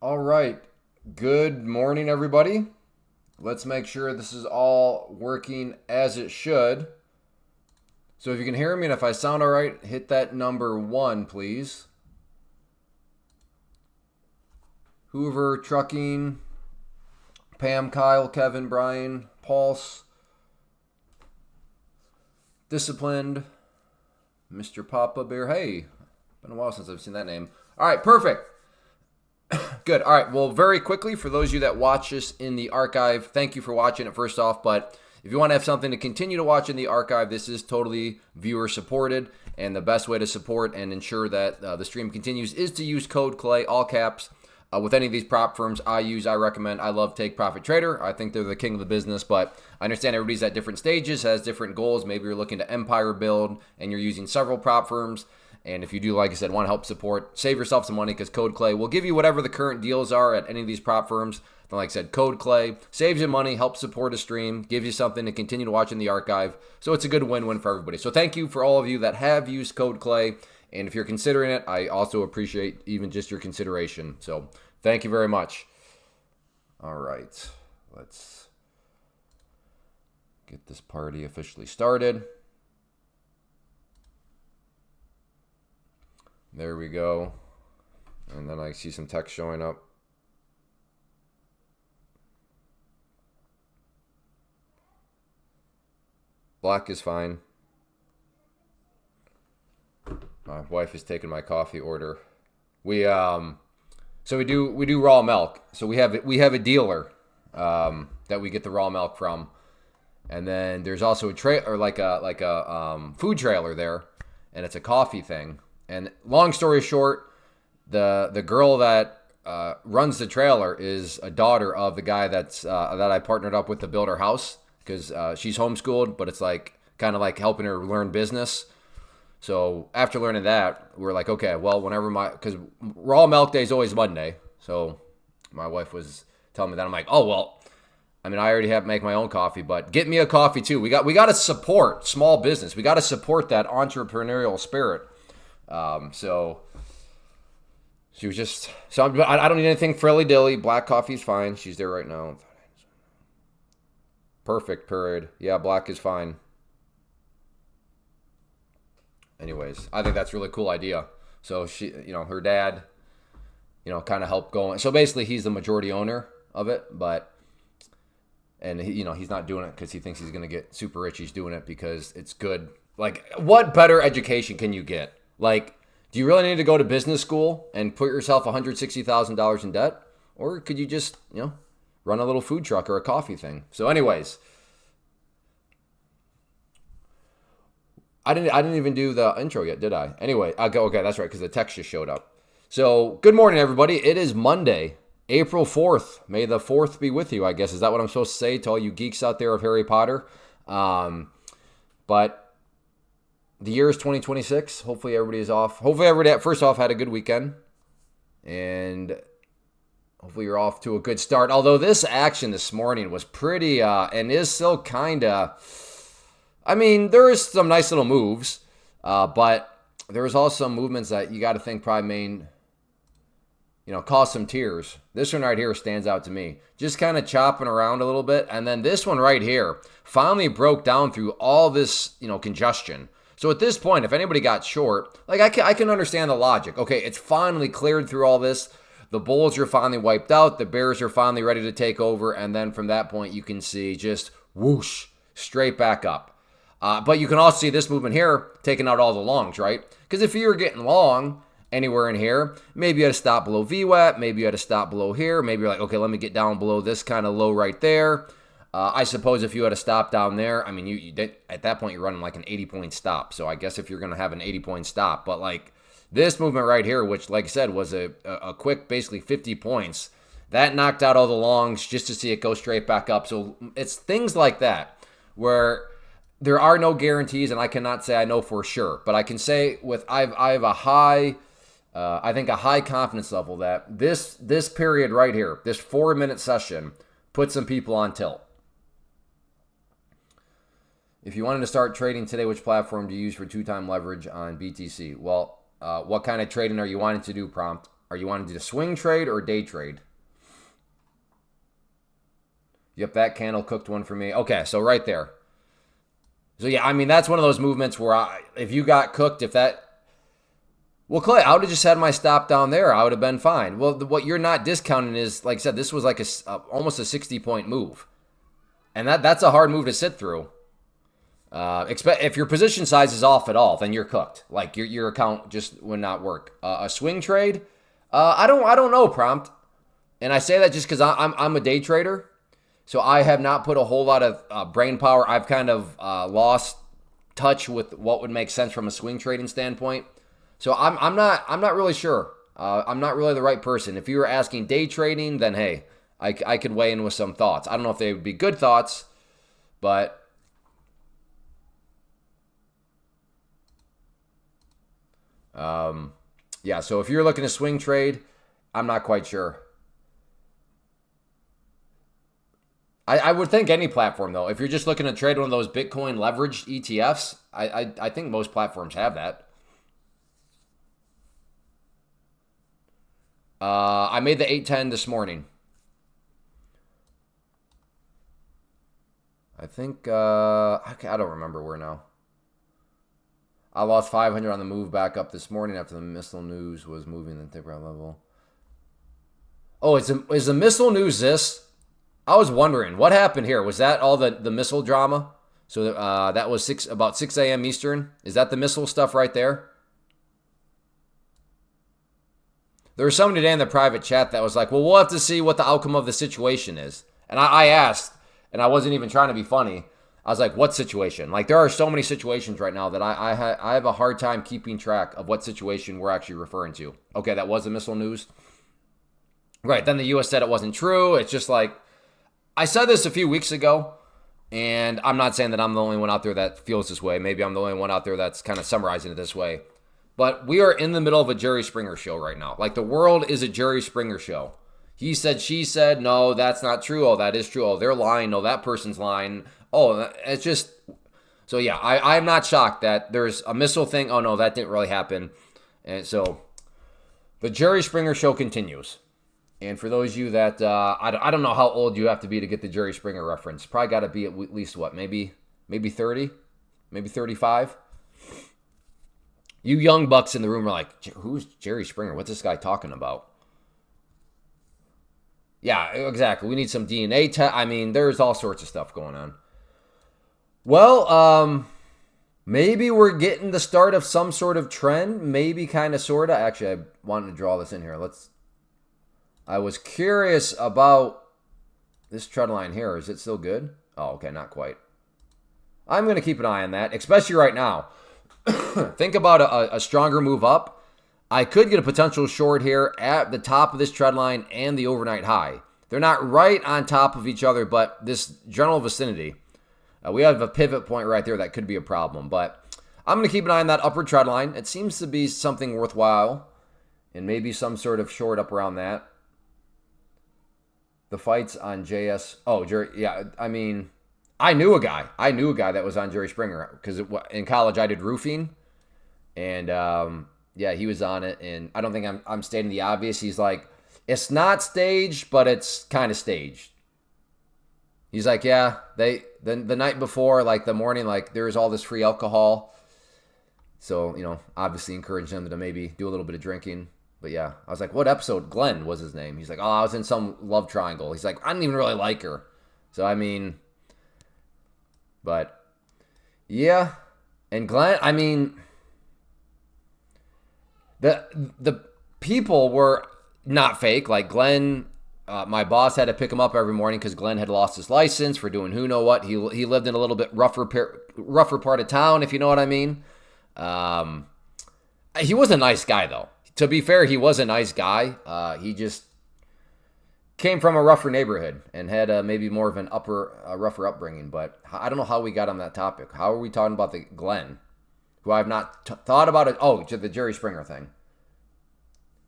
All right. Good morning, everybody. Let's make sure this is all working as it should. So if you can hear me and if I sound all right, hit that number 1, please. Hoover, Trucking, Pam, Kyle, Kevin, Brian, Pulse, Disciplined, Mr. Papa Bear. Hey, been a while since I've seen that name. All right, perfect. Good. All right. Well, very quickly, for those of you that watch this in the archive, thank you for watching it first off. But if you want to have something to continue to watch in the archive, this is totally viewer supported. And the best way to support and ensure that the stream continues is to use code CLAY, all caps, with any of these prop firms I recommend. I love Take Profit Trader. I think they're the king of the business, but I understand everybody's at different stages, has different goals. Maybe you're looking to empire build and you're using several prop firms. And if you do, like I said, want to help support, save yourself some money because Code Clay will give you whatever the current deals are at any of these prop firms. Then, like I said, Code Clay saves you money, helps support a stream, gives you something to continue to watch in the archive. So it's a good win-win for everybody. So thank you for all of you that have used Code Clay. And if you're considering it, I also appreciate even just your consideration. So thank you very much. All right, let's get this party officially started. There we go. And then I see some text showing up. Black is fine. My wife is taking my coffee order. So we do raw milk. So we have a dealer that we get the raw milk from. And then there's also a food trailer there, and it's a coffee thing. And long story short, the girl that runs the trailer is a daughter of the guy that I partnered up with to build her house, because she's homeschooled, but it's like kind of like helping her learn business. So after learning that, we're like, okay, well, because raw milk day is always Monday. So my wife was telling me that. I'm like, oh, well, I mean, I already have to make my own coffee, but get me a coffee too. We got to support small business. We got to support that entrepreneurial spirit. So she was just, I don't need anything frilly dilly. Black coffee's fine. She's there right now. Perfect, period. Yeah, black is fine. Anyways, I think that's a really cool idea. So she, her dad, kind of helped going. So basically he's the majority owner of it, and he, he's not doing it because he thinks he's going to get super rich. He's doing it because it's good. Like, what better education can you get? Like, do you really need to go to business school and put yourself $160,000 in debt? Or could you just, run a little food truck or a coffee thing? So anyways, I didn't even do the intro yet, did I? Anyway, okay, that's right, because the text just showed up. So good morning, everybody. It is Monday, April 4th. May the 4th be with you, I guess. Is that what I'm supposed to say to all you geeks out there of Harry Potter? But the year is 2026. Hopefully everybody is off. Hopefully everybody, first off, had a good weekend. And hopefully you're off to a good start. Although this action this morning was pretty, and is still kind of, I mean, there is some nice little moves. But there was also some movements that you got to think probably cause some tears. This one right here stands out to me. Just kind of chopping around a little bit. And then this one right here finally broke down through all this, congestion. So at this point, if anybody got short, like I can understand the logic. Okay, it's finally cleared through all this. The bulls are finally wiped out. The bears are finally ready to take over. And then from that point, you can see just whoosh, straight back up. But you can also see this movement here taking out all the longs, right? Because if you're getting long anywhere in here, maybe you had to stop below VWAP. Maybe you had to stop below here. Maybe you're like, okay, let me get down below this kind of low right there. I suppose if you had a stop down there, I mean, you at that point, you're running like an 80-point stop. So I guess if you're going to have an 80-point stop, but like this movement right here, which like I said, was a quick, basically 50 points, that knocked out all the longs just to see it go straight back up. So it's things like that where there are no guarantees, and I cannot say I know for sure, but I can say I have a high, I think a high confidence level that this period right here, this 4-minute session, put some people on tilt. If you wanted to start trading today, which platform do you use for 2-time leverage on BTC? Well, what kind of trading are you wanting to do, Prompt? Are you wanting to do a swing trade or day trade? Yep, that candle cooked one for me. Okay, so right there. So yeah, I mean, that's one of those movements where if you got cooked, well, Clay, I would have just had my stop down there. I would have been fine. Well, what you're not discounting is, like I said, this was like almost a 60-point move. And that's a hard move to sit through. If your position size is off at all, then you're cooked. Like your account just would not work. A swing trade, I don't know, prompt. And I say that just because I'm a day trader. So I have not put a whole lot of brain power. I've kind of lost touch with what would make sense from a swing trading standpoint. So I'm not really sure. I'm not really the right person. If you were asking day trading, then hey, I could weigh in with some thoughts. I don't know if they would be good thoughts, but yeah. So if you're looking to swing trade, I'm not quite sure. I would think any platform, though. If you're just looking to trade one of those Bitcoin leveraged ETFs, I think most platforms have that. I made the 810 this morning. I think, I don't remember where now. I lost 500 on the move back up this morning after the missile news was moving the taper level. Oh, is the missile news this? I was wondering what happened here. Was that all the missile drama? So that was about 6 a.m. Eastern. Is that the missile stuff right there? There was somebody today in the private chat that was like, well, we'll have to see what the outcome of the situation is. And I asked, and I wasn't even trying to be funny. I was like, what situation? Like, there are so many situations right now that I have a hard time keeping track of what situation we're actually referring to. Okay, that was the missile news. Right, then the U.S. said it wasn't true. It's just like, I said this a few weeks ago, and I'm not saying that I'm the only one out there that feels this way. Maybe I'm the only one out there that's kind of summarizing it this way. But we are in the middle of a Jerry Springer show right now. Like, the world is a Jerry Springer show. He said, she said, no, that's not true. Oh, that is true. Oh, they're lying. No, that person's lying. Oh, it's just... So, yeah, I'm not shocked that there's a missile thing. Oh, no, that didn't really happen. And so, the Jerry Springer show continues. And for those of you that, I don't know how old you have to be to get the Jerry Springer reference. Probably got to be at least, what, maybe 30? Maybe 35? You young bucks in the room are like, who's Jerry Springer? What's this guy talking about? Yeah, exactly. We need some DNA test. I mean, there's all sorts of stuff going on. Well, maybe we're getting the start of some sort of trend. Maybe kind of, sort of. Actually, I wanted to draw this in here. I was curious about this trend line here. Is it still good? Oh, okay, not quite. I'm going to keep an eye on that, especially right now. Think about a stronger move up. I could get a potential short here at the top of this trend line and the overnight high. They're not right on top of each other, but this general vicinity. We have a pivot point right there that could be a problem. But I'm going to keep an eye on that upper trend line. It seems to be something worthwhile. And maybe some sort of short up around that. The fights on JS. Oh, Jerry. Yeah, I mean, I knew a guy that was on Jerry Springer because in college I did roofing, and yeah, he was on it. And I don't think I'm stating the obvious. He's like, it's not staged, but it's kind of staged. He's like, yeah, the night before, like the morning, like there's all this free alcohol, so obviously encourage them to maybe do a little bit of drinking. But yeah, I was like, what episode? Glenn was his name. He's like, oh, I was in some love triangle. He's like, I didn't even really like her. So, I mean, but yeah. And Glenn, I mean, the people were not fake. Like Glenn, my boss had to pick him up every morning because Glenn had lost his license for doing who know what. He lived in a little bit rougher part of town, if you know what I mean. He was a nice guy, though. To be fair, he was a nice guy. He just came from a rougher neighborhood and had maybe more of a rougher upbringing. But I don't know how we got on that topic. How are we talking about the Glenn, who I've not thought about it? Oh, to the Jerry Springer thing.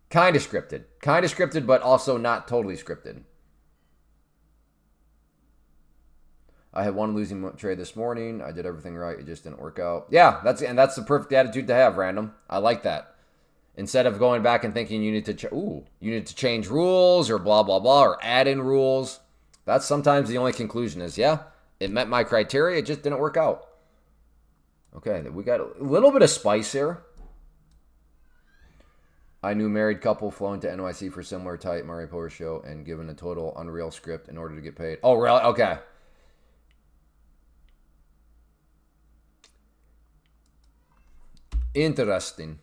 Kind of scripted, but also not totally scripted. I had one losing trade this morning. I did everything right. It just didn't work out. Yeah, that's the perfect attitude to have, Random. I like that. Instead of going back and thinking you need to change rules or blah, blah, blah, or add in rules. That's sometimes the only conclusion is, yeah, it met my criteria. It just didn't work out. Okay, we got a little bit of spice here. I knew married couple flown to NYC for similar type Mario Power show and given a total unreal script in order to get paid. Oh, really? Okay. Interesting.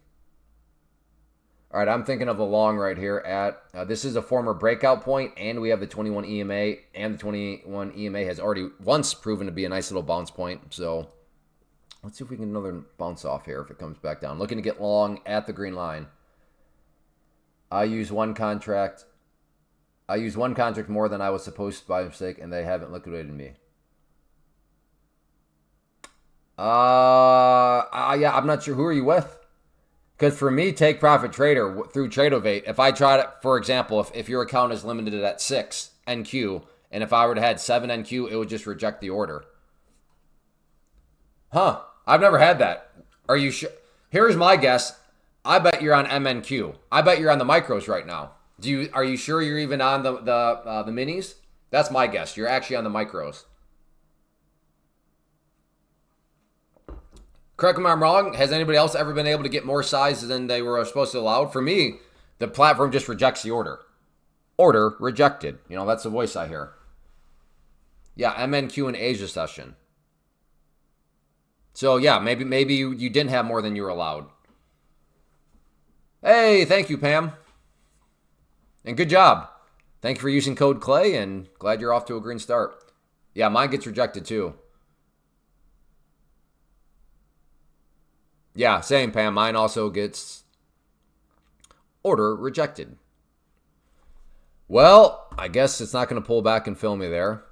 All right, I'm thinking of the long right here at, this is a former breakout point, and we have the 21 EMA, and the 21 EMA has already once proven to be a nice little bounce point. So let's see if we can get another bounce off here if it comes back down. Looking to get long at the green line. I use one contract more than I was supposed to by mistake, and they haven't liquidated me. Yeah, I'm not sure. Who are you with? Because for me, Take Profit Trader through Tradeovate, if I try to, for example, if your account is limited at 6 NQ, and if I were to had 7 NQ, it would just reject the order. Huh. I've never had that. Are you sure? Here's my guess. I bet you're on MNQ. I bet you're on the micros right now. Are you sure you're even on the minis? That's my guess. You're actually on the micros. Correct me if I'm wrong. Has anybody else ever been able to get more size than they were supposed to allow? For me, the platform just rejects the order. Order rejected. You know, that's the voice I hear. Yeah, MNQ in Asia session. So yeah, maybe you didn't have more than you were allowed. Hey, thank you, Pam. And good job. Thank you for using code Clay, and glad you're off to a green start. Yeah, mine gets rejected too. Yeah, same, Pam. Mine also gets order rejected. Well, I guess it's not going to pull back and fill me there.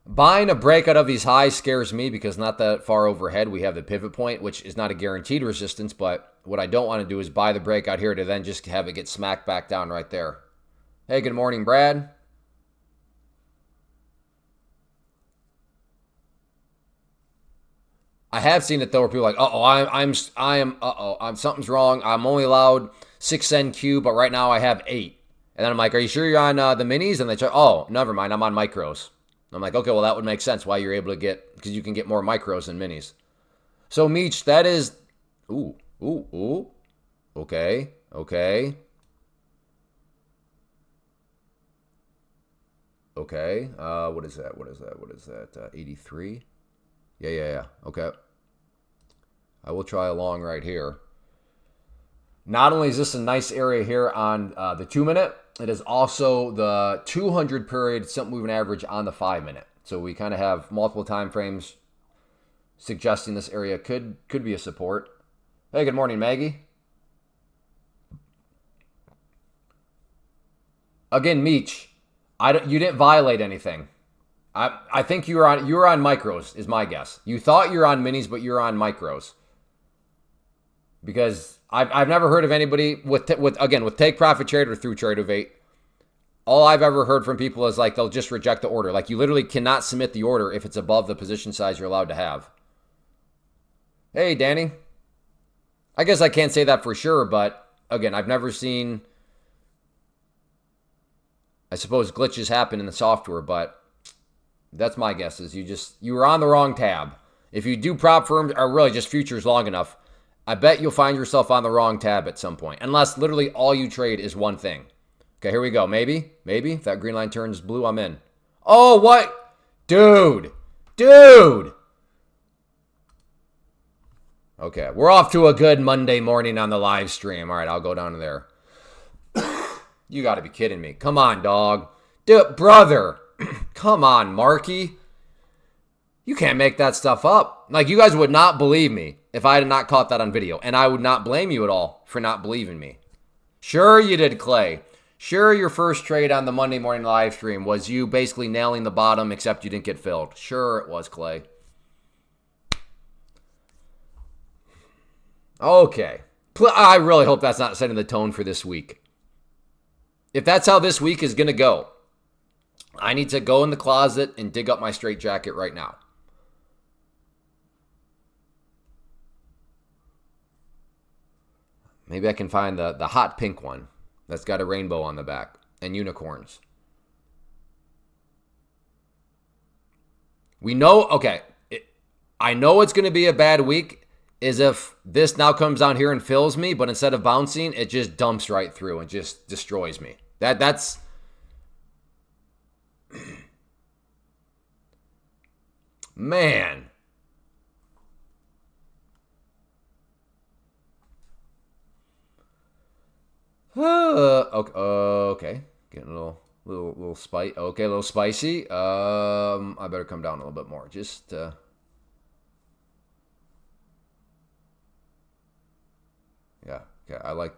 Buying a breakout of these highs scares me because not that far overhead we have the pivot point, which is not a guaranteed resistance, but what I don't want to do is buy the breakout here to then just have it get smacked back down right there. Hey, good morning, Brad. I have seen it though where people are like, I'm something's wrong. I'm only allowed 6 NQ, but right now I have 8. And then I'm like, are you sure you're on the minis? And they say, oh, never mind, I'm on micros. I'm like, okay, well, that would make sense why you're able to get, because you can get more micros than minis. So, Meech, that is, ooh, okay. What is that? 83? Yeah. Okay. I will try a long right here. Not only is this a nice area here on the 2-minute, it is also the 200 period simple moving average on the 5-minute. So we kind of have multiple time frames suggesting this area could be a support. Hey, good morning, Maggie. Again, Meech, you didn't violate anything. I think you were on micros is my guess. You thought you were on minis, but you're on micros. Because I've never heard of anybody with Take Profit Trader through Tradeovate. All I've ever heard from people is like they'll just reject the order. Like you literally cannot submit the order if it's above the position size you're allowed to have. Hey, Danny. I guess I can't say that for sure, but again, I've never seen, I suppose glitches happen in the software, but that's my guess is you were on the wrong tab. If you do prop firms or really just futures long enough, I bet you'll find yourself on the wrong tab at some point. Unless literally all you trade is one thing. Okay, here we go. Maybe. If that green line turns blue, I'm in. Oh, what? Dude. Okay, we're off to a good Monday morning on the live stream. All right, I'll go down to there. You got to be kidding me. Come on, dog. Dude, brother. Come on, Marky. You can't make that stuff up. Like, you guys would not believe me if I had not caught that on video. And I would not blame you at all for not believing me. Sure you did, Clay. Sure your first trade on the Monday morning live stream was you basically nailing the bottom, except you didn't get filled. Sure it was, Clay. Okay. I really hope that's not setting the tone for this week. If that's how this week is going to go, I need to go in the closet and dig up my straitjacket right now. Maybe I can find the hot pink one that's got a rainbow on the back and unicorns. We know, okay, I know it's going to be a bad week is if this now comes down here and fills me, but instead of bouncing, it just dumps right through and just destroys me. That's... Man. Okay. Getting a little spicy. Okay, a little spicy. I better come down a little bit more. Just yeah. Okay, I like.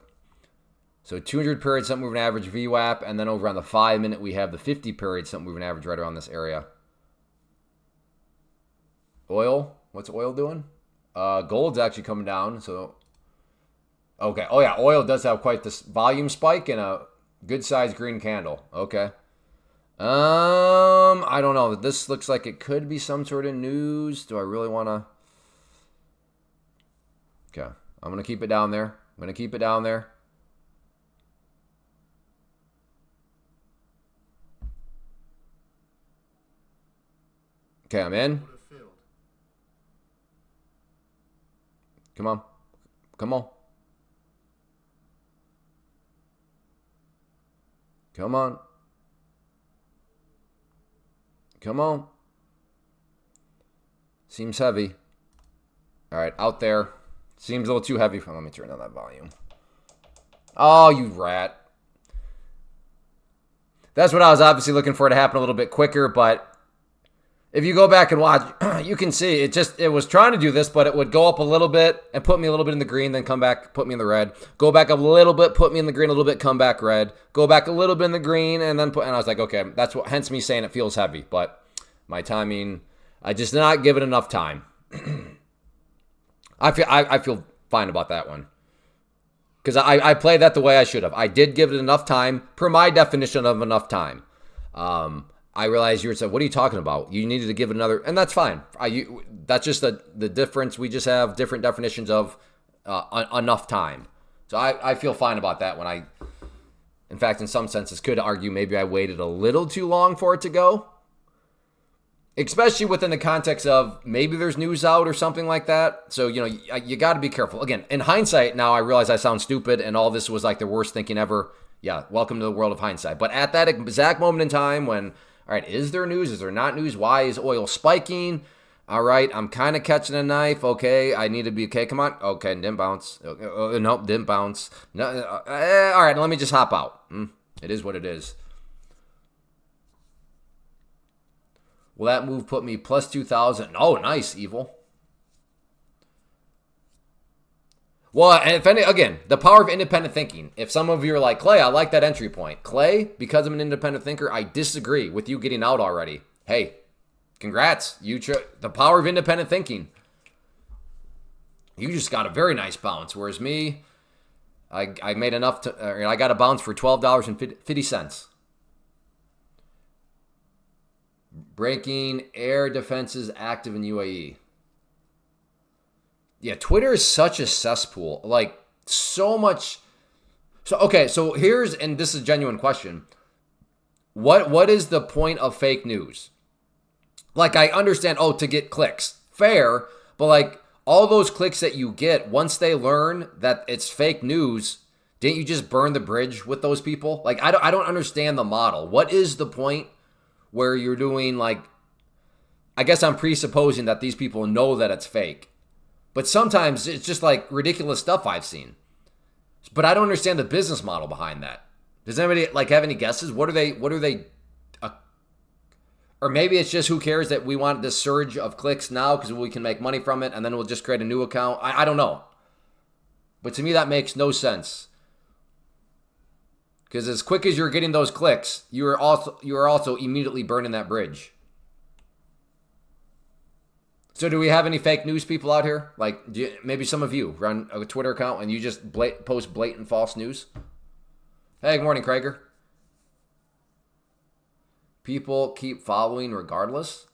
So 200 period something moving average VWAP, and then over on the 5 minute we have the 50 period something moving average right around this area. Oil. What's oil doing? Gold's actually coming down. So okay. Oh yeah, oil does have quite this volume spike and a good sized green candle. Okay. I don't know. This looks like it could be some sort of news. Do I really want to? Okay. I'm going to keep it down there. I'm going to keep it down there. Okay, I'm in. Come on. Come on. Come on. Come on. Seems heavy. All right, out there. Seems a little too heavy. Let me turn down that volume. Oh, you rat. That's what I was obviously looking for to happen a little bit quicker, but if you go back and watch, you can see it was trying to do this, but it would go up a little bit and put me a little bit in the green, then come back, put me in the red. Go back up a little bit, put me in the green a little bit, come back red. Go back a little bit in the green, and then and I was like, okay, that's what, hence me saying it feels heavy. But my timing, I just did not give it enough time. I feel fine about that one. Because I played that the way I should have. I did give it enough time, per my definition of enough time. I realized you were saying, what are you talking about? You needed to give it another, and that's fine. That's just the difference. We just have different definitions of enough time. So I feel fine about that when in fact, in some senses, could argue maybe I waited a little too long for it to go. Especially within the context of maybe there's news out or something like that. So, you got to be careful. Again, in hindsight, now I realize I sound stupid and all this was like the worst thinking ever. Yeah, welcome to the world of hindsight. But at that exact moment in time when, all right, is there news? Is there not news? Why is oil spiking? All right, I'm kind of catching a knife. Okay, I need to be, okay, come on. Okay, didn't bounce. Nope, didn't bounce. No, all right, let me just hop out. It is what it is. Will that move put me plus 2,000? Oh, nice, Evil. Well, again, the power of independent thinking. If some of you are like, Clay, I like that entry point. Clay, because I'm an independent thinker, I disagree with you getting out already. Hey, congrats. The power of independent thinking. You just got a very nice bounce, whereas me, I made enough I got a bounce for $12.50. Breaking air defenses active in UAE. Yeah, Twitter is such a cesspool. Like, so much. So, okay, so here's, and this is a genuine question. What is the point of fake news? Like, I understand, to get clicks. Fair, but like, all those clicks that you get, once they learn that it's fake news, didn't you just burn the bridge with those people? Like, I don't understand the model. What is the point where you're doing, like, I guess I'm presupposing that these people know that it's fake. But sometimes it's just like ridiculous stuff I've seen. But I don't understand the business model behind that. Does anybody like have any guesses? What are they or maybe it's just who cares that we want this surge of clicks now because we can make money from it and then we'll just create a new account. I don't know. But to me that makes no sense. Because as quick as you're getting those clicks, you are also immediately burning that bridge. So do we have any fake news people out here? Like, maybe some of you run a Twitter account and you just post blatant false news? Hey, good morning, Krager. People keep following regardless?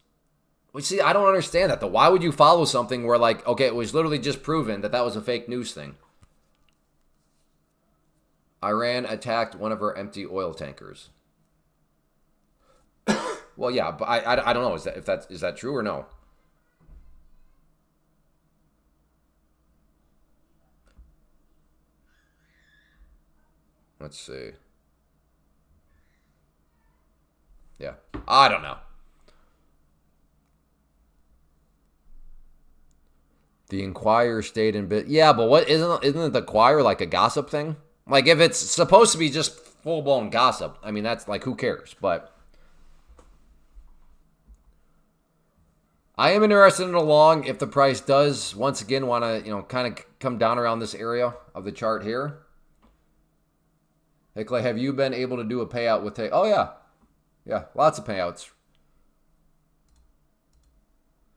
Well, see, I don't understand that, though. Why would you follow something where, like, okay, it was literally just proven that was a fake news thing? Iran attacked one of our empty oil tankers. Well, yeah, but I don't know. Is that true or no? Let's see. Yeah, I don't know. The Inquirer stayed in bit. Yeah, but what isn't the Inquirer like a gossip thing? Like if it's supposed to be just full blown gossip, I mean that's like who cares? But I am interested in a long if the price does once again want to kind of come down around this area of the chart here. Hey Clay, have you been able to do a payout with? Oh yeah, lots of payouts.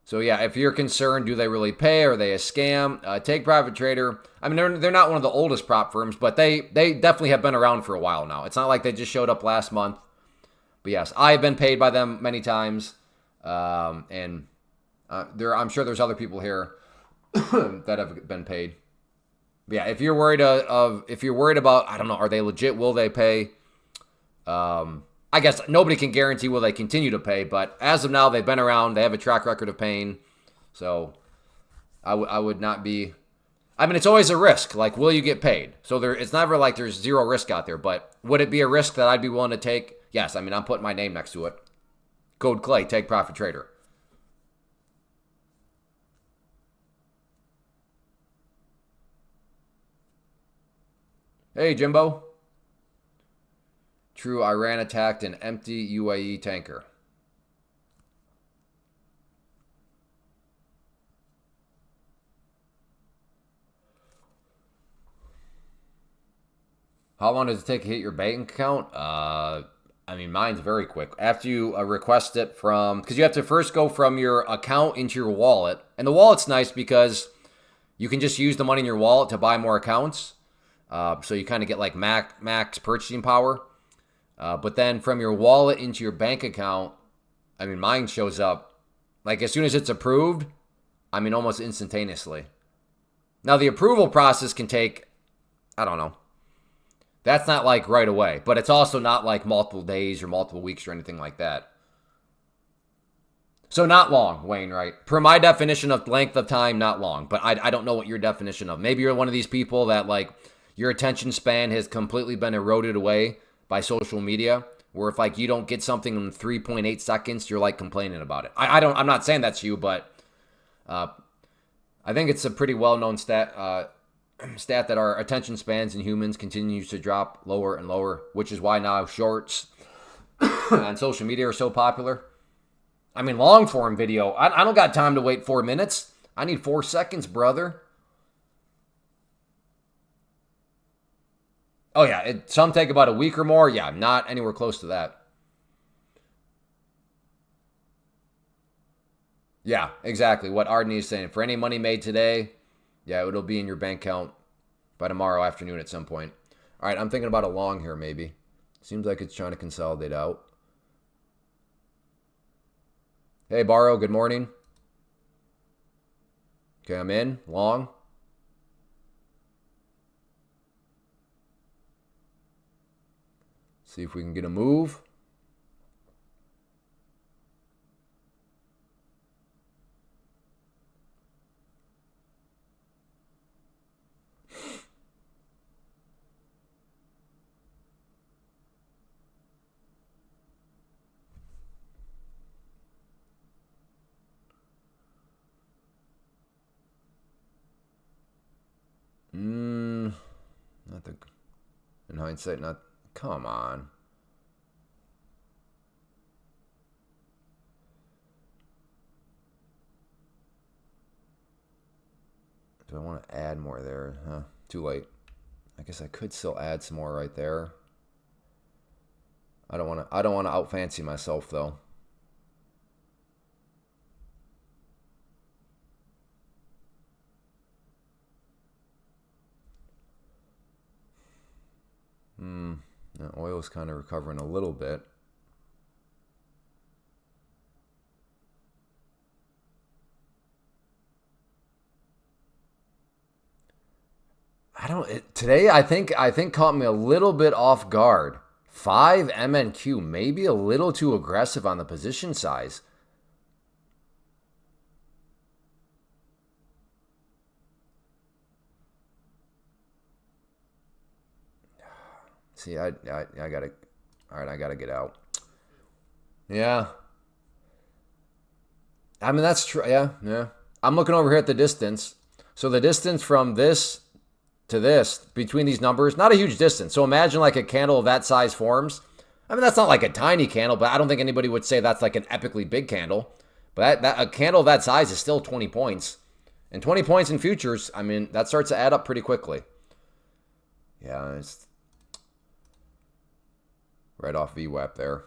So yeah, if you're concerned, do they really pay? Are they a scam? Take Profit Trader. I mean, they're not one of the oldest prop firms, but they definitely have been around for a while now. It's not like they just showed up last month. But yes, I've been paid by them many times, and I'm sure there's other people here that have been paid. But yeah, if you're worried about, I don't know, are they legit? Will they pay? I guess nobody can guarantee will they continue to pay, but as of now, they've been around. They have a track record of paying. So I would not be. I mean, it's always a risk. Like, will you get paid? So it's never like there's zero risk out there. But would it be a risk that I'd be willing to take? Yes. I mean, I'm putting my name next to it. Code Clay, Take Profit Trader. Hey, Jimbo. True, Iran attacked an empty UAE tanker. How long does it take to hit your bank account? I mean, mine's very quick. After you request it from, because you have to first go from your account into your wallet. And the wallet's nice because you can just use the money in your wallet to buy more accounts. So you kind of get like max purchasing power. But then from your wallet into your bank account, I mean, mine shows up like as soon as it's approved, I mean, almost instantaneously. Now, the approval process can take, I don't know. That's not like right away, but it's also not like multiple days or multiple weeks or anything like that. So not long, Wayne, right? Per my definition of length of time, not long. But I don't know what your definition of. Maybe you're one of these people that like your attention span has completely been eroded away by social media, where if like you don't get something in 3.8 seconds, you're like complaining about it. I'm not saying that's you, but I think it's a pretty well-known stat that our attention spans in humans continues to drop lower and lower, which is why now shorts on social media are so popular. I mean, long form video, I don't got time to wait 4 minutes. I need 4 seconds, brother. Oh, yeah. Some take about a week or more. Yeah, not anywhere close to that. Yeah, exactly. What Arden is saying. For any money made today, yeah, it'll be in your bank account by tomorrow afternoon at some point. All right, I'm thinking about a long here, maybe. Seems like it's trying to consolidate out. Hey, Barrow, good morning. Okay, I'm in. Long. See if we can get a move. Not the. In hindsight, not. Come on. Do I want to add more there? Huh? Too late. I guess I could still add some more right there. I don't want to outfancy myself though. Now oil's kind of recovering a little bit. Today I think caught me a little bit off guard. 5 MNQ, maybe a little too aggressive on the position size. See, I gotta, all right, I gotta get out. Yeah. I mean, that's true. Yeah. I'm looking over here at the distance. So the distance from this to this, between these numbers, not a huge distance. So imagine like a candle of that size forms. I mean, that's not like a tiny candle, but I don't think anybody would say that's like an epically big candle. But that a candle of that size is still 20 points. And 20 points in futures, I mean, that starts to add up pretty quickly. Yeah, it's right off VWAP there.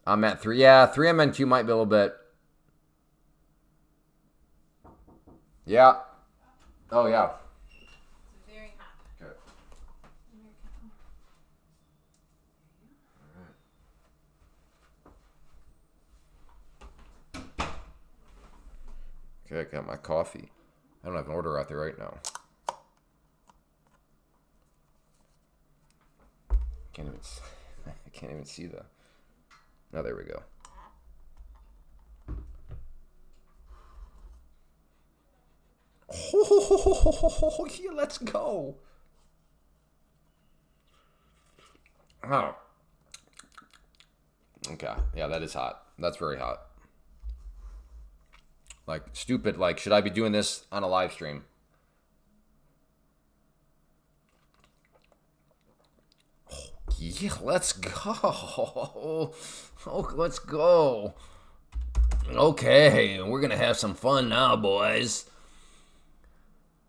I'm at 3. Yeah, 3 MNQ might be a little bit. Yeah. Oh, yeah. It's very hot. Okay. Okay, I got my coffee. I don't have an order out there right now. I can't even see the. Oh, there we go. Oh, yeah, let's go. Oh. Okay. Yeah, that is hot. That's very hot. Like, stupid. Like, should I be doing this on a live stream? Oh, yeah, let's go. Oh, let's go. Okay, we're going to have some fun now, boys.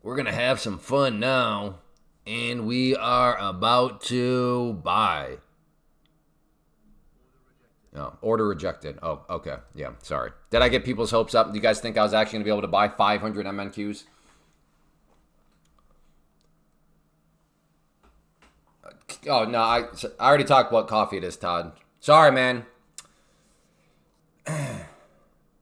We're going to have some fun now. And we are about to buy. Oh, order rejected. Oh, okay. Yeah, sorry. Did I get people's hopes up? Do you guys think I was actually going to be able to buy 500 MNQs? Oh, no. I already talked what coffee it is, Todd. Sorry, man.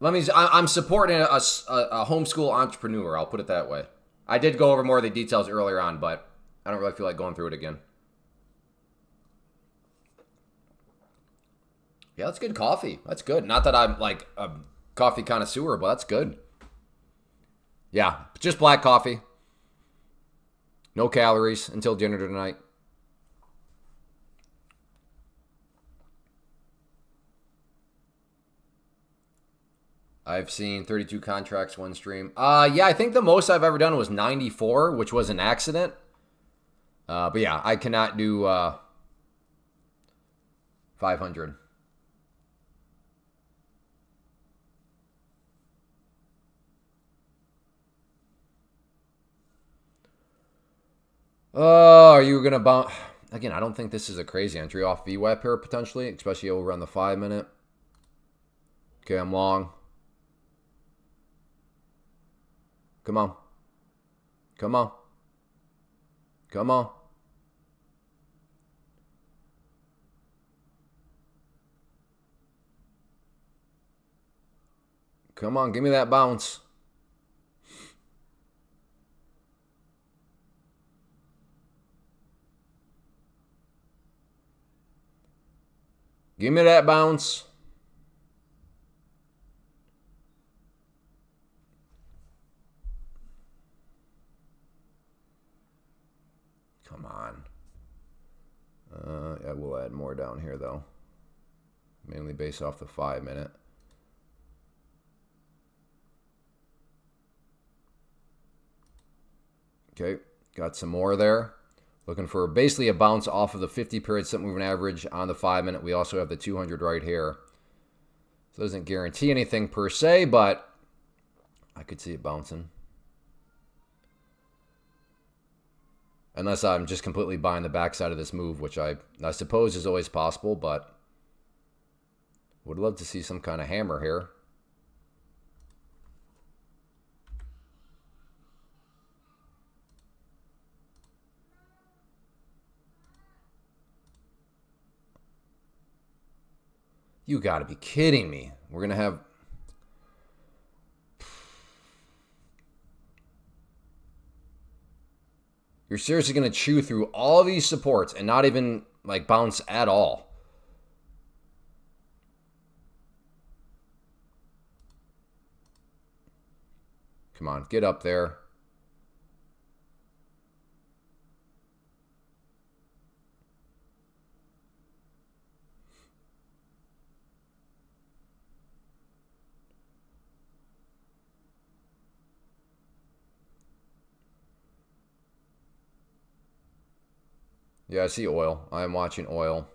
I'm supporting a homeschool entrepreneur. I'll put it that way. I did go over more of the details earlier on, but I don't really feel like going through it again. Yeah, that's good coffee. That's good. Not that I'm like a coffee connoisseur, but that's good. Yeah, just black coffee. No calories until dinner tonight. I've seen 32 contracts, one stream. Yeah, I think the most I've ever done was 94, which was an accident. But yeah, I cannot do 500. Oh, are you going to bounce? Again, I don't think this is a crazy entry off VWAP here, potentially, especially over on the 5 minute. Okay, I'm long. Come on. Come on. Come on. Come on, give me that bounce. Give me that bounce. Come on. Yeah, we'll add more down here, though. Mainly based off the 5 minute. Okay, got some more there. Looking for basically a bounce off of the 50 period simple moving average on the 5 minute. We also have the 200 right here. So it doesn't guarantee anything per se, but I could see it bouncing. Unless I'm just completely buying the backside of this move, which I suppose is always possible, but would love to see some kind of hammer here. You got to be kidding me. We're going to have... You're seriously going to chew through all these supports and not even like bounce at all. Come on, get up there. Yeah, I see oil. I am watching oil.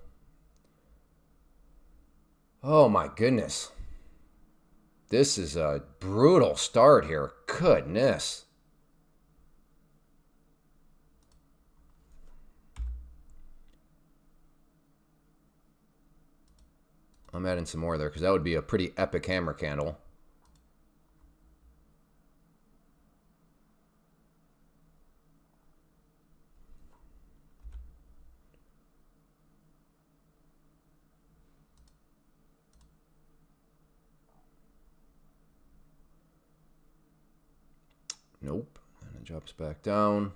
Oh my goodness. This is a brutal start here. Goodness. I'm adding some more there because that would be a pretty epic hammer candle. Nope. And it drops back down.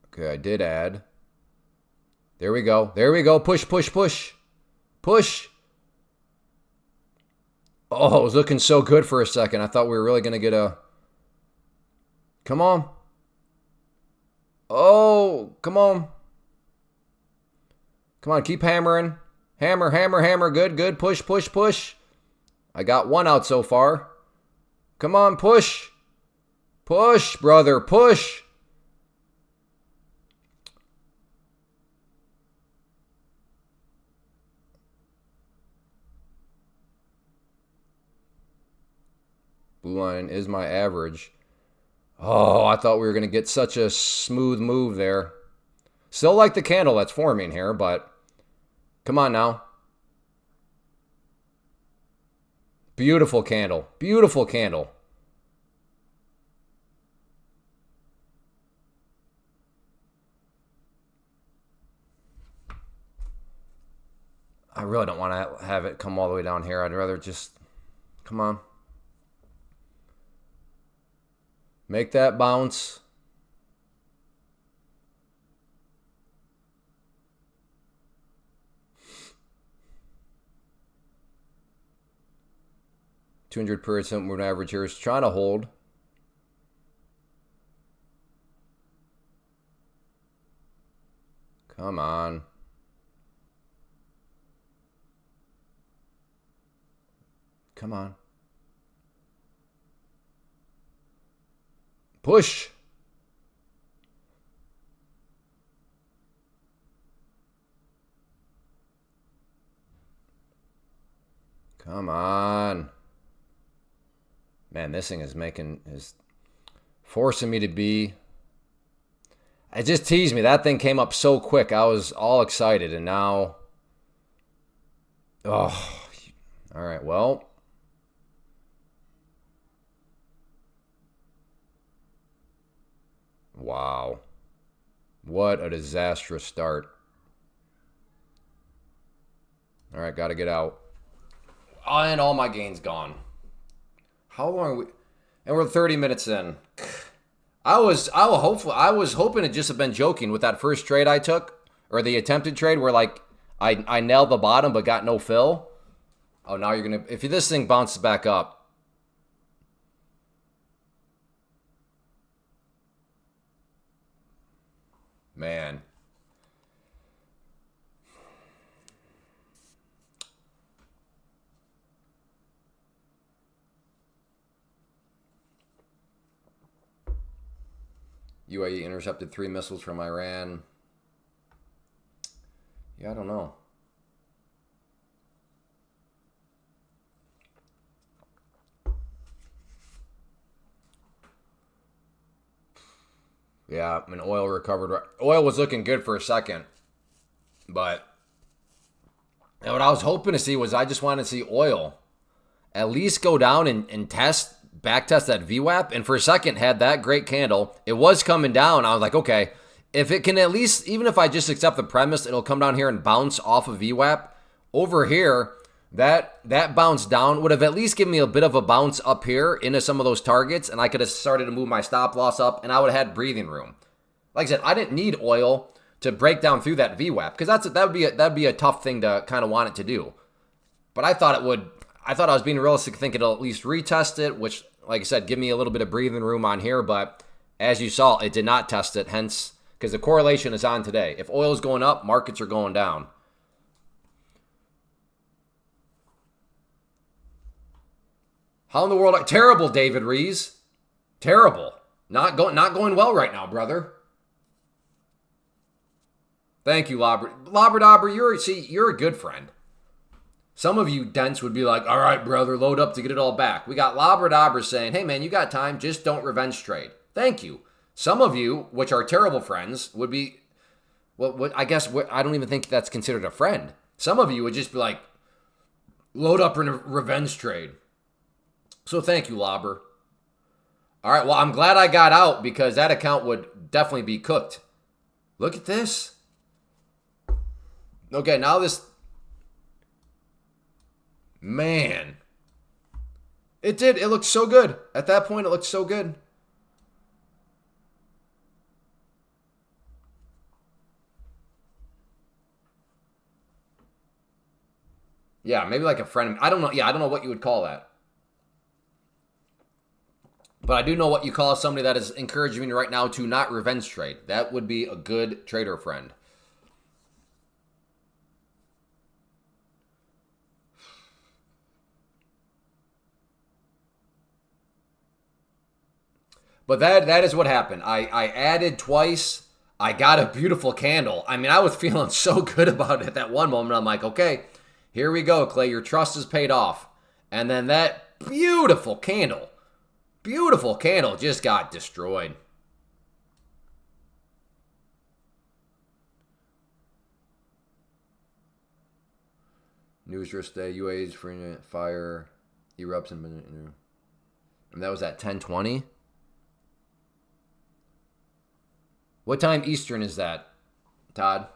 Okay, I did add. There we go. There we go. Push, push, push. Push. Oh, it was looking so good for a second. I thought we were really going to get a... Come on. Oh, come on. Come on, keep hammering. Hammer, hammer, hammer. Good, good. Push, push, push. I got one out so far. Come on, push. Push, brother, push. Blue line is my average. Oh, I thought we were going to get such a smooth move there. Still like the candle that's forming here, but come on now. Beautiful candle. Beautiful candle. I really don't want to have it come all the way down here. I'd rather just... Come on. Make that bounce. %200 moving average here is trying to hold. Come on. Come on. Push. Come on. Man, this thing is forcing me to be. It just teased me. That thing came up so quick. I was all excited, and now. Oh, all right. Well. Wow. What a disastrous start. All right, got to get out. And all my gains gone. How long are we? And we're 30 minutes in. I was hoping to just have been joking with that first trade I took, or the attempted trade where like I nailed the bottom but got no fill. Oh, now you're gonna, if this thing bounces back up. Man. UAE intercepted 3 missiles from Iran. Yeah, I don't know. Yeah, I mean, oil recovered. Oil was looking good for a second. But what I was hoping to see was I just wanted to see oil at least go down and back test that VWAP. And for a second had that great candle. It was coming down. I was like, okay, if it can at least, even if I just accept the premise, it'll come down here and bounce off of VWAP. Over here, That bounce down would have at least given me a bit of a bounce up here into some of those targets, and I could have started to move my stop loss up, and I would have had breathing room. Like I said, I didn't need oil to break down through that VWAP because that'd be a tough thing to kind of want it to do. But I thought it would. I thought I was being realistic, thinking it'll at least retest it, which, like I said, give me a little bit of breathing room on here. But as you saw, it did not test it. Hence, because the correlation is on today. If oil is going up, markets are going down. How in the world? Terrible, David Rees. Terrible. Not going well right now, brother. Thank you, Labrador. You're a good friend. Some of you dents would be like, all right, brother, load up to get it all back. We got Labrador saying, hey, man, you got time. Just don't revenge trade. Thank you. Some of you, which are terrible friends, would be, I don't even think that's considered a friend. Some of you would just be like, load up in a revenge trade. So thank you, Lobber. All right, well, I'm glad I got out because that account would definitely be cooked. Look at this. Okay, now this. Man. It did. It looked so good. At that point, it looked so good. Yeah, maybe like a friend. I don't know. Yeah, I don't know what you would call that. But I do know what you call somebody that is encouraging me right now to not revenge trade. That would be a good trader friend. But that is what happened. I added twice. I got a beautiful candle. I mean, I was feeling so good about it at that one moment. I'm like, okay, here we go, Clay. Your trust is paid off. And then that beautiful candle just got destroyed. News just day, UAE's free fire erupts and that was at 10:20. What time Eastern is that, Todd?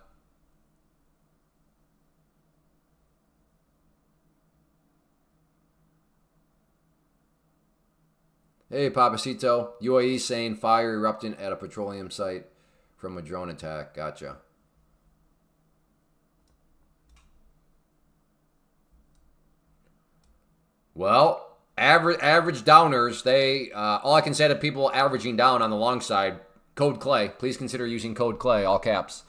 Hey, Papacito. UAE saying fire erupting at a petroleum site from a drone attack. Gotcha. Well, average downers, they all I can say to people averaging down on the long side, code Clay. Please consider using code Clay, all caps.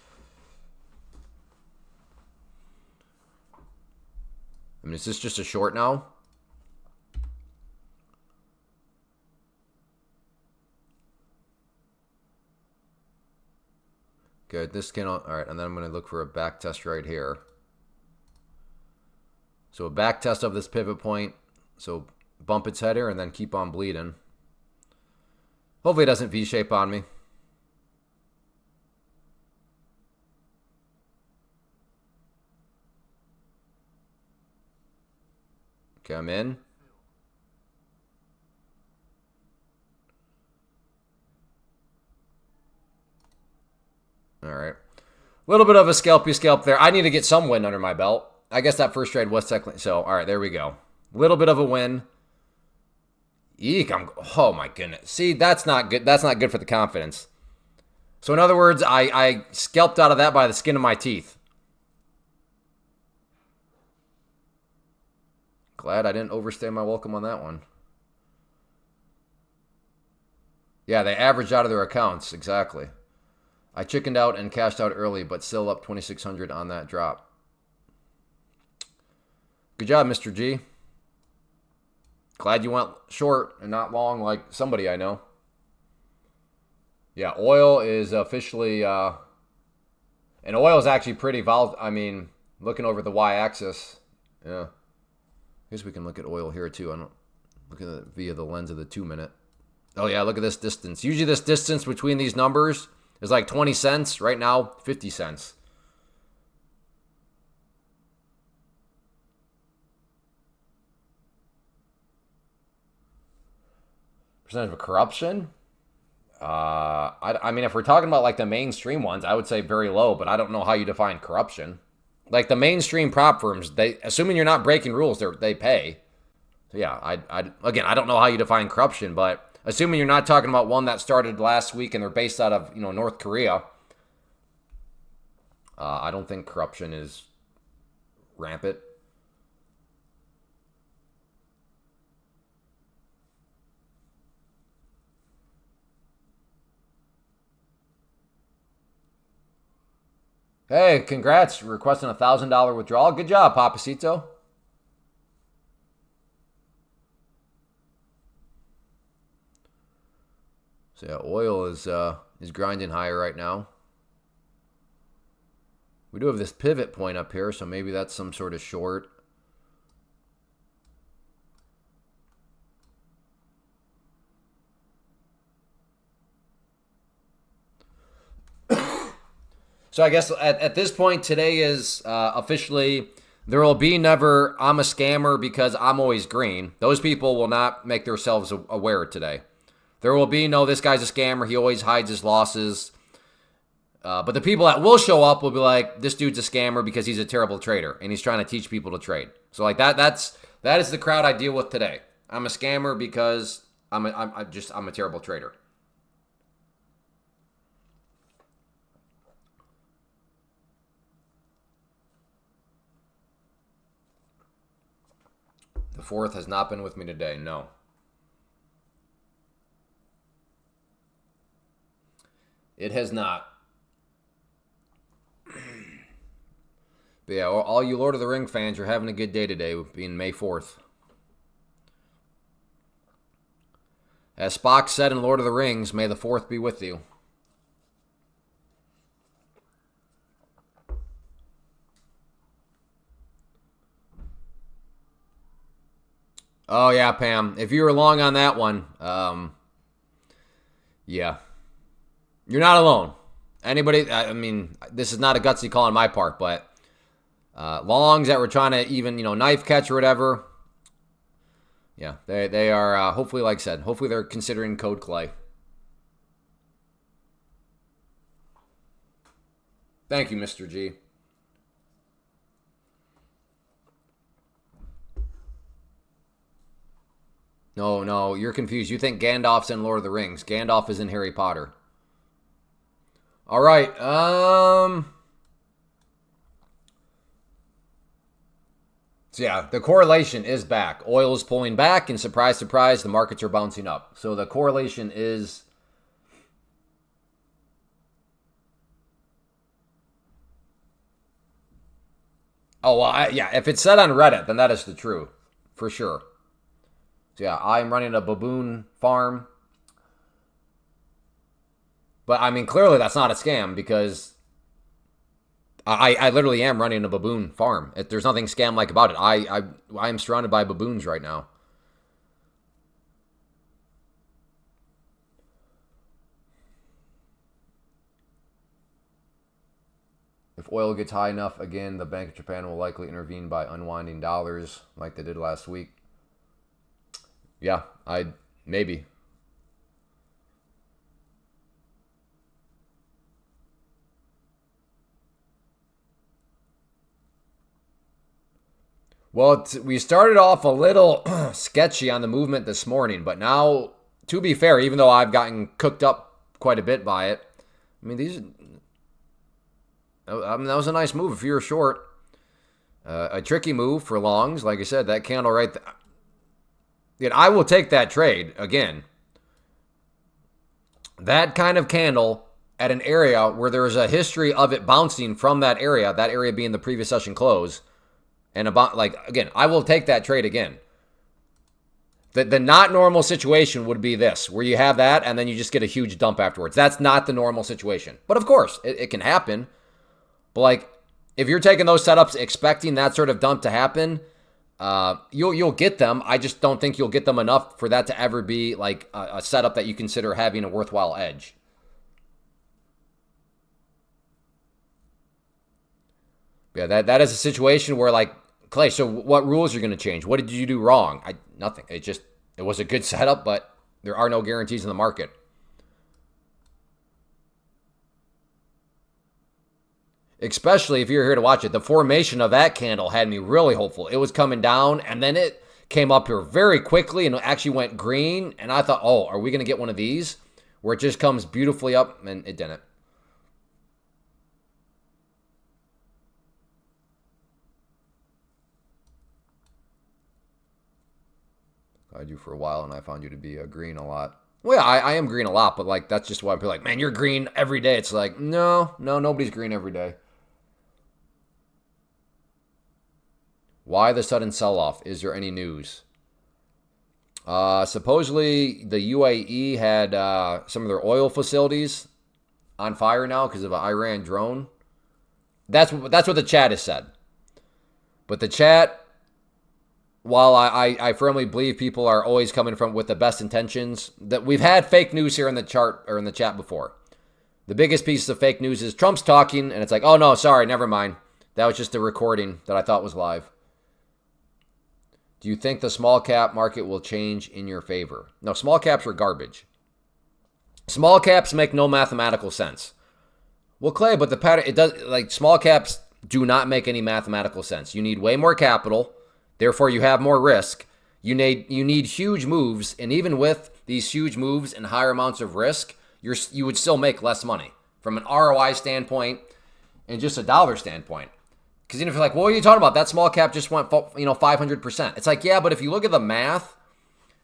I mean, is this just a short now? Good. This can all right, and then I'm going to look for a back test right here. So a back test of this pivot point. So bump its head here and then keep on bleeding. Hopefully it doesn't V-shape on me. Okay, I'm in. All right. A little bit of a scalp there. I need to get some win under my belt. I guess that first trade was technically... So, all right, there we go. Little bit of a win. Eek, oh my goodness. See, that's not good. That's not good for the confidence. So in other words, I scalped out of that by the skin of my teeth. Glad I didn't overstay my welcome on that one. Yeah, they averaged out of their accounts. Exactly. I chickened out and cashed out early, but still up 2,600 on that drop. Good job, Mr. G. Glad you went short and not long like somebody I know. Yeah, oil is officially... and oil is actually pretty volatile. I mean, looking over the y-axis. Yeah. I guess we can look at oil here too. I don't look at it via the lens of the 2-minute. Oh yeah, look at this distance. Usually this distance between these numbers is like 20 cents. Right now, 50 cents. Percentage of corruption? I mean, if we're talking about like the mainstream ones, I would say very low, but I don't know how you define corruption. Like the mainstream prop firms, they assuming you're not breaking rules, they pay. So yeah, again, I don't know how you define corruption, but assuming you're not talking about one that started last week and they're based out of North Korea, I don't think corruption is rampant. Hey, congrats. Requesting a $1,000 withdrawal. Good job, Papacito. So yeah, oil is grinding higher right now. We do have this pivot point up here, so maybe that's some sort of short. So I guess at this point today is officially there will be never I'm a scammer because I'm always green. Those people will not make themselves aware today. There will be no this guy's a scammer. He always hides his losses. But the people that will show up will be like, this dude's a scammer because he's a terrible trader and he's trying to teach people to trade. So like that is the crowd I deal with today. I'm a scammer because I'm a terrible trader. The fourth has not been with me today, no. It has not. But yeah, all you Lord of the Ring fans are having a good day today, being May 4th. As Spock said in Lord of the Rings, may the 4th be with you. Oh, yeah, Pam. If you were long on that one, yeah. You're not alone. Anybody, I mean, this is not a gutsy call on my part, but longs that were trying to even, knife catch or whatever, yeah, they are, hopefully, like I said, hopefully they're considering code clay. Thank you, Mr. G. No, you're confused. You think Gandalf's in Lord of the Rings. Gandalf is in Harry Potter. All right. So yeah, the correlation is back. Oil is pulling back, and surprise, surprise, the markets are bouncing up. So the correlation is... Oh, well, yeah, if it's said on Reddit, then that is the truth, for sure. So yeah, I'm running a baboon farm. But I mean, clearly that's not a scam because I literally am running a baboon farm. There's nothing scam-like about it. I am surrounded by baboons right now. If oil gets high enough, again, the Bank of Japan will likely intervene by unwinding dollars like they did last week. Yeah, maybe. Well, we started off a little sketchy on the movement this morning, but now, to be fair, even though I've gotten cooked up quite a bit by it, I mean, that was a nice move if you're short. A tricky move for longs, like I said, that candle right there. Yet I will take that trade again. That kind of candle at an area where there is a history of it bouncing from that area being the previous session close, and about again, I will take that trade again. The not normal situation would be this, where you have that and then you just get a huge dump afterwards. That's not the normal situation. But of course, it can happen. But if you're taking those setups expecting that sort of dump to happen, you'll get them. I just don't think you'll get them enough for that to ever be like a setup that you consider having a worthwhile edge. Yeah, that is a situation where Clay, so what rules are going to change? What did you do wrong? Nothing. It was a good setup, but there are no guarantees in the market. especially if you're here to watch it. The formation of that candle had me really hopeful. It was coming down, and then it came up here very quickly and actually went green. And I thought, oh, are we going to get one of these where it just comes beautifully up? And it didn't. I do for a while, and I found you to be green a lot. Well, yeah, I am green a lot, but like that's just why people are like, man, you're green every day. It's like, no, nobody's green every day. Why the sudden sell-off? Is there any news? Supposedly, the UAE had some of their oil facilities on fire now because of an Iran drone. That's what the chat has said. But the chat, while I firmly believe people are always coming from with the best intentions, that we've had fake news here in the chart or in the chat before. The biggest piece of fake news is Trump's talking, and it's like, oh no, sorry, never mind. That was just a recording that I thought was live. Do you think the small cap market will change in your favor? No, small caps are garbage. Small caps make no mathematical sense. Well, Clay, but the pattern, it does, like small caps do not make any mathematical sense. You need way more capital, therefore you have more risk. You need huge moves, and even with these huge moves and higher amounts of risk, you would still make less money from an ROI standpoint and just a dollar standpoint. Because even if you're like, what are you talking about? That small cap just went 500%. It's like, yeah, but if you look at the math,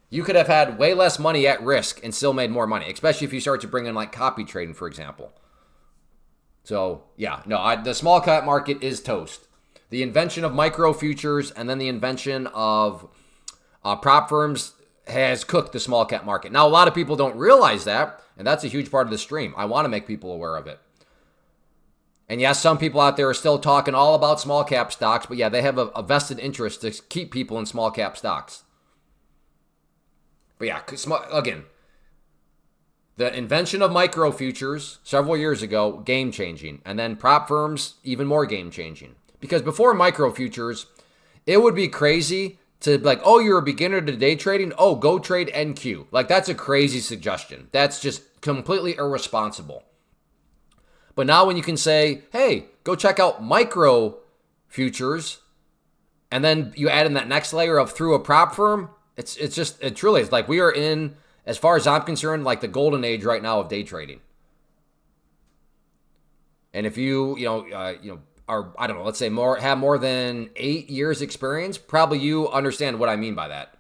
you could have had way less money at risk and still made more money, especially if you start to bring in like copy trading, for example. So, yeah, no, the small cap market is toast. The invention of micro futures and then the invention of prop firms has cooked the small cap market. Now, a lot of people don't realize that, and that's a huge part of the stream. I want to make people aware of it. And yes, some people out there are still talking all about small cap stocks, but yeah, they have a vested interest to keep people in small cap stocks. But yeah, again, the invention of micro futures several years ago, game changing. And then prop firms, even more game changing. Because before micro futures, it would be crazy to like, oh, you're a beginner to day trading? Oh, go trade NQ. Like, that's a crazy suggestion. That's just completely irresponsible. But now when you can say, hey, go check out micro futures, and then you add in that next layer of through a prop firm, it truly is like we are in, as far as I'm concerned, like the golden age right now of day trading. And if you are, I don't know, let's say have more than 8 years experience, probably you understand what I mean by that.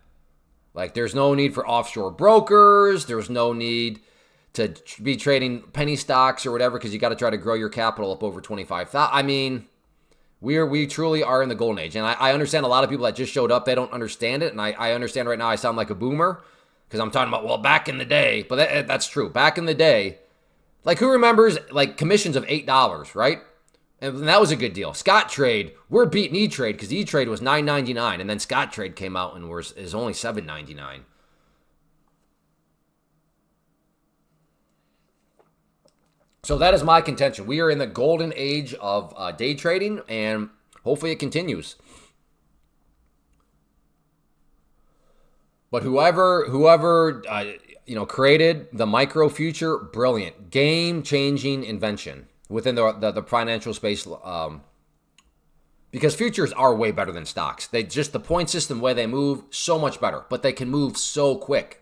Like there's no need for offshore brokers. There's no need to be trading penny stocks or whatever, because you got to try to grow your capital up over 25,000. I mean, we truly are in the golden age. And I understand a lot of people that just showed up, they don't understand it. And I understand right now I sound like a boomer because I'm talking about, well, back in the day. But that's true. Back in the day, like who remembers like commissions of $8, right? And that was a good deal. Scottrade, we're beating E-Trade because E-Trade was $9.99. And then Scottrade came out and is only $7.99. So that is my contention. We are in the golden age of day trading, and hopefully it continues. But whoever created the micro future, brilliant, game-changing invention within the financial space. Because futures are way better than stocks. The point system, the way they move, so much better. But they can move so quick.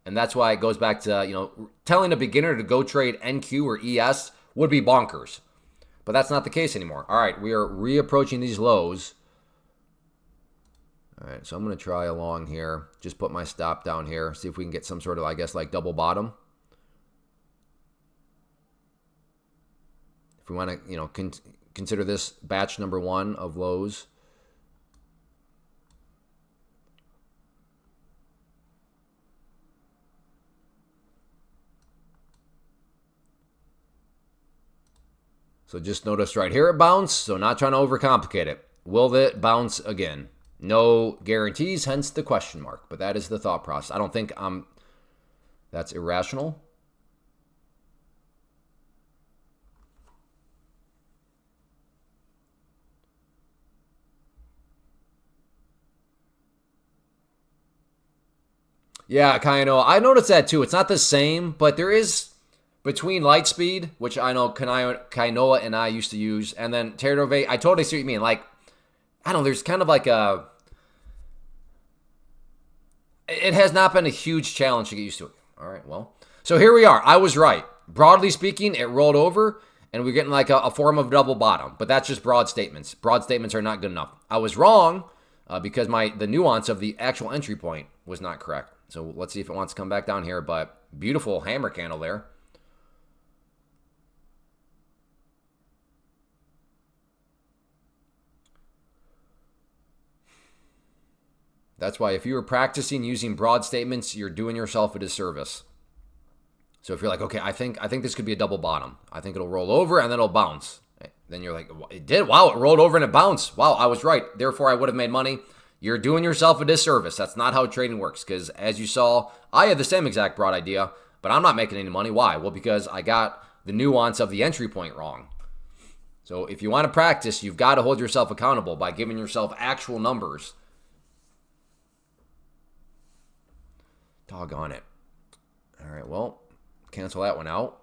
And that's why it goes back to, telling a beginner to go trade NQ or ES would be bonkers. But that's not the case anymore. All right, we are reapproaching these lows. All right, so I'm going to try along here. Just put my stop down here. See if we can get some sort of, I guess, like double bottom. If we want to, consider this batch number 1 of lows. So just notice right here it bounced, so not trying to overcomplicate it. Will it bounce again? No guarantees, hence the question mark. But that is the thought process. I don't think that's irrational. Yeah, kind of. I noticed that too. It's not the same, but there is between Lightspeed, which I know Kainoa and I used to use, and then Terrorve, I totally see what you mean. Like, I don't know, there's kind of like a... It has not been a huge challenge to get used to it. All right, well. So here we are. I was right. Broadly speaking, it rolled over, and we're getting like a form of double bottom. But that's just broad statements. Broad statements are not good enough. I was wrong because the nuance of the actual entry point was not correct. So let's see if it wants to come back down here. But beautiful hammer candle there. That's why if you were practicing using broad statements, you're doing yourself a disservice. So if you're like, okay, I think this could be a double bottom. I think it'll roll over and then it'll bounce. Then you're like, it did? Wow, it rolled over and it bounced. Wow, I was right. Therefore, I would have made money. You're doing yourself a disservice. That's not how trading works. Because as you saw, I had the same exact broad idea, but I'm not making any money. Why? Well, because I got the nuance of the entry point wrong. So if you want to practice, you've got to hold yourself accountable by giving yourself actual numbers. Doggone it. All right, well, cancel that one out.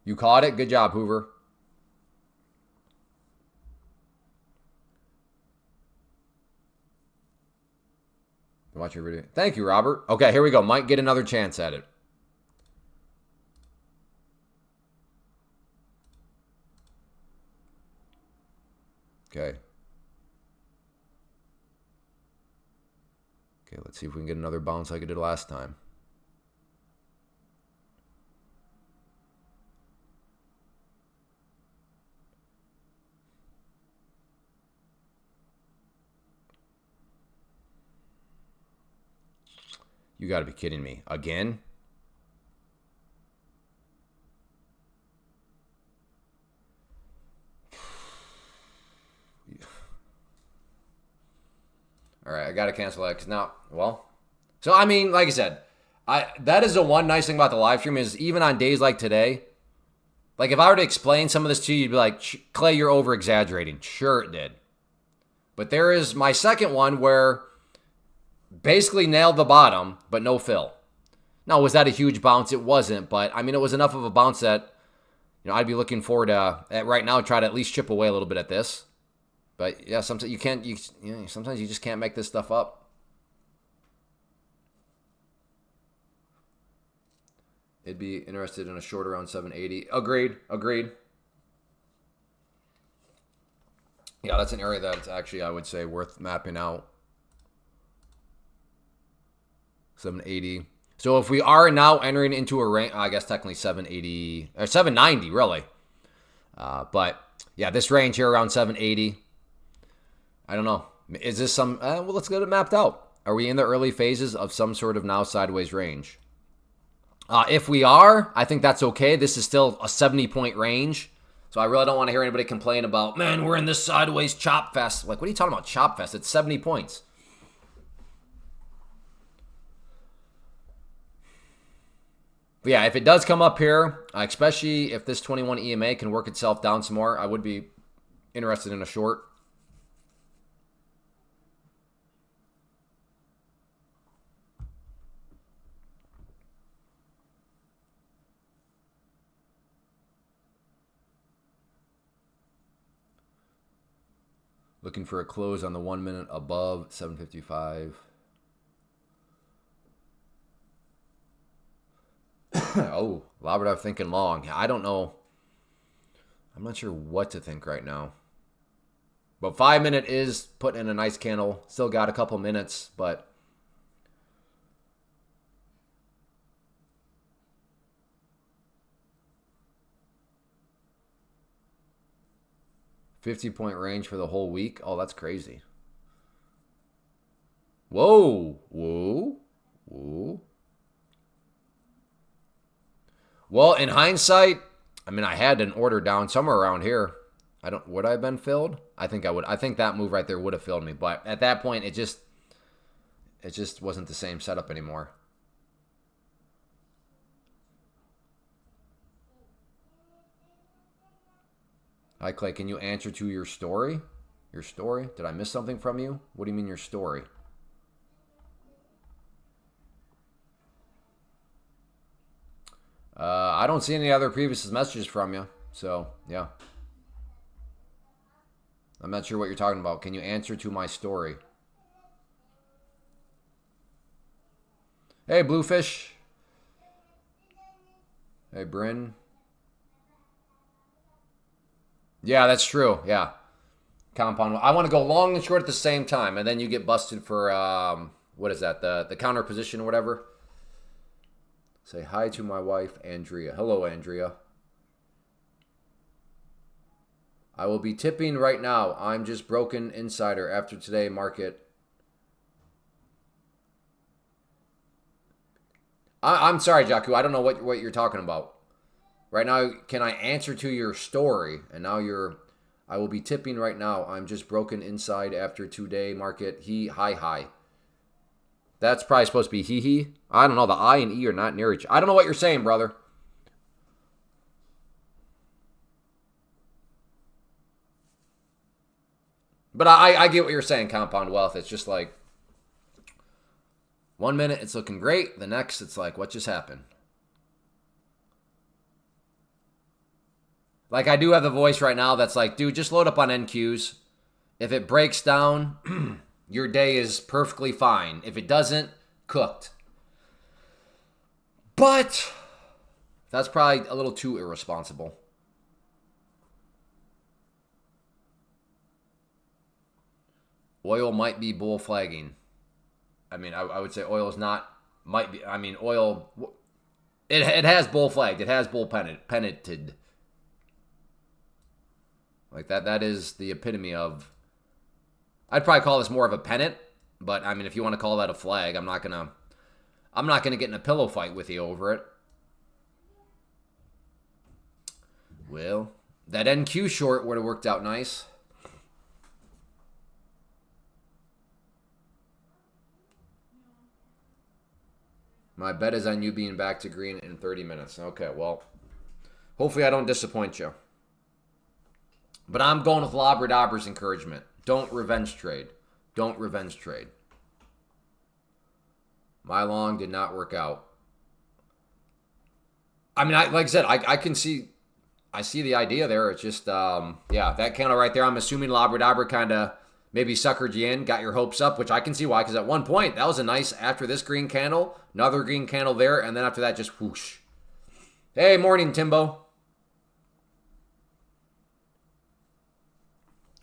You caught it. Good job, Hoover. Watch your video. Thank you, Robert. Okay, here we go. Might get another chance at it. Okay. Okay, let's see if we can get another bounce like I did last time. You got to be kidding me. Again? All right, I got to cancel that because now, well. So, I mean, like I said, that is the one nice thing about the live stream is even on days like today, like if I were to explain some of this to you, you'd be like, Clay, you're over-exaggerating. Sure it did. But there is my second one where basically nailed the bottom, but no fill. Now, was that a huge bounce? It wasn't, but I mean, it was enough of a bounce that, I'd be looking forward to, right now, try to at least chip away a little bit at this. But yeah, sometimes sometimes you just can't make this stuff up. It'd be interested in a short around 780. Agreed. Yeah, that's an area that's actually, I would say, worth mapping out. 780. So if we are now entering into a range, I guess technically 780 or 790, really. But yeah, this range here around 780. I don't know. Is this some? Well, let's get it mapped out. Are we in the early phases of some sort of now sideways range? If we are, I think that's okay. This is still a 70-point range. So I really don't want to hear anybody complain about, man, we're in this sideways chop fest. Like, what are you talking about, chop fest? It's 70 points. But yeah, if it does come up here, especially if this 21 EMA can work itself down some more, I would be interested in a short. Looking for a close on the 1 minute above 755. Oh, Labrador thinking long. I don't know. I'm not sure what to think right now. But 5 minute is putting in a nice candle. Still got a couple minutes, but... $50-point range for the whole week? Oh, that's crazy. Whoa. Well, in hindsight, I mean, I had an order down somewhere around here. Would I have been filled? I think I would. I think that move right there would have filled me. But at that point, it just wasn't the same setup anymore. Hi, Clay. Can you answer to your story? Your story? Did I miss something from you? What do you mean your story? I don't see any other previous messages from you. So, yeah. I'm not sure what you're talking about. Can you answer to my story? Hey, Bluefish. Hey, Bryn. Yeah, that's true. Yeah. Compound. I want to go long and short at the same time, and then you get busted for, what is that? The counter position or whatever. Say hi to my wife, Andrea. Hello, Andrea. I will be tipping right now. I'm just broken insider after today market. I'm sorry, Jaku. I don't know what you're talking about. Right now, can I answer to your story? And now I will be tipping right now. I'm just broken inside after today market. Hi. That's probably supposed to be he. I don't know. The I and E are not near each. I don't know what you're saying, brother. But I get what you're saying, compound wealth. It's just like 1 minute it's looking great. The next it's like, what just happened? Like I do have the voice right now that's like, dude, just load up on NQs. If it breaks down, your day is perfectly fine. If it doesn't, cooked. But that's probably a little too irresponsible. Oil might be bull flagging. I mean, I would say oil is not, might be, I mean, oil, it has bull flagged. It has bull penneted. Like that is the epitome of, I'd probably call this more of a pennant, but I mean, if you want to call that a flag, I'm not gonna get in a pillow fight with you over it. Well, that NQ short would have worked out nice. My bet is on you being back to green in 30 minutes. Okay, well, hopefully I don't disappoint you. But I'm going with Labradobra's encouragement. Don't revenge trade. Don't revenge trade. My long did not work out. I mean, like I said, I can see, I see the idea there. It's just, yeah, that candle right there, I'm assuming Labradabra kind of maybe suckered you in, got your hopes up, which I can see why, because at one point, that was a nice, after this green candle, another green candle there, and then after that, just whoosh. Hey, morning, Timbo.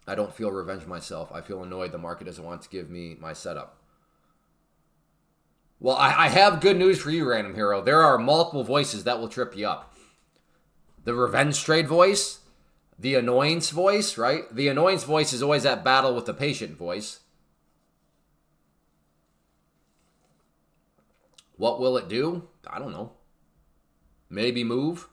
I don't feel revenge myself. I feel annoyed the market doesn't want to give me my setup. Well, I have good news for you, Random Hero. There are multiple voices that will trip you up. The revenge trade voice, the annoyance voice, right? The annoyance voice is always at battle with the patient voice. What will it do? I don't know. Maybe move?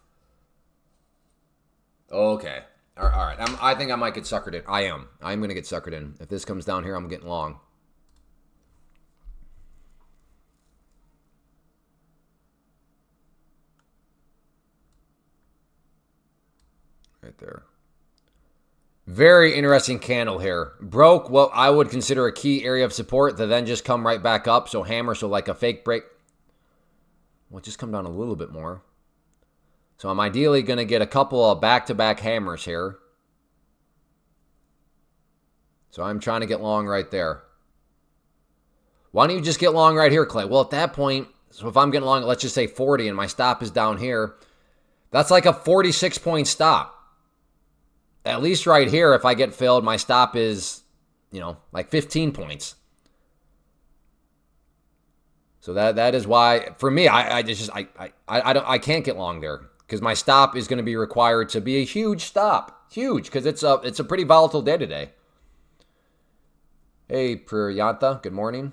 Okay. All right. I think I might get suckered in. I am going to get suckered in. If this comes down here, I'm getting long. Right there. Very interesting candle here. Broke what I would consider a key area of support to then just come right back up. So hammer, so like a fake break. Well, just come down a little bit more. So I'm ideally going to get a couple of back-to-back hammers here. So I'm trying to get long right there. Why don't you just get long right here, Clay? Well, at that point, so if I'm getting long, let's just say 40 and my stop is down here, that's like a 46-point stop. At least right here, if I get filled, my stop is, like 15 points. So that is why, for me, I can't get long there because my stop is going to be required to be a huge stop, huge, because it's a pretty volatile day today. Hey, Priyanta, good morning.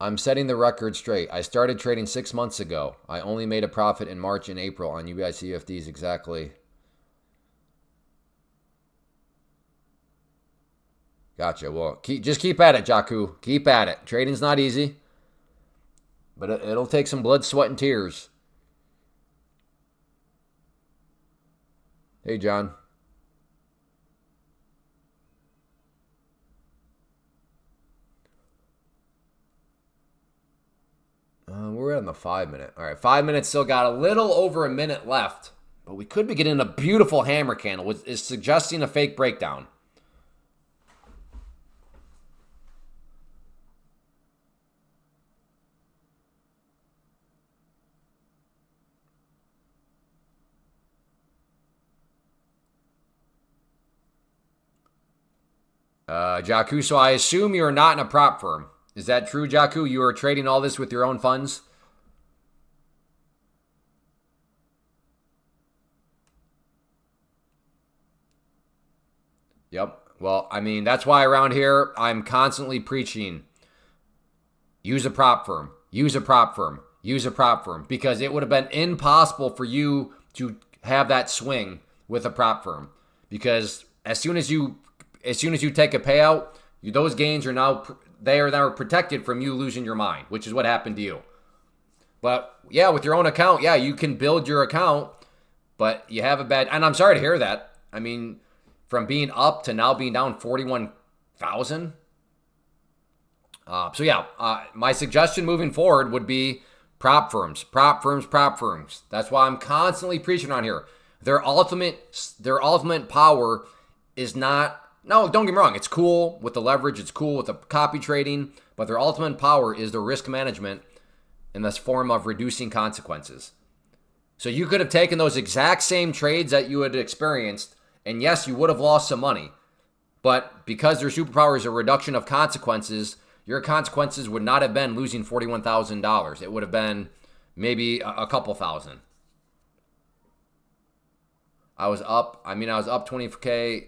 I'm setting the record straight. I started trading 6 months ago. I only made a profit in March and April on UBICFDs exactly. Gotcha. Well, just keep at it, Jaku. Keep at it. Trading's not easy, but it'll take some blood, sweat, and tears. Hey, John. we're on the 5 minute. All right, 5 minutes, still got a little over a minute left, but we could be getting a beautiful hammer candle, which is suggesting a fake breakdown. Jaku, so I assume you're not in a prop firm. Is that true, Jaku? You are trading all this with your own funds? Yep. Well, I mean, that's why around here I'm constantly preaching, use a prop firm, use a prop firm, use a prop firm, because it would have been impossible for you to have that swing with a prop firm, because as soon as you take a payout, those gains are now protected from you losing your mind, which is what happened to you. But yeah, with your own account, yeah, you can build your account, but you have a bad, and I'm sorry to hear that. I mean, from being up to now being down 41,000. So yeah, my suggestion moving forward would be prop firms, prop firms, prop firms. That's why I'm constantly preaching on here. Their ultimate power is not, no, don't get me wrong, it's cool with the leverage, it's cool with the copy trading, but their ultimate power is the risk management in this form of reducing consequences. So you could have taken those exact same trades that you had experienced, and yes, you would have lost some money, but because their superpower is a reduction of consequences, your consequences would not have been losing $41,000. It would have been maybe a couple thousand. I was up 20K.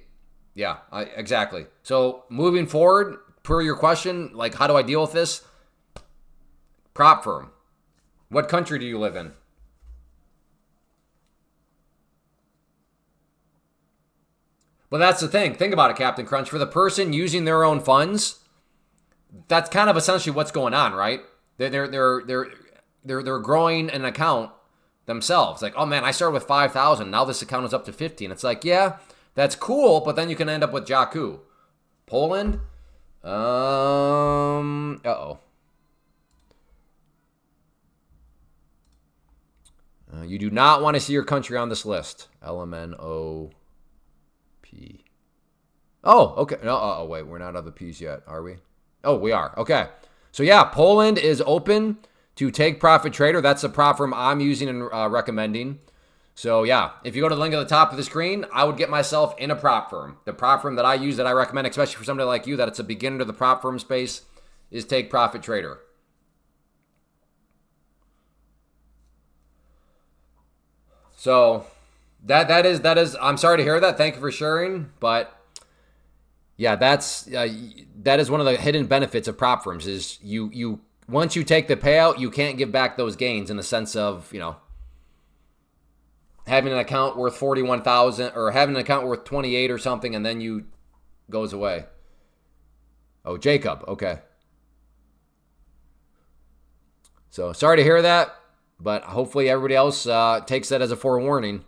Yeah, exactly. So moving forward, per your question, like, how do I deal with this? Prop firm. What country do you live in? Well, that's the thing. Think about it, Captain Crunch. For the person using their own funds, that's kind of essentially what's going on, right? They're growing an account themselves. Like, oh man, I started with 5,000. Now this account is up to 50. And it's like, yeah, that's cool, but then you can end up with Jaku. Poland? Uh-oh. You do not want to see your country on this list. LMNOP. Oh, okay. No, wait, we're not on the P's yet, are we? Oh, we are. Okay. So yeah, Poland is open to take profit trader. That's the prop firm I'm using and recommending. So yeah, if you go to the link at the top of the screen, I would get myself in a prop firm. The prop firm that I use, that I recommend, especially for somebody like you, that it's a beginner to the prop firm space, is Take Profit Trader. So that is. I'm sorry to hear that. Thank you for sharing, but yeah, that is one of the hidden benefits of prop firms. Is you once you take the payout, you can't give back those gains in the sense of, having an account worth 41,000 or having an account worth 28 or something, and then you goes away. Oh, Jacob. Okay. So sorry to hear that, but hopefully everybody else takes that as a forewarning.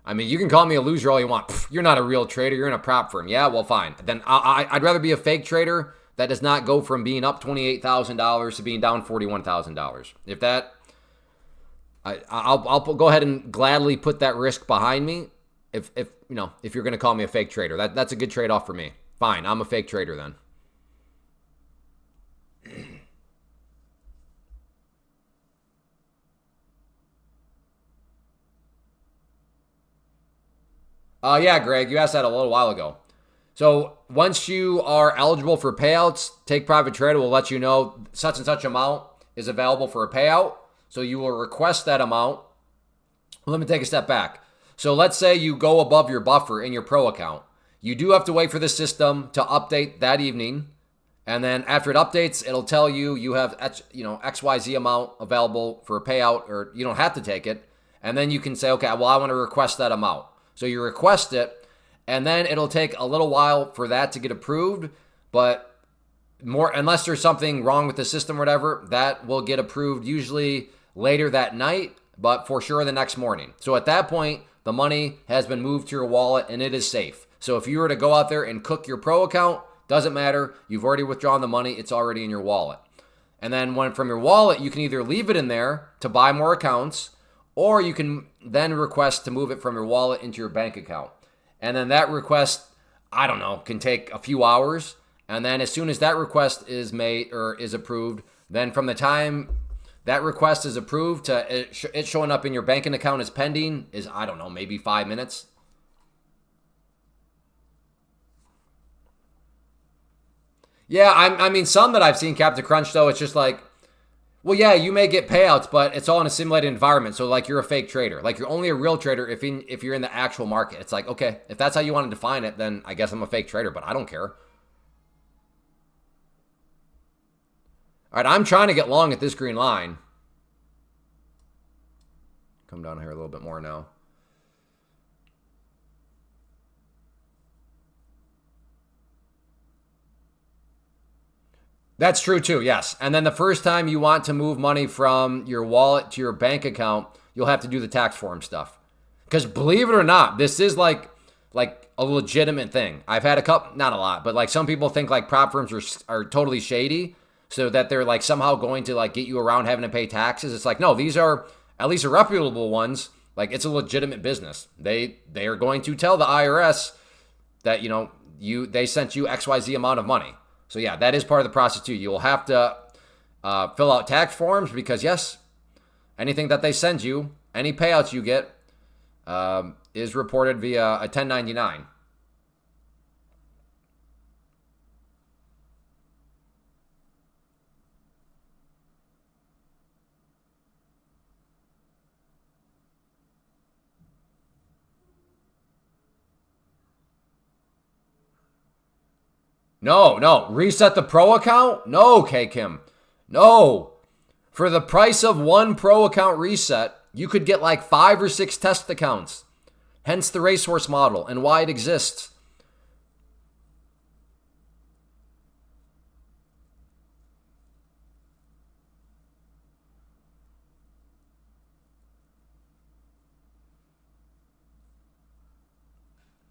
I mean, you can call me a loser all you want. Pfft, you're not a real trader. You're in a prop firm. Yeah, well, fine. Then I'd rather be a fake trader that does not go from being up $28,000 to being down $41,000. If that, I'll go ahead and gladly put that risk behind me. If you're going to call me a fake trader, that's a good trade-off for me. Fine, I'm a fake trader then. Yeah, Greg, you asked that a little while ago. So once you are eligible for payouts, Take Profit Trader will let you know such and such amount is available for a payout. So you will request that amount. Let me take a step back. So let's say you go above your buffer in your pro account. You do have to wait for the system to update that evening. And then after it updates, it'll tell you you have XYZ amount available for a payout, or you don't have to take it. And then you can say, okay, well, I want to request that amount. So you request it, and then it'll take a little while for that to get approved, but unless there's something wrong with the system or whatever, that will get approved usually later that night, but for sure the next morning. So at that point, the money has been moved to your wallet and it is safe. So if you were to go out there and cook your pro account, doesn't matter. You've already withdrawn the money. It's already in your wallet. And then from your wallet, you can either leave it in there to buy more accounts, or you can then request to move it from your wallet into your bank account. And then that request, I don't know, can take a few hours. And then as soon as that request is made or is approved, then from the time that request is approved to it showing up in your banking account as pending is, I don't know, maybe 5 minutes. Yeah, I mean, some that I've seen, Captain Crunch, though, it's just like, well, yeah, you may get payouts, but it's all in a simulated environment. So, like, you're a fake trader. Like, you're only a real trader if you're in the actual market. It's like, okay, if that's how you want to define it, then I guess I'm a fake trader, but I don't care. All right, I'm trying to get long at this green line. Come down here a little bit more now. That's true too, yes. And then the first time you want to move money from your wallet to your bank account, you'll have to do the tax form stuff. Because believe it or not, this is like a legitimate thing. I've had a couple, not a lot, but like some people think like prop firms are totally shady, so that they're like somehow going to like get you around having to pay taxes. It's like, no, these are at least reputable ones. Like it's a legitimate business. They are going to tell the IRS that, they sent you XYZ amount of money. So yeah, that is part of the process too. You will have to fill out tax forms because yes, anything that they send you, any payouts you get, is reported via a 1099. No. Reset the pro account? No, K Kim. No. For the price of one pro account reset, you could get like 5 or 6 test accounts. Hence the racehorse model and why it exists.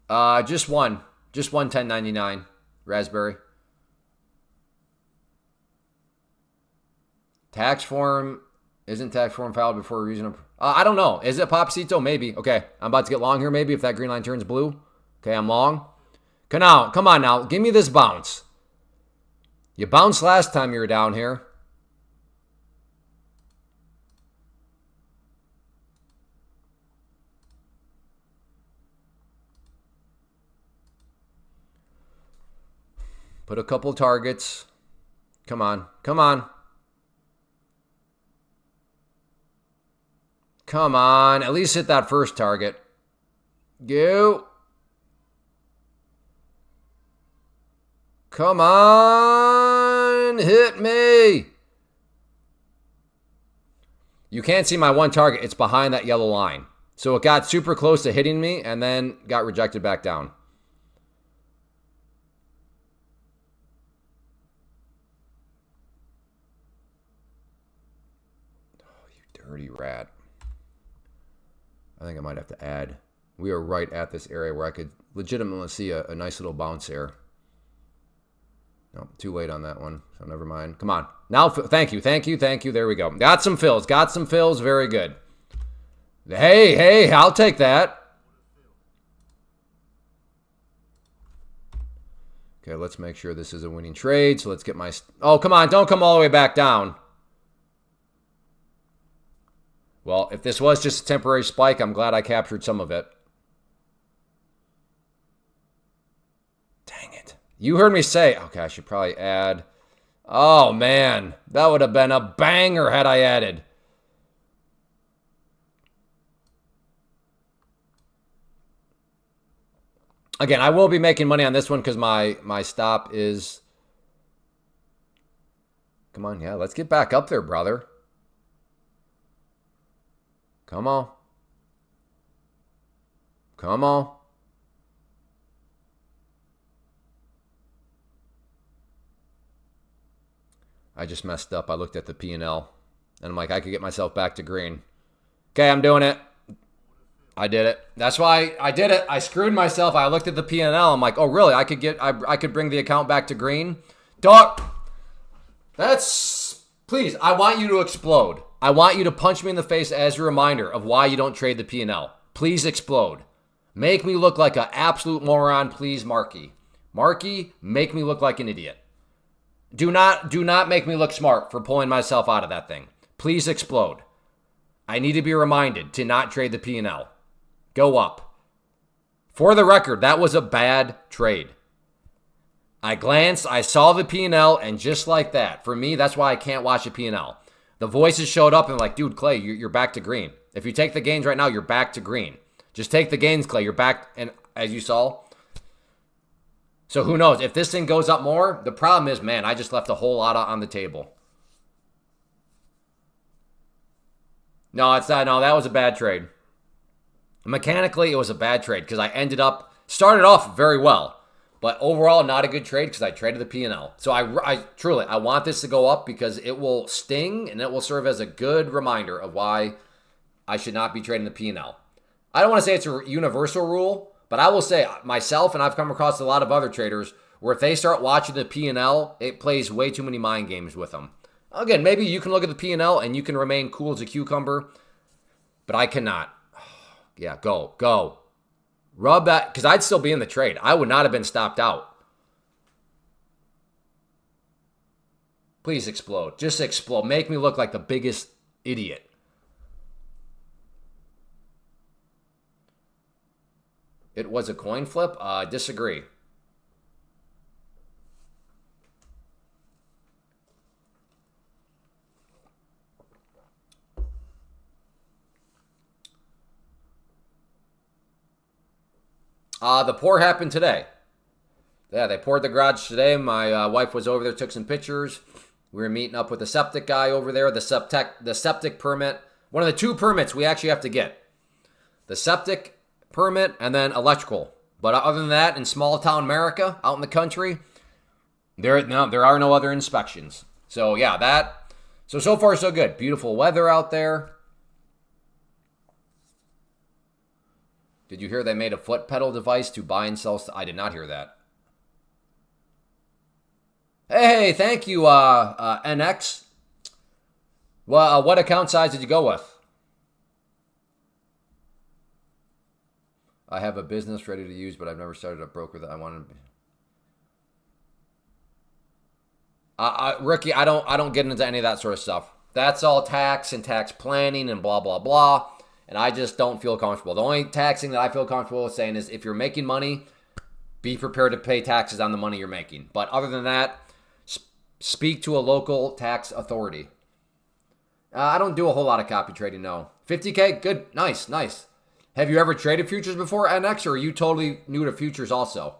Just one 1099. Raspberry. Isn't tax form filed before a reason? I don't know. Is it Popsito? Maybe. Okay, I'm about to get long here maybe if that green line turns blue. Okay, I'm long. Come on now. Give me this bounce. You bounced last time you were down here. Put a couple targets. Come on. Come on. At least hit that first target. Go. Come on. Hit me. You can't see my one target. It's behind that yellow line. So it got super close to hitting me and then got rejected back down. Dirty rat. I think I might have to add. We are right at this area where I could legitimately see a nice little bounce here. No, too late on that one, so never mind. Come on. Now, thank you. There we go. Got some fills. Very good. Hey, I'll take that. Okay, let's make sure this is a winning trade. So let's get my... Oh, come on. Don't come all the way back down. Well, if this was just a temporary spike, I'm glad I captured some of it. Dang it. You heard me say, okay, I should probably add. Oh, man. That would have been a banger had I added. Again, I will be making money on this one because my stop is... Come on, yeah, let's get back up there, brother. Come on. I just messed up. I looked at the P&L, and I'm like, I could get myself back to green. Okay, I'm doing it. I did it. That's why I did it. I screwed myself. I looked at the P&L. I'm like, oh, really? I could bring the account back to green? Dog, that's Please, I want you to explode. I want you to punch me in the face as a reminder of why you don't trade the P&L. Please explode. Make me look like an absolute moron, please, Marky. Marky, make me look like an idiot. Do not make me look smart for pulling myself out of that thing. Please explode. I need to be reminded to not trade the P&L. Go up. For the record, that was a bad trade. I glanced, I saw the P&L, and just like that, for me, that's why I can't watch a P&L. The voices showed up and like, dude, Clay, you're back to green. If you take the gains right now, you're back to green. Just take the gains, Clay. You're back, and as you saw. So who knows? If this thing goes up more, the problem is, man, I just left a whole lot on the table. No, it's not. No, that was a bad trade. Mechanically, it was a bad trade because I started off very well. But overall, not a good trade because I traded the P&L. So I truly want this to go up because it will sting and it will serve as a good reminder of why I should not be trading the P&L. I don't want to say it's a universal rule, but I will say myself, and I've come across a lot of other traders, where if they start watching the P&L, it plays way too many mind games with them. Again, maybe you can look at the P&L and you can remain cool as a cucumber, but I cannot. Yeah, go. Rub that, because I'd still be in the trade. I would not have been stopped out. Please explode. Just explode. Make me look like the biggest idiot. It was a coin flip? Disagree. The pour happened today. Yeah, they poured the garage today. My wife was over there, took some pictures. We were meeting up with the septic guy over there, the septic permit. One of the 2 permits we actually have to get. The septic permit and then electrical. But other than that, in small town America, out in the country, there are no other inspections. So yeah, so far so good. Beautiful weather out there. Did you hear they made a foot pedal device to buy and sell? I did not hear that. Hey, thank you, NX. Well, what account size did you go with? I have a business ready to use, but I've never started a broker that I want to be. Ricky, I don't get into any of that sort of stuff. That's all tax and tax planning and blah, blah, blah. And I just don't feel comfortable. The only taxing that I feel comfortable with saying is if you're making money, be prepared to pay taxes on the money you're making. But other than that, speak to a local tax authority. I don't do a whole lot of copy trading, no. 50K? Good. Nice. Have you ever traded futures before, NX, or are you totally new to futures also?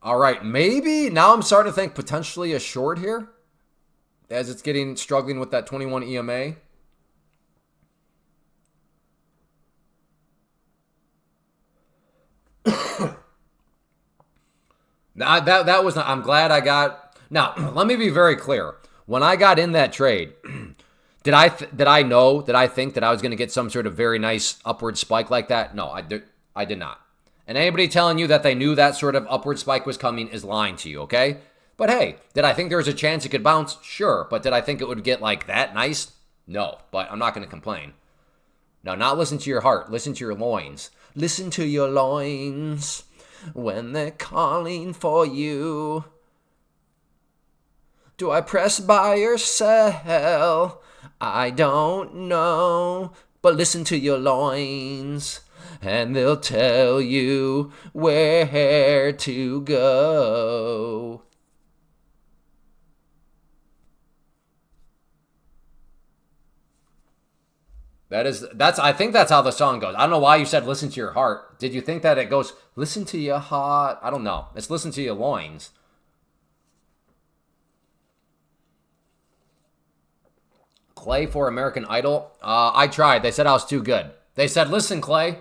All right, maybe now I'm starting to think potentially a short here as it's struggling with that 21 EMA. That was not, I'm glad I got. Now, let me be very clear. When I got in that trade, did I think that I was going to get some sort of very nice upward spike like that? No, I did not. And anybody telling you that they knew that sort of upward spike was coming is lying to you, okay? But hey, did I think there was a chance it could bounce? Sure. But did I think it would get like that nice? No. But I'm not going to complain. Now, not listen to your heart. Listen to your loins. Listen to your loins when they're calling for you. Do I press buy or sell? I don't know. But listen to your loins, and they'll tell you where to go. I think that's how the song goes. I don't know why you said listen to your heart. Did you think that it goes listen to your heart? I don't know. It's listen to your loins. Clay for American Idol. I tried. They said I was too good. They said, listen, Clay,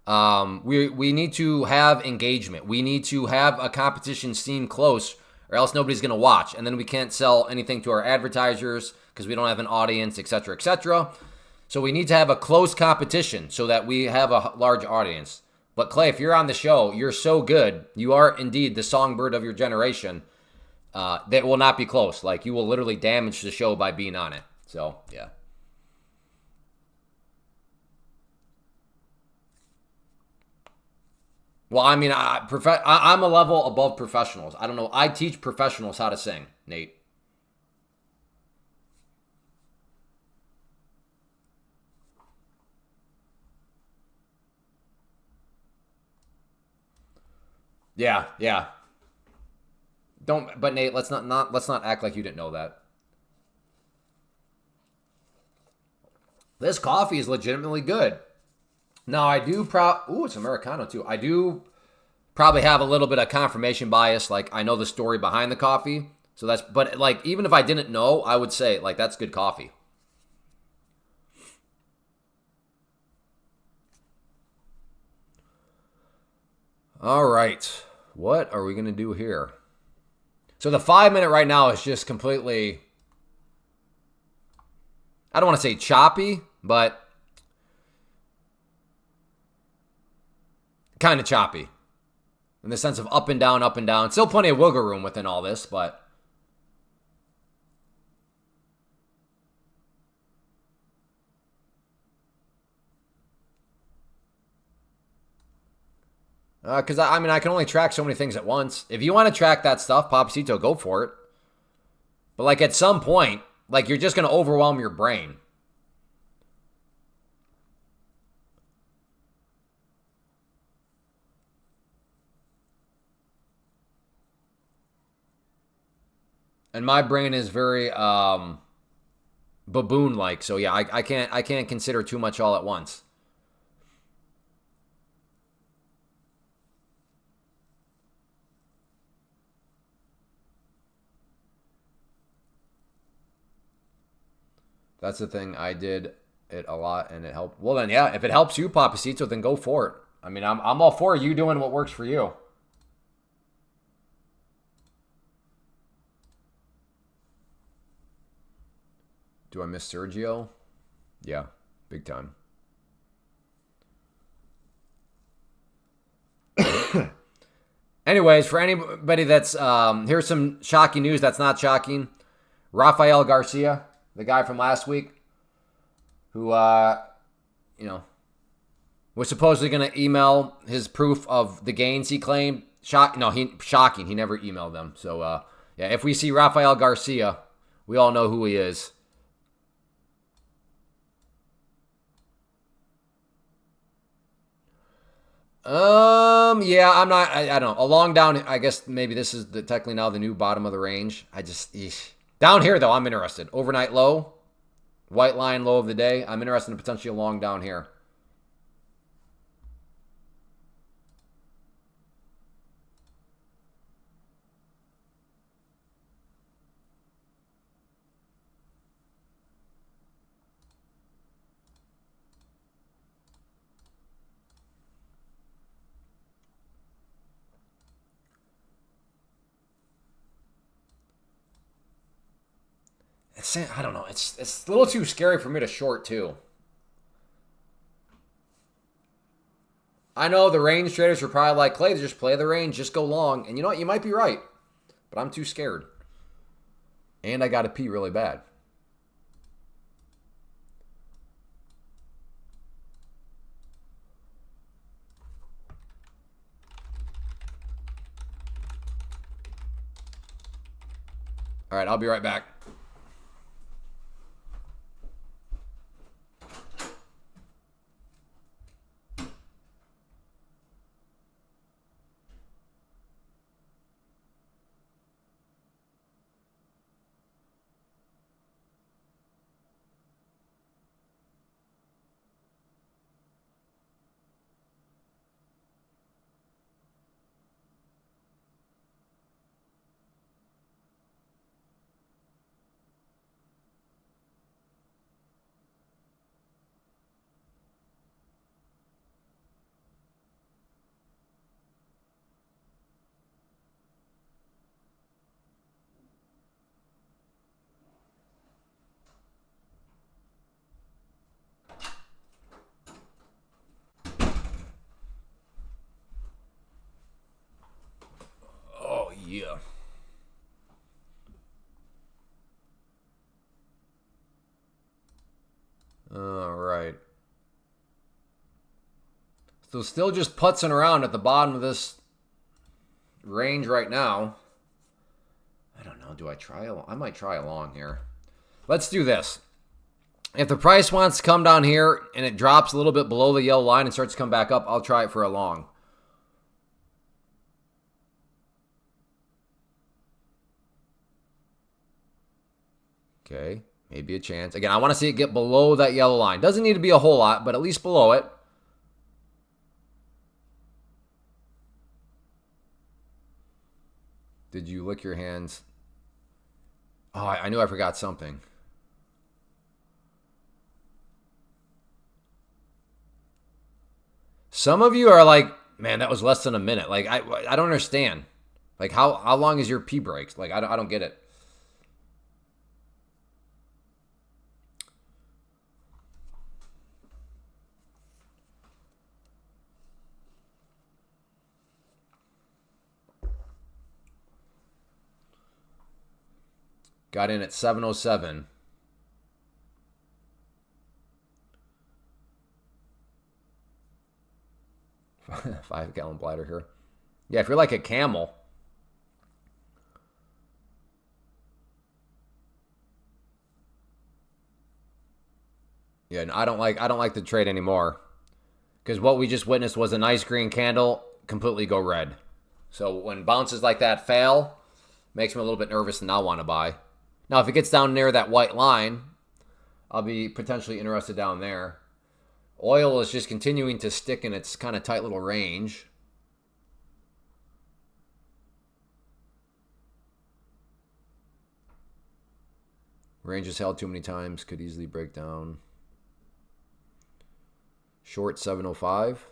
we need to have engagement. We need to have a competition seem close, or else nobody's going to watch. And then we can't sell anything to our advertisers because we don't have an audience, etc., etc. So we need to have a close competition so that we have a large audience. But Clay, if you're on the show, you're so good. You are indeed the songbird of your generation. That will not be close. Like, you will literally damage the show by being on it. So, yeah. Well, I mean, I'm a level above professionals. I don't know. I teach professionals how to sing, Nate. Yeah, yeah. Don't. But Nate, let's not act like you didn't know that. This coffee is legitimately good. Now I do ooh, it's Americano too. I do probably have a little bit of confirmation bias. Like, I know the story behind the coffee. So that's, but like, even if I didn't know, I would say, like, that's good coffee. All right. What are we going to do here? So the 5 minute right now is just completely, I don't want to say choppy, but kind of choppy in the sense of up and down, up and down. Still plenty of wiggle room within all this, but because I mean, I can only track so many things at once. If you want to track that stuff, Papacito, go for it. But like, at some point, like, you're just going to overwhelm your brain. And my brain is very baboon like. So yeah, I can't consider too much all at once. That's the thing. I did it a lot and it helped. Well then, yeah, if it helps you, Papacito, then go for it. I mean, I'm all for you doing what works for you. Do I miss Sergio? Yeah, big time. Anyways, for anybody that's here's some shocking news that's not shocking. Rafael Garcia, the guy from last week, who you know, was supposedly going to email his proof of the gains he claimed. Shocking. He never emailed them. So yeah, if we see Rafael Garcia, we all know who he is. Yeah, I'm not. I don't know. Along down, I guess maybe this is technically now the new bottom of the range. Down here though, I'm interested. Overnight low, white line low of the day. I'm interested in potentially along down here. I don't know. It's a little too scary for me to short too. I know the range traders are probably like, Clay, just play the range, just go long. And you know what? You might be right, but I'm too scared. And I got to pee really bad. All right, I'll be right back. So still just putzing around at the bottom of this range right now. I don't know. Do I try? I might try a long here. Let's do this. If the price wants to come down here and it drops a little bit below the yellow line and starts to come back up, I'll try it for a long. Okay, maybe a chance. Again, I want to see it get below that yellow line. Doesn't need to be a whole lot, but at least below it. Did you lick your hands? Oh, I knew I forgot something. Some of you are like, man, that was less than a minute. Like, I don't understand. Like, how long is your pee breaks? Like, I don't get it. Got in at 7:07. $5-gallon bladder here. Yeah, if you're like a camel. Yeah, I don't like the trade anymore. Because what we just witnessed was a nice green candle completely go red. So when bounces like that fail, makes me a little bit nervous and not want to buy. Now, if it gets down near that white line, I'll be potentially interested down there. Oil is just continuing to stick in its kind of tight little range. Range is held too many times. Could easily break down. Short 705.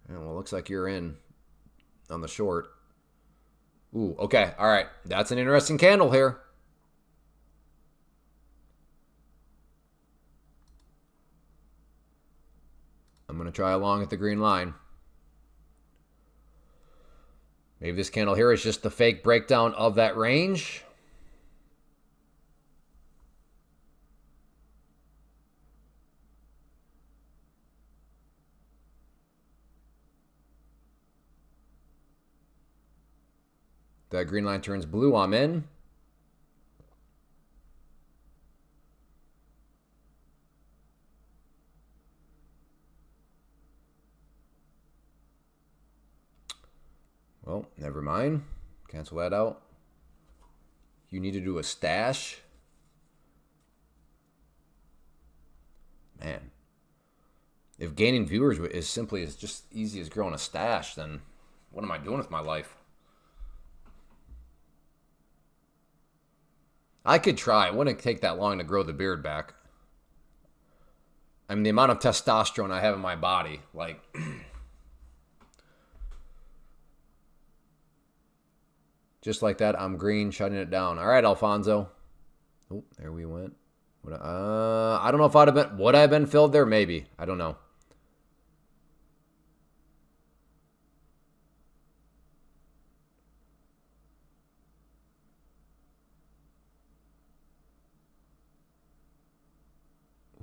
Yeah, well, looks like you're in on the short. Ooh, okay. All right. That's an interesting candle here. I'm going to try along at the green line. Maybe this candle here is just the fake breakdown of that range. That green line turns blue, I'm in. Well, never mind. Cancel that out. You need to do a stash. Man. If gaining viewers is simply as just easy as growing a stash, then what am I doing with my life? I could try. It wouldn't take that long to grow the beard back. I mean, the amount of testosterone I have in my body, like... Just like that, I'm green, shutting it down. All right, Alfonso. Oh, there we went. I don't know if would I have been filled there? Maybe. I don't know.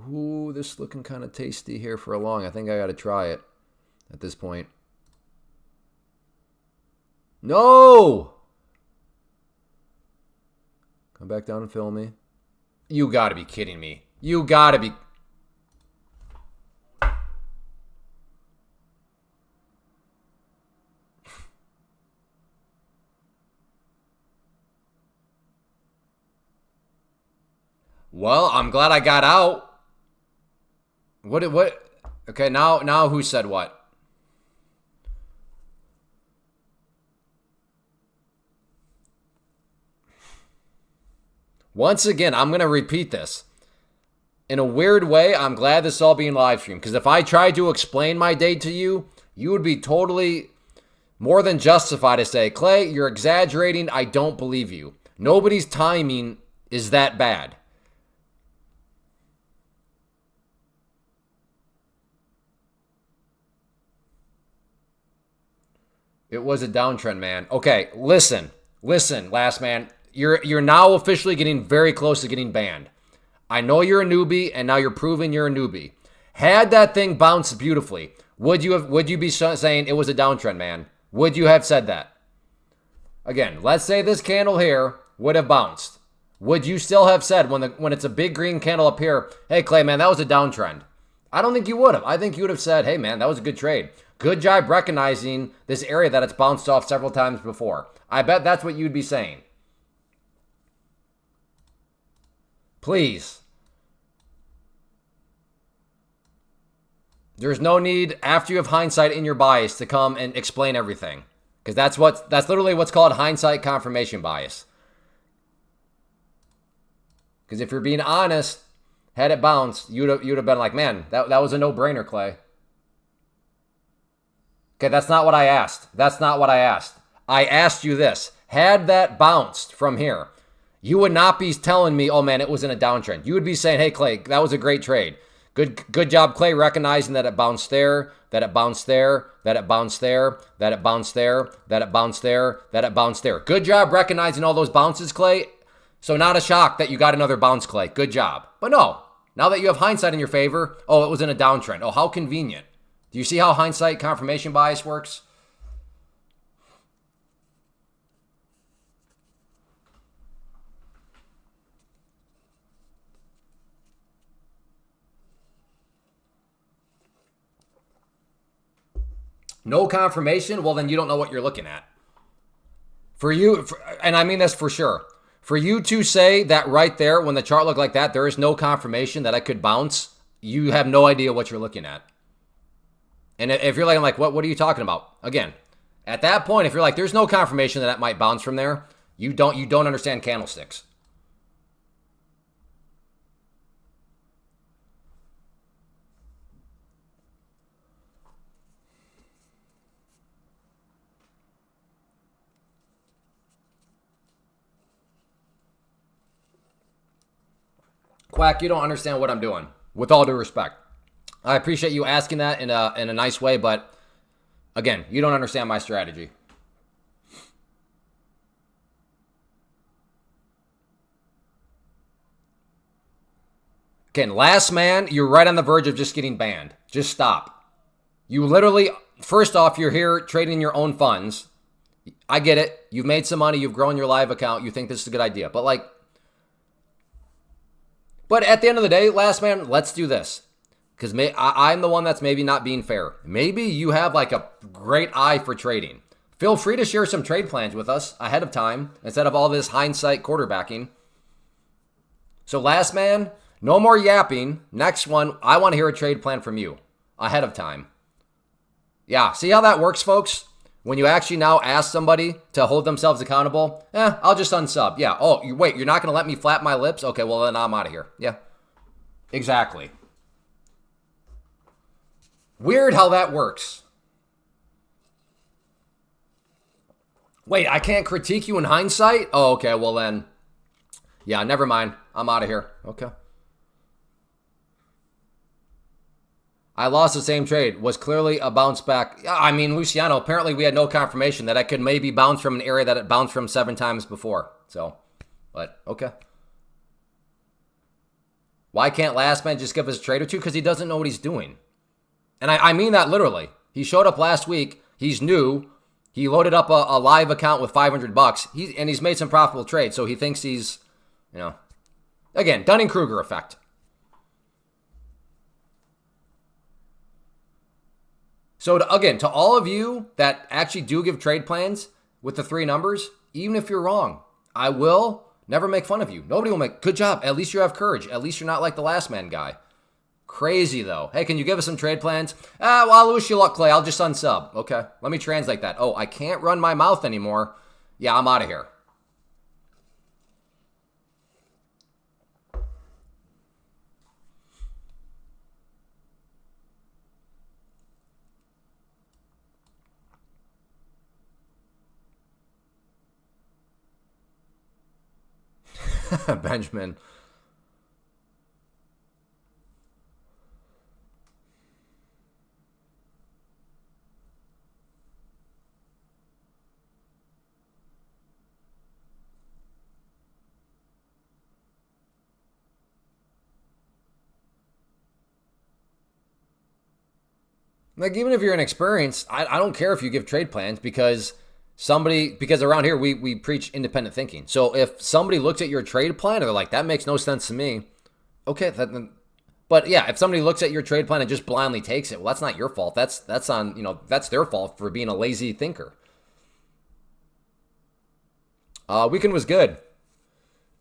Ooh, this is looking kind of tasty here for a long. I think I got to try it at this point. No! Come back down and fill me. You got to be kidding me. You got to be... Well, I'm glad I got out. What? Okay, now who said what? Once again, I'm going to repeat this. In a weird way, I'm glad this is all being live streamed. Because if I tried to explain my day to you, you would be totally more than justified to say, Clay, you're exaggerating. I don't believe you. Nobody's timing is that bad. It was a downtrend, man. Okay, listen, last man. You're now officially getting very close to getting banned. I know you're a newbie, and now you're proving you're a newbie. Had that thing bounced beautifully, would you be saying it was a downtrend, man? Would you have said that? Again, let's say this candle here would have bounced. Would you still have said when it's a big green candle up here, hey Clay, man, that was a downtrend? I don't think you would have. I think you would have said, hey man, that was a good trade. Good job recognizing this area that it's bounced off several times before. I bet that's what you'd be saying. Please. There's no need, after you have hindsight in your bias, to come and explain everything. Because that's literally what's called hindsight confirmation bias. Because if you're being honest, had it bounced, you'd have been like, man, that was a no-brainer, Clay. Okay, that's not what I asked. That's not what I asked. I asked you this. Had that bounced from here, you would not be telling me, oh man, it was in a downtrend. You would be saying, hey Clay, that was a great trade. Good job, Clay, recognizing that it bounced there, that it bounced there, that it bounced there, that it bounced there, that it bounced there, that it bounced there. Good job recognizing all those bounces, Clay. So not a shock that you got another bounce, Clay. Good job. But no, now that you have hindsight in your favor, oh, it was in a downtrend. Oh, how convenient. Do you see how hindsight confirmation bias works? No confirmation? Well, then you don't know what you're looking at. And I mean this for sure. For you to say that right there, when the chart looked like that, there is no confirmation that I could bounce, you have no idea what you're looking at. And if you're like, what are you talking about? Again, at that point, if you're like, there's no confirmation that might bounce from there, you don't understand candlesticks. Quack, you don't understand what I'm doing, with all due respect. I appreciate you asking that in a nice way, but again, you don't understand my strategy. Again, last man, you're right on the verge of just getting banned. Just stop. You literally, first off, you're here trading your own funds. I get it. You've made some money. You've grown your live account. You think this is a good idea. But at the end of the day, last man, let's do this. Because I'm the one that's maybe not being fair. Maybe you have like a great eye for trading. Feel free to share some trade plans with us ahead of time instead of all this hindsight quarterbacking. So last man, no more yapping. Next one, I want to hear a trade plan from you ahead of time. Yeah, see how that works, folks? When you actually now ask somebody to hold themselves accountable, I'll just unsub. Yeah, wait, you're not going to let me flap my lips? Okay, well then I'm out of here. Yeah, exactly. Weird how that works. Wait, I can't critique you in hindsight? Oh, okay, well then, yeah, never mind. I'm out of here. Okay. I lost the same trade. Was clearly a bounce back. I mean, Luciano, apparently we had no confirmation that I could maybe bounce from an area that it bounced from 7 times before. So, but okay. Why can't last man just give us a trade or two? Because he doesn't know what he's doing. And I mean that literally. He showed up last week. He's new. He loaded up a live account with $500. He's made some profitable trades. So he thinks he's, again, Dunning-Kruger effect. So to all of you that actually do give trade plans with the 3 numbers, even if you're wrong, I will never make fun of you. Nobody will make, good job. At least you have courage. At least you're not like the last man guy. Crazy though. Hey, can you give us some trade plans? Well, I'll wish you luck, Clay. I'll just unsub. Okay, let me translate that. Oh, I can't run my mouth anymore. Yeah, I'm out of here. Benjamin. Like, even if you're inexperienced, I don't care if you give trade plans because around here we preach independent thinking. So if somebody looks at your trade plan and they're like, that makes no sense to me, okay. But yeah, if somebody looks at your trade plan and just blindly takes it, well, that's not your fault. That's on, that's their fault for being a lazy thinker. Weekend was good.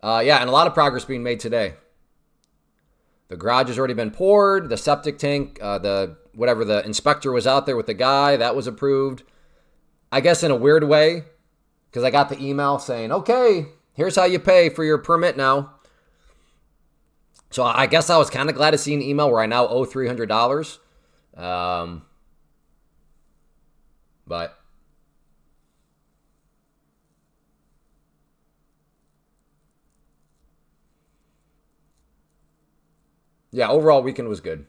Yeah, and a lot of progress being made today. The garage has already been poured. The septic tank, the inspector was out there with the guy. That was approved. I guess in a weird way, because I got the email saying, okay, here's how you pay for your permit now. So I guess I was kind of glad to see an email where I now owe $300. But yeah, overall weekend was good.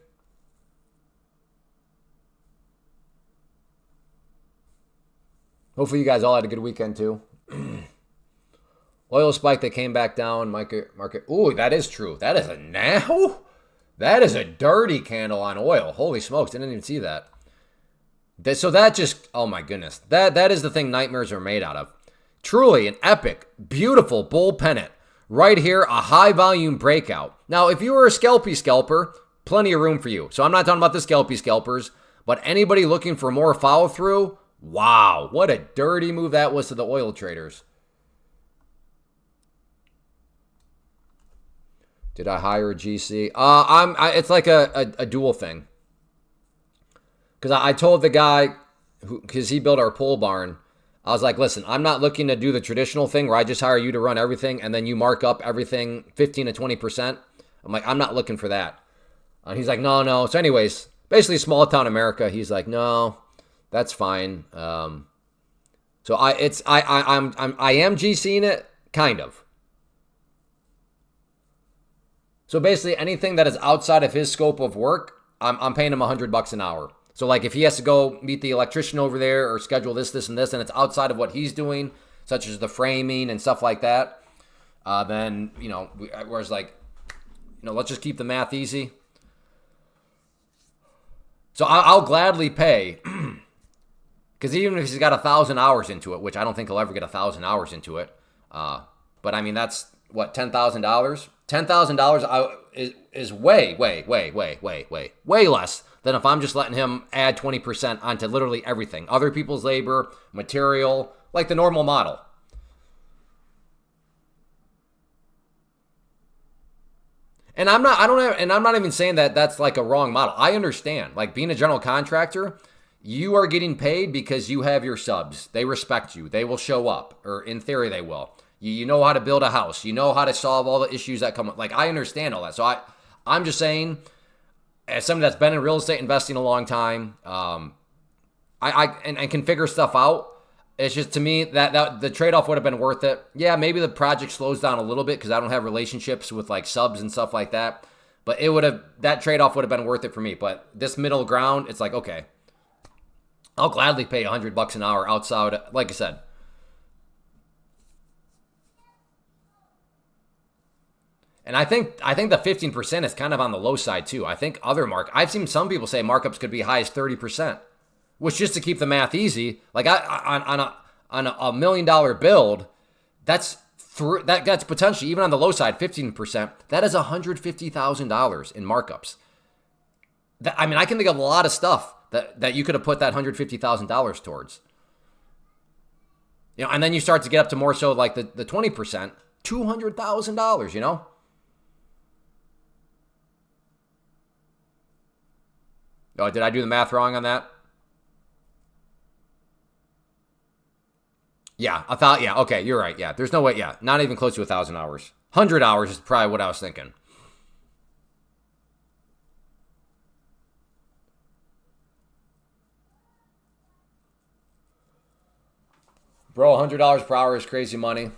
Hopefully you guys all had a good weekend too. Oil spike that came back down. Market. Ooh, that is true. That is that is a dirty candle on oil. Holy smokes, didn't even see that. So that just, oh my goodness. That is the thing nightmares are made out of. Truly an epic, beautiful bull pennant. Right here, a high volume breakout. Now, if you were a scalper, plenty of room for you. So I'm not talking about the scalpers, but anybody looking for more follow through, wow, what a dirty move that was to the oil traders. Did I hire a GC? It's like a dual thing. Because I told the guy, because he built our pole barn, I was like, listen, I'm not looking to do the traditional thing where I just hire you to run everything and then you mark up everything 15 to 20%. I'm like, I'm not looking for that. And he's like, no. So anyways, basically small town America. He's like, no, that's fine. So I am GCing it, kind of. So basically anything that is outside of his scope of work, I'm paying him $100 an hour. So like if he has to go meet the electrician over there or schedule this, and this, and it's outside of what he's doing, such as the framing and stuff like that, then, whereas like, let's just keep the math easy. So I'll gladly pay, because even if he's got 1,000 hours into it, which I don't think he'll ever get 1,000 hours into it, but I mean, that's what, $10,000? $10,000 is way less than if I'm just letting him add 20% onto literally everything. Other people's labor, material, like the normal model. And I'm not even saying that that's like a wrong model. I understand. Like being a general contractor, you are getting paid because you have your subs. They respect you. They will show up, or in theory they will. You know how to build a house. You know how to solve all the issues that come up. Like, I understand all that. So I'm just saying, as somebody that's been in real estate investing a long time, I can figure stuff out. It's just, to me, that the trade-off would have been worth it. Yeah, maybe the project slows down a little bit because I don't have relationships with like subs and stuff like that. But that trade-off would have been worth it for me. But this middle ground, it's like, okay, I'll gladly pay $100 an hour outside, like I said. And I think the 15% is kind of on the low side too. I think I've seen some people say markups could be high as 30%, which, just to keep the math easy, like on a $1 million build, that's potentially, even on the low side, 15%. That is $150,000 in markups. I can think of a lot of stuff that you could have put that $150,000 towards. And then you start to get up to more so like the 20%, $200,000. Oh, did I do the math wrong on that? Yeah, okay, you're right. Yeah, there's no way. Yeah, not even close to 1,000 hours. 100 hours is probably what I was thinking. Bro, $100 per hour is crazy money.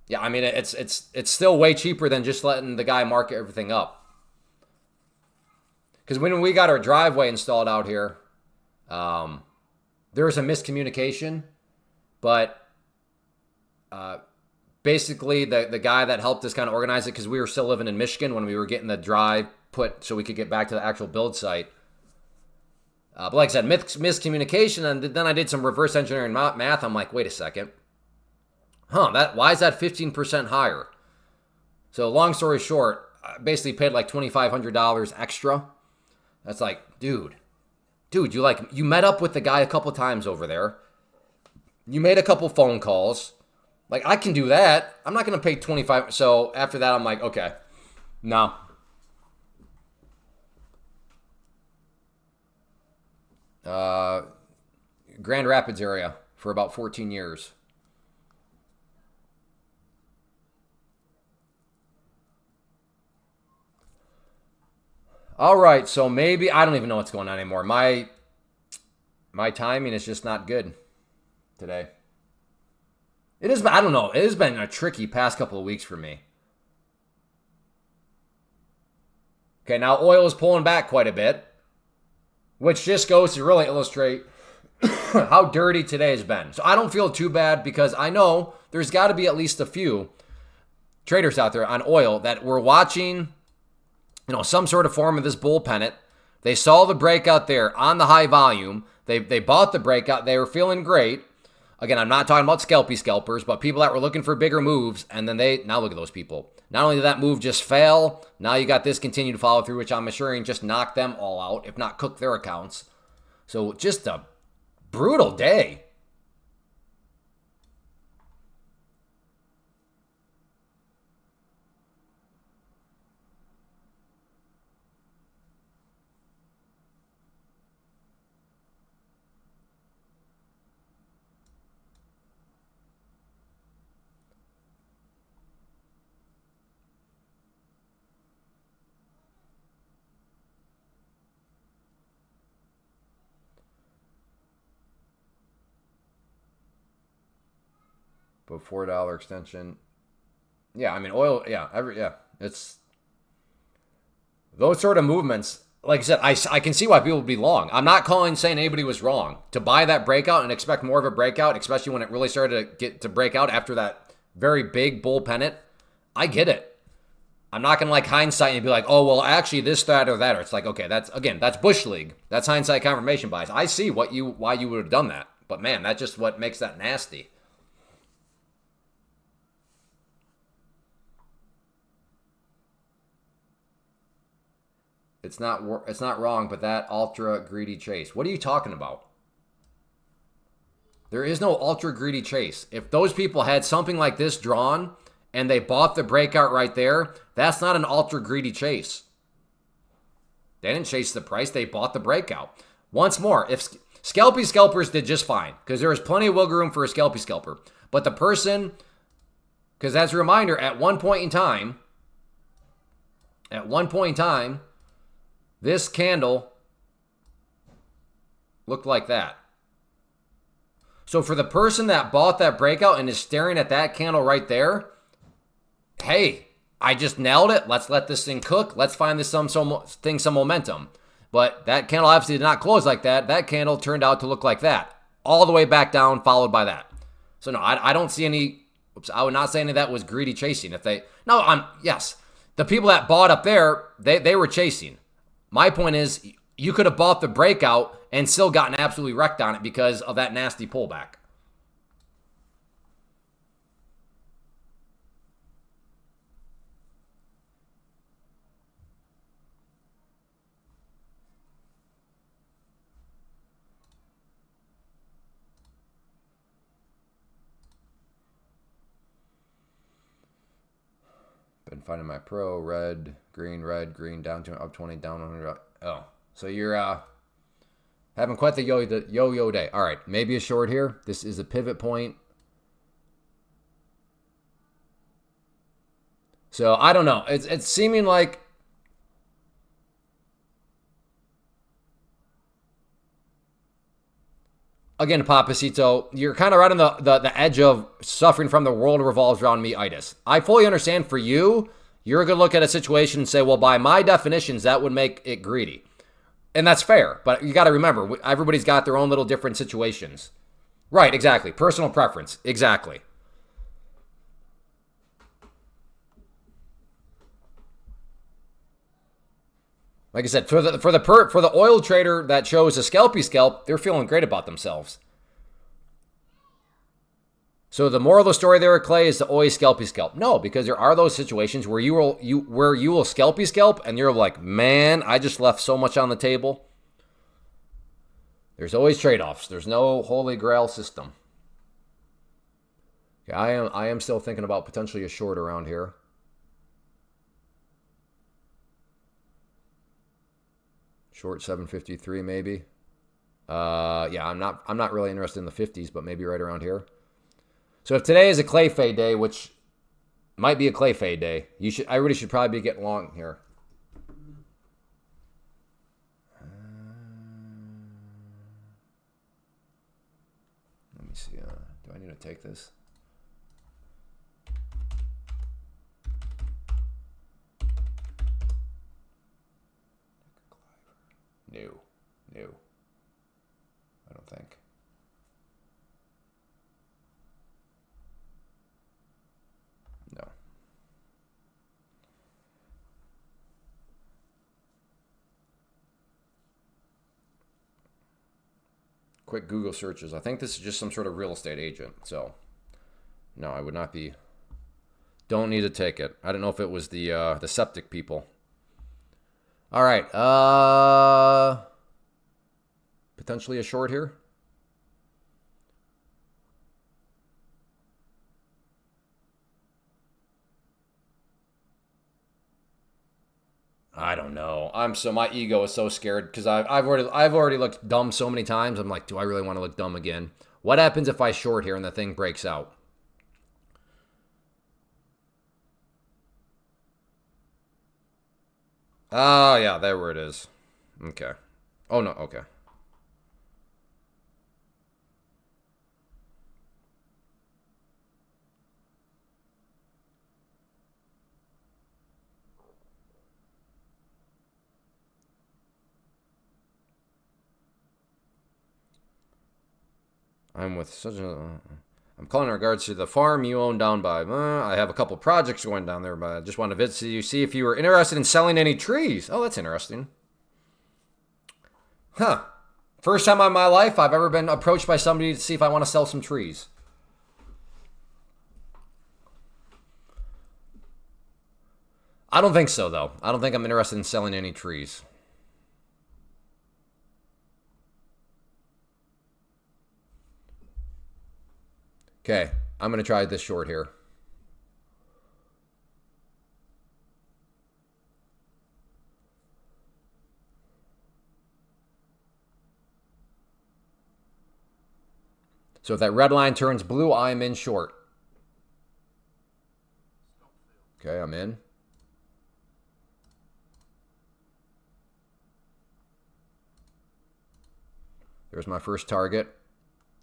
Yeah, I mean, it's still way cheaper than just letting the guy mark everything up. Because when we got our driveway installed out here, there was a miscommunication, but basically the guy that helped us kind of organize it, because we were still living in Michigan when we were getting the drive put so we could get back to the actual build site. But like I said, miscommunication, and then I did some reverse engineering math. I'm like, wait a second. Why is that 15% higher? So long story short, I basically paid like $2,500 extra. That's like, dude, you met up with the guy a couple times over there. You made a couple phone calls. Like, I can do that. I'm not going to pay $25. So after that, I'm like, okay, no. Grand Rapids area for about 14 years. All right, so maybe I don't even know what's going on anymore. My timing is just not good today. It is. I don't know. It has been a tricky past couple of weeks for me. Okay, now oil is pulling back quite a bit, which just goes to really illustrate how dirty today has been. So I don't feel too bad because I know there's got to be at least a few traders out there on oil that were watching, some sort of form of this bull pennant. They saw the breakout there on the high volume. They bought the breakout. They were feeling great. Again, I'm not talking about scalpers, but people that were looking for bigger moves, and then now look at those people. Not only did that move just fail, now you got this continue to follow through, which I'm assuring just knocked them all out, if not cook their accounts. So just a brutal day. But $4 extension. Yeah, I mean, oil, it's those sort of movements. Like I said, I can see why people would be long. I'm not saying anybody was wrong to buy that breakout and expect more of a breakout, especially when it really started to break out after that very big bull pennant. I get it. I'm not going to hindsight and be like, oh, well, actually this, that, or that. Or it's like, okay, that's Bush League. That's hindsight confirmation bias. I see why you would have done that. But man, that's just what makes that nasty. It's not wrong, but that ultra greedy chase. What are you talking about? There is no ultra greedy chase. If those people had something like this drawn and they bought the breakout right there, that's not an ultra greedy chase. They didn't chase the price. They bought the breakout. Once more, if scalpers did just fine because there was plenty of wiggle room for a scalper. But the person, because as a reminder, at one point in time, this candle looked like that. So for the person that bought that breakout and is staring at that candle right there, hey, I just nailed it. Let's let this thing cook. Let's find this some momentum. But that candle obviously did not close like that. That candle turned out to look like that. All the way back down, followed by that. So no, I don't see any, I would not say any of that was greedy chasing. Yes, the people that bought up there, they were chasing. My point is, you could have bought the breakout and still gotten absolutely wrecked on it because of that nasty pullback. Been finding my pro, red, green, down to up 20, down 100. Oh, so you're having quite the yo-yo day. All right, maybe a short here. This is a pivot point. So I don't know. It's seeming like again, Papacito, you're kind of right on the edge of suffering from the world revolves around me-itis. I fully understand for you, you're going to look at a situation and say, well, by my definitions, that would make it greedy. And that's fair. But you got to remember, everybody's got their own little different situations. Right, exactly. Personal preference. Exactly. Like I said, for the oil trader that chose a scalpy scalp, they're feeling great about themselves. So the moral of the story there, Clay, is to always scalpy scalp. No, because there are those situations where you will scalpy scalp and you're like, man, I just left so much on the table. There's always trade-offs. There's no holy grail system. Okay, I am still thinking about potentially a short around here. Short 753 maybe. Yeah, I'm not really interested in the 50s, but maybe right around here. So if today is a clay fade day, which might be a clay fade day, I really should probably be getting long here. Let me see. Do I need to take this? No. I don't think. No. Quick Google searches. I think this is just some sort of real estate agent. So, no, I would not be. Don't need to take it. I don't know if it was the septic people. All right. Potentially a short here. I don't know. My ego is so scared because I've already looked dumb so many times. I'm like, do I really want to look dumb again? What happens if I short here and the thing breaks out? Oh yeah, there where it is. Okay. Oh no, okay. I'm with such a. I'm calling in regards to the farm you own down by. I have a couple projects going down there, but I just want to visit you, see if you were interested in selling any trees. Oh, that's interesting. Huh. First time in my life I've ever been approached by somebody to see if I want to sell some trees. I don't think so, though. I don't think I'm interested in selling any trees. Okay, I'm going to try this short here. So if that red line turns blue, I'm in short. Okay, I'm in. There's my first target.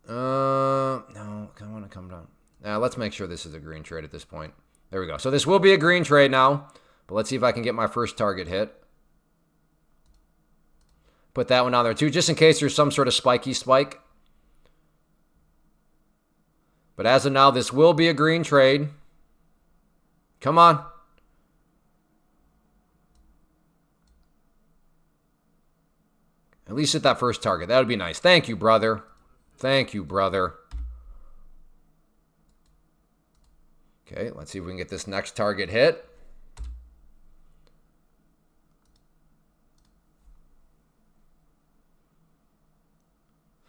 No, I want to come down. Now, let's make sure this is a green trade at this point. There we go. So this will be a green trade now, but let's see if I can get my first target hit. Put that one down there too, just in case there's some sort of spiky spike. But as of now, this will be a green trade. Come on. At least hit that first target. That would be nice. Thank you, brother. Thank you, brother. Okay, let's see if we can get this next target hit.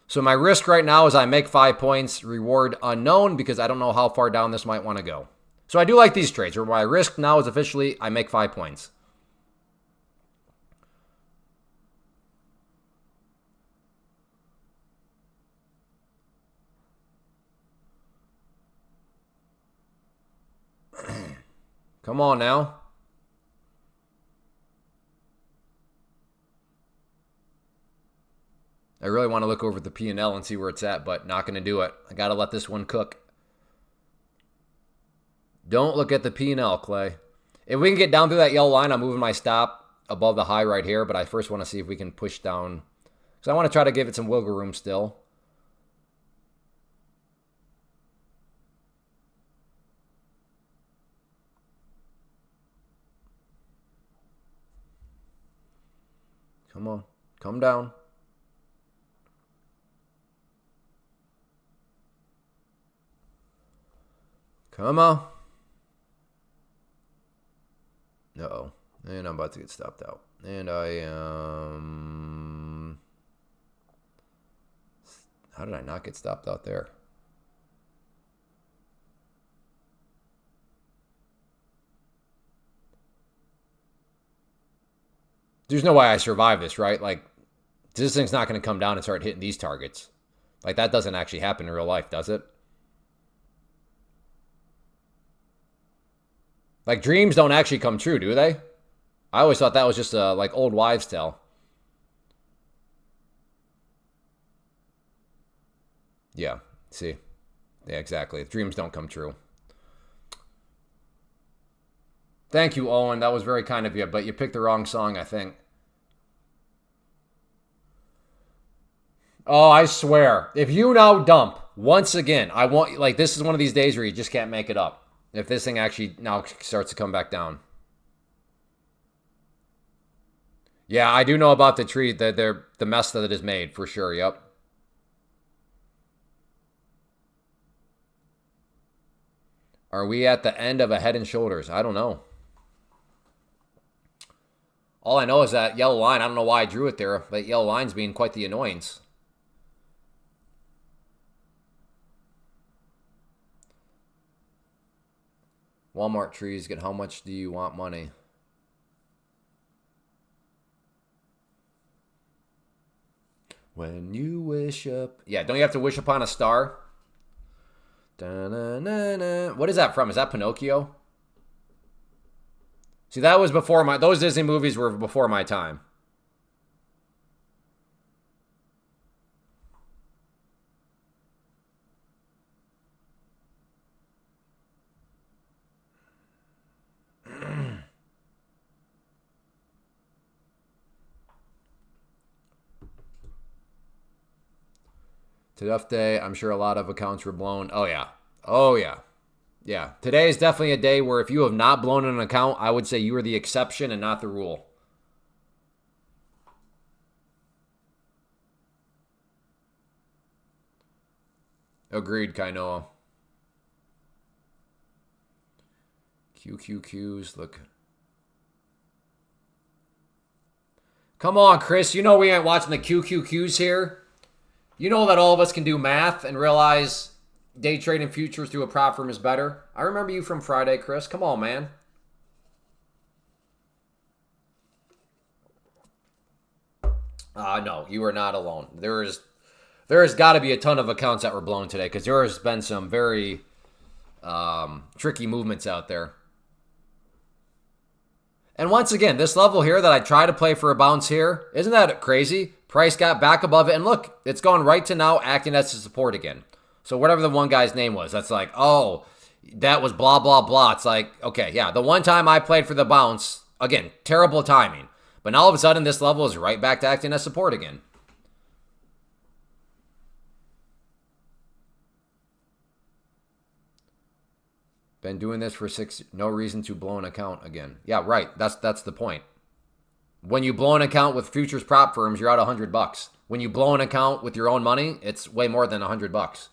So my risk right now is I make 5 points, reward unknown, because I don't know how far down this might want to go. So I do like these trades, where my risk now is officially I make 5 points. Come on now. I really want to look over the P&L and see where it's at, but not going to do it. I got to let this one cook. Don't look at the P&L, Clay. If we can get down through that yellow line, I'm moving my stop above the high right here, but I first want to see if we can push down. Because I want to try to give it some wiggle room still. Come on. Come down. Come on. Uh-oh. And I'm about to get stopped out. And I am... How did I not get stopped out there? There's no way I survive this, right? Like, this thing's not going to come down and start hitting these targets. Like, that doesn't actually happen in real life, does it? Like, dreams don't actually come true, do they? I always thought that was just a, like, old wives' tale. Yeah, see? Yeah, exactly. Dreams don't come true. Thank you, Owen. That was very kind of you, but you picked the wrong song, I think. Oh, I swear. If you now dump, once again, I want, like, this is one of these days where you just can't make it up. If this thing actually now starts to come back down. Yeah, I do know about the tree, the mess that it has made, for sure, yep. Are we at the end of a Head and Shoulders? I don't know. All I know is that yellow line, I don't know why I drew it there, but yellow line's being quite the annoyance. Walmart trees get how much do you want money? When you wish up... Yeah, don't you have to wish upon a star? Da-na-na-na. What is that from? Is that Pinocchio? See, that was before my... Those Disney movies were before my time. Tough day. I'm sure a lot of accounts were blown. Oh, yeah. Oh, yeah. Yeah. Today is definitely a day where if you have not blown an account, I would say you are the exception and not the rule. Agreed, Kainoa. QQQs, look. Come on, Chris. You know we ain't watching the QQQs here. You know that all of us can do math and realize day trading futures through a prop firm is better. I remember you from Friday, Chris. Come on, man. No, you are not alone. There has got to be a ton of accounts that were blown today because there has been some very tricky movements out there. And once again, this level here that I try to play for a bounce here, isn't that crazy? Price got back above it, and look, it's gone right to now acting as a support again. So whatever the one guy's name was, that's like, oh, that was blah, blah, blah. It's like, okay, yeah, the one time I played for the bounce, again, terrible timing. But now all of a sudden, this level is right back to acting as support again. Been doing this for 6, no reason to blow an account again. Yeah, right, that's the point. When you blow an account with futures prop firms, you're out $100. When you blow an account with your own money, it's way more than $100.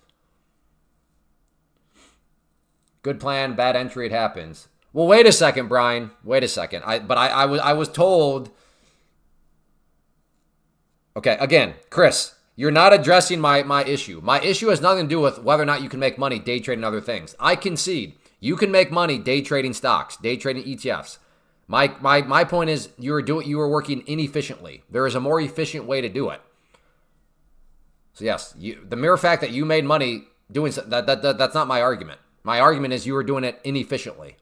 Good plan, bad entry, it happens. Well, wait a second, Brian. Wait a second. I was told. Okay, again, Chris, you're not addressing my issue. My issue has nothing to do with whether or not you can make money day trading other things. I concede you can make money day trading stocks, day trading ETFs. My point is you were working inefficiently. There is a more efficient way to do it. So yes, the mere fact that you made money doing that's not my argument. My argument is you were doing it inefficiently.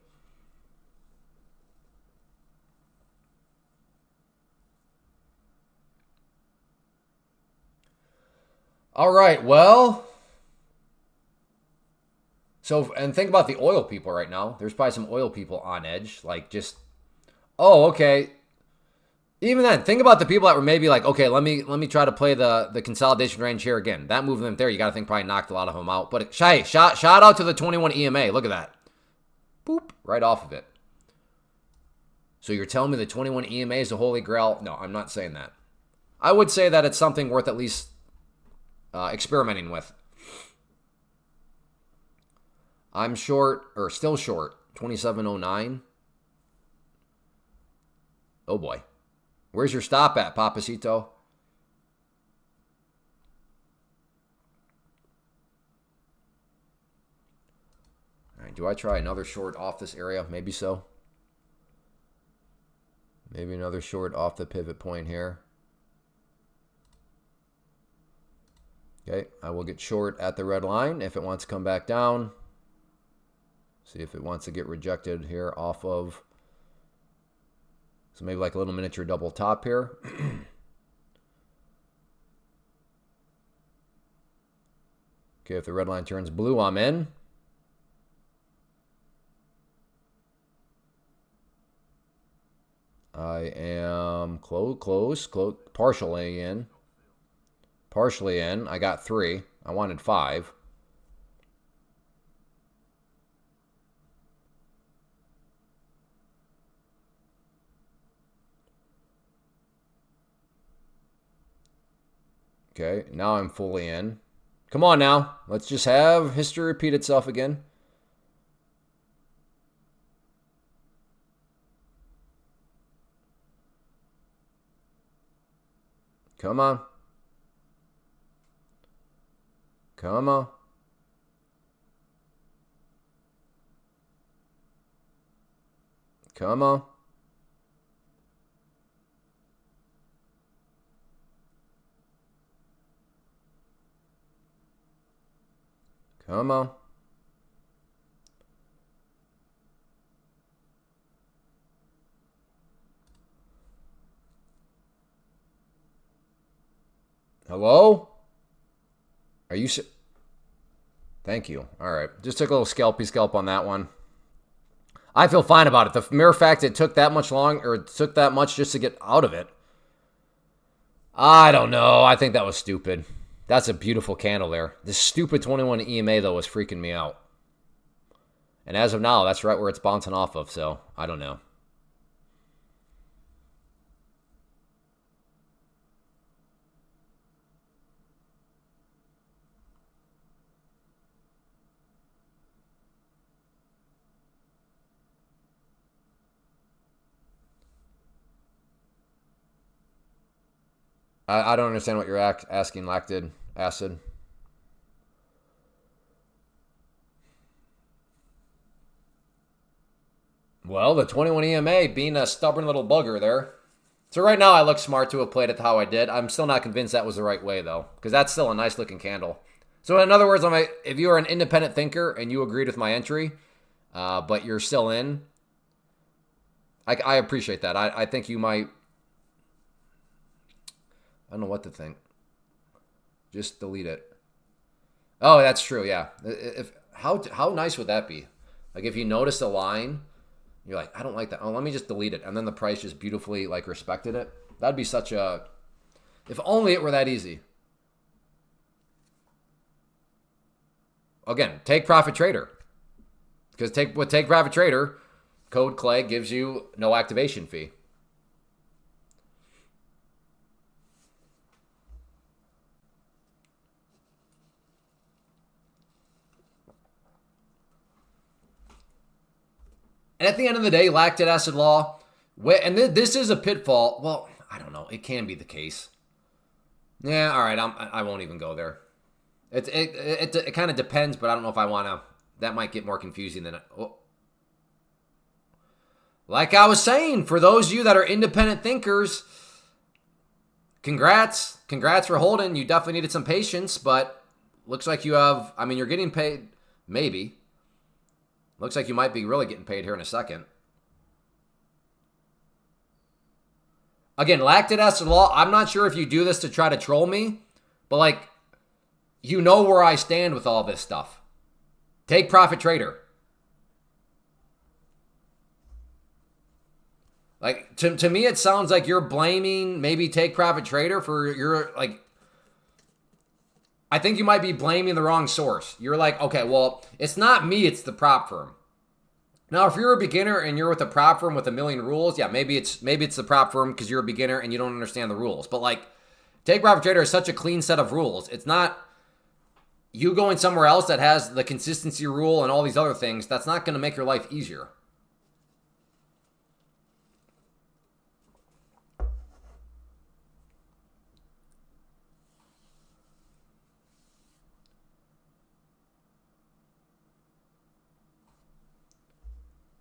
All right, well, so and think about the oil people right now. There's probably some oil people on edge, like just. Oh, okay. Even then, think about the people that were maybe like, okay, let me try to play the consolidation range here again. That movement there, you got to think probably knocked a lot of them out. But hey, shout out to the 21 EMA. Look at that. Boop, right off of it. So you're telling me the 21 EMA is the holy grail? No, I'm not saying that. I would say that it's something worth at least experimenting with. I'm short, or still short, 27.09. Oh boy. Where's your stop at, Papacito? All right, do I try another short off this area? Maybe so. Maybe another short off the pivot point here. Okay, I will get short at the red line if it wants to come back down. See if it wants to get rejected here off of. So maybe like a little miniature double top here. Okay, if the red line turns blue, I'm in. I am close, partially in. Partially in. I got 3. I wanted 5. Okay, now I'm fully in. Come on now. Let's just have history repeat itself again. Come on. Come on. Come on. Come on. Hello? Are you... Thank you. All right. Just took a little scalp on that one. I feel fine about it. The mere fact it took that much long, or it took that much just to get out of it. I don't know. I think that was stupid. That's a beautiful candle there. This stupid 21 EMA, though, was freaking me out. And as of now, that's right where it's bouncing off of, so I don't know. I don't understand what you're asking, lactic acid. Well, the 21 EMA being a stubborn little bugger there. So right now I look smart to have played it how I did. I'm still not convinced that was the right way, though, because that's still a nice looking candle. So in other words, if you are an independent thinker and you agreed with my entry, but you're still in, I appreciate that. I think you might... I don't know what to think. Just delete it. Oh, that's true, yeah. How nice would that be? Like if you notice a line, you're like, I don't like that. Oh, let me just delete it. And then the price just beautifully like respected it. That'd be such a... If only it were that easy. Again, take profit trader. Because take profit trader, code Clay gives you no activation fee. And at the end of the day, lactic acid law, and this is a pitfall. Well, I don't know. It can be the case. Yeah, all right. I won't even go there. It kind of depends, but I don't know if I want to. That might get more confusing than... Like I was saying, for those of you that are independent thinkers, congrats. Congrats for holding. You definitely needed some patience, but looks like you have... I mean, you're getting paid, maybe. Looks like you might be really getting paid here in a second. Again, lactic acid law, I'm not sure if you do this to try to troll me, but like, you know where I stand with all this stuff. Take profit trader. Like, to me, it sounds like you're blaming maybe take profit trader for your, like, I think you might be blaming the wrong source. You're like, okay, well, it's not me, it's the prop firm. Now, if you're a beginner and you're with a prop firm with a million rules, yeah, maybe it's the prop firm because you're a beginner and you don't understand the rules. But like, Take Profit Trader is such a clean set of rules. It's not you going somewhere else that has the consistency rule and all these other things. That's not going to make your life easier.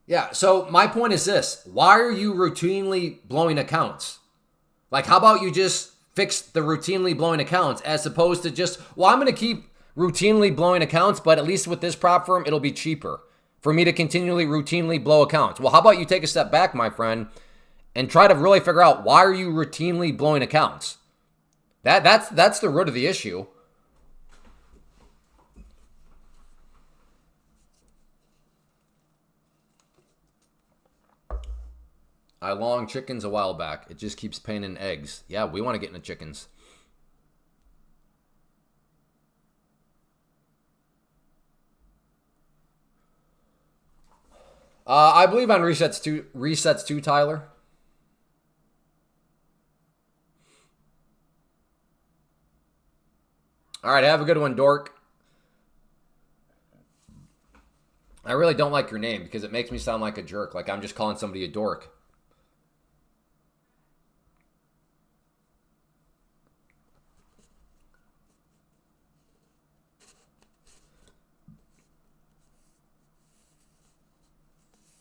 Yeah, so my point is this. Why are you routinely blowing accounts? Like, how about you just fix the routinely blowing accounts as opposed to just, well, I'm going to keep routinely blowing accounts, but at least with this prop firm, it'll be cheaper for me to continually routinely blow accounts. Well, how about you take a step back, my friend, and try to really figure out why are you routinely blowing accounts? That's the root of the issue. I long chickens a while back. It just keeps paying in eggs. Yeah, we want to get into chickens. I believe on resets too, Tyler. All right, have a good one, Dork. I really don't like your name because it makes me sound like a jerk, like I'm just calling somebody a dork.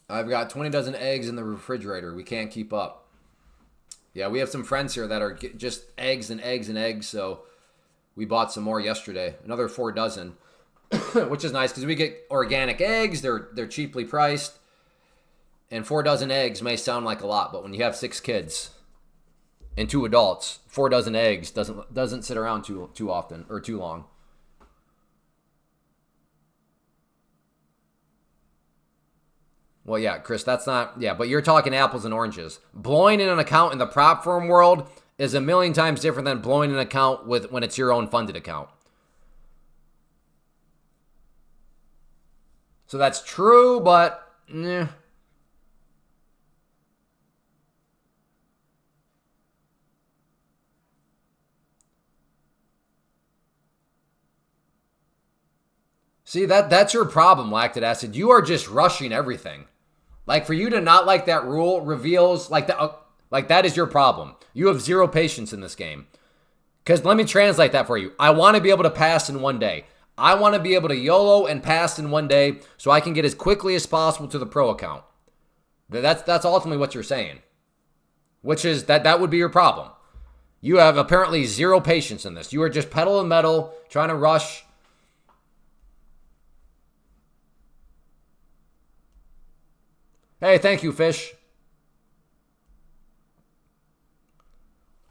I've got 20 dozen eggs in the refrigerator. We can't keep up. Yeah, we have some friends here that are just eggs and eggs and eggs, so we bought some more yesterday. Another 4 dozen, which is nice because we get organic eggs. They're cheaply priced. And 4 dozen eggs may sound like a lot, but when you have 6 kids and 2 adults, 4 dozen eggs doesn't sit around too often or too long. Well, yeah, Chris, that's not, yeah, but you're talking apples and oranges. Blowing in an account in the prop firm world is a million times different than blowing an account when it's your own funded account. So that's true, but eh. See, that's your problem, lactic acid. You are just rushing everything. Like, for you to not like that rule reveals like that is your problem. You have zero patience in this game. Because let me translate that for you. I want to be able to pass in one day. I want to be able to YOLO and pass in one day so I can get as quickly as possible to the pro account. That's ultimately what you're saying. Which is that would be your problem. You have apparently zero patience in this. You are just pedal and metal, trying to rush. Hey, thank you, Fish.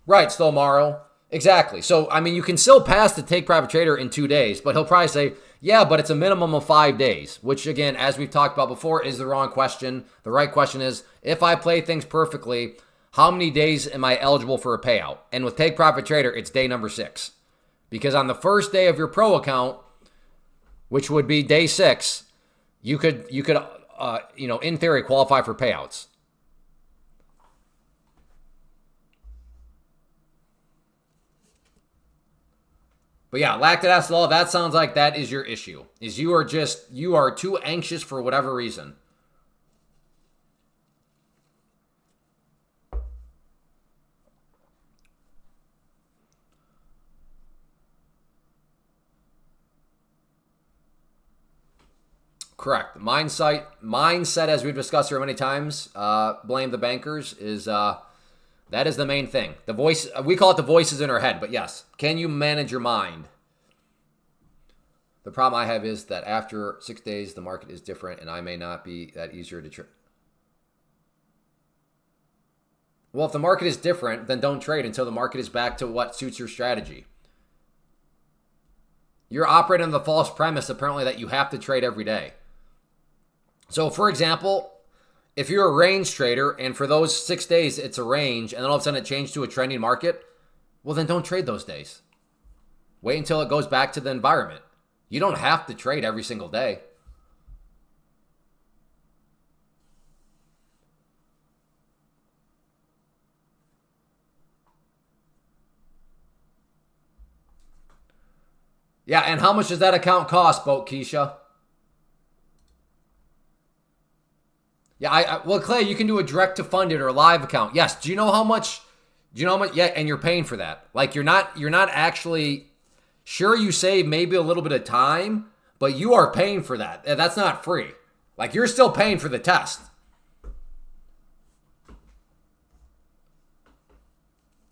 Right, Stolmaro. Exactly. So, I mean, you can still pass the Take Profit Trader in 2 days, but he'll probably say, yeah, but it's a minimum of 5 days, which, again, as we've talked about before, is the wrong question. The right question is, if I play things perfectly, how many days am I eligible for a payout? And with Take Profit Trader, it's day number 6. Because on the first day of your pro account, which would be day 6, you could in theory, qualify for payouts. But yeah, lactic acid law, that sounds like that is your issue. Is you are too anxious for whatever reason. Correct. Mindset, as we've discussed here many times, blame the bankers, is that is the main thing. The voice, we call it the voices in our head, but yes, can you manage your mind? The problem I have is that after 6 days, the market is different, and I may not be that easier to trade. Well, if the market is different, then don't trade until the market is back to what suits your strategy. You're operating on the false premise, apparently, that you have to trade every day. So, for example, if you're a range trader and for those 6 days it's a range and then all of a sudden it changed to a trending market, well, then don't trade those days. Wait until it goes back to the environment. You don't have to trade every single day. Yeah, and how much does that account cost, Boat Keisha? Yeah, well, Clay, you can do a direct to funded or a live account. Yes. Do you know how much? Do you know how much? Yeah, and you're paying for that. Like you're not actually sure you save maybe a little bit of time, but you are paying for that. That's not free. Like you're still paying for the test.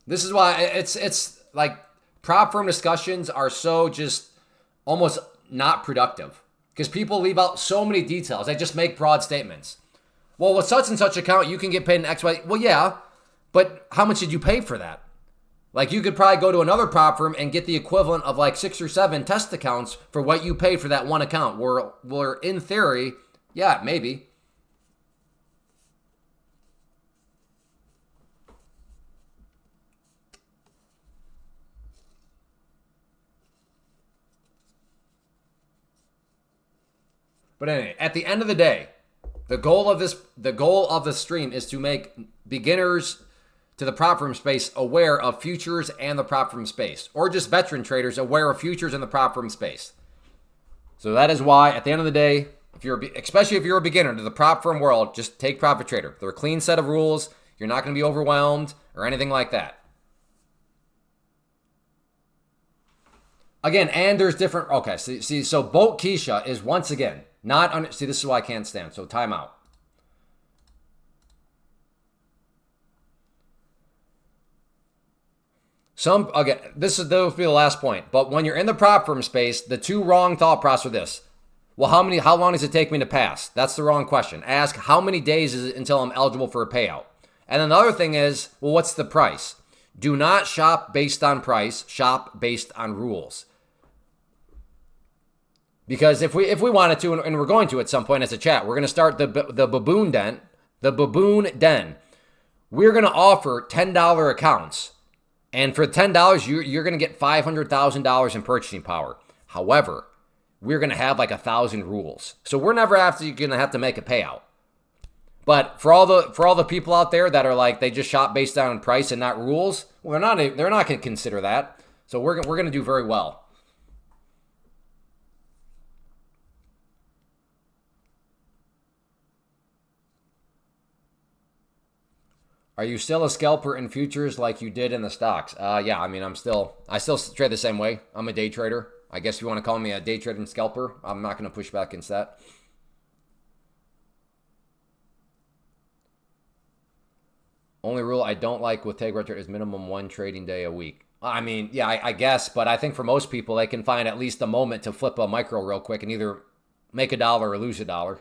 This is why it's like prop firm discussions are so just almost not productive because people leave out so many details. They just make broad statements. Well, with such and such account, you can get paid an X, Y. Well, yeah, but how much did you pay for that? Like you could probably go to another prop firm and get the equivalent of like 6 or 7 test accounts for what you paid for that one account. Where in theory, yeah, maybe. But anyway, at the end of the day, the goal of the stream is to make beginners to the prop firm space aware of futures and the prop firm space, or just veteran traders aware of futures and the prop firm space. So that is why, at the end of the day, especially if you're a beginner to the prop firm world, just take Profit Trader. They're a clean set of rules. You're not going to be overwhelmed or anything like that. Again, and there's different. Okay, see, so Boat Keisha is once again not. See, this is why I can't stand. So timeout. Again, this will be the last point. But when you're in the prop firm space, the two wrong thought process are this. Well, how long does it take me to pass? That's the wrong question. Ask how many days is it until I'm eligible for a payout? And then the other thing is, well, what's the price? Do not shop based on price. Shop based on rules. Because if we wanted to, and we're going to at some point as a chat, we're going to start the baboon den. The baboon den. We're going to offer $10 accounts. And for $10, you're going to get $500,000 in purchasing power. However, we're going to have like 1,000 rules. So we're never going to have to make a payout. But for all the people out there that are like, they just shop based on price and not rules, well, they're not going to consider that. So we're going to do very well. Are you still a scalper in futures like you did in the stocks? Yeah, I mean, I still trade the same way. I'm a day trader. I guess you want to call me a day trading scalper. I'm not going to push back against that. Only rule I don't like with Take Retro is minimum 1 trading day a week. I mean, yeah, I guess, but I think for most people, they can find at least a moment to flip a micro real quick and either make $1 or lose $1.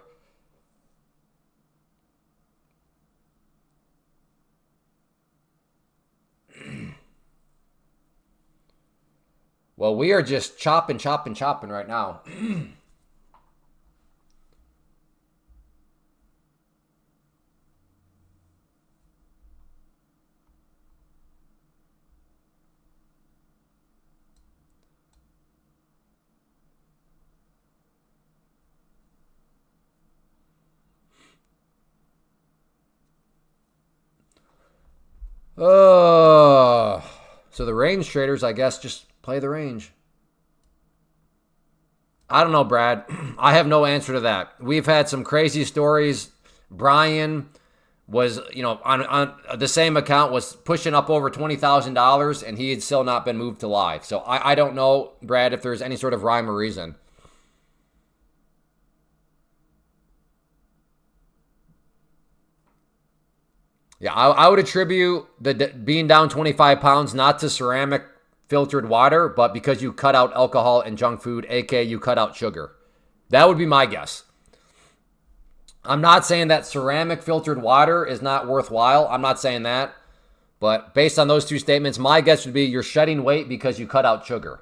Well, we are just chopping right now. So the range traders, I guess, just play the range. I don't know, Brad. I have no answer to that. We've had some crazy stories. Brian was, on the same account was pushing up over $20,000 and he had still not been moved to live. So I don't know, Brad, if there's any sort of rhyme or reason. Yeah, I would attribute the being down 25 pounds not to ceramic filtered water, but because you cut out alcohol and junk food, aka you cut out sugar. That would be my guess. I'm not saying that ceramic filtered water is not worthwhile. I'm not saying that. But based on those two statements, my guess would be you're shedding weight because you cut out sugar.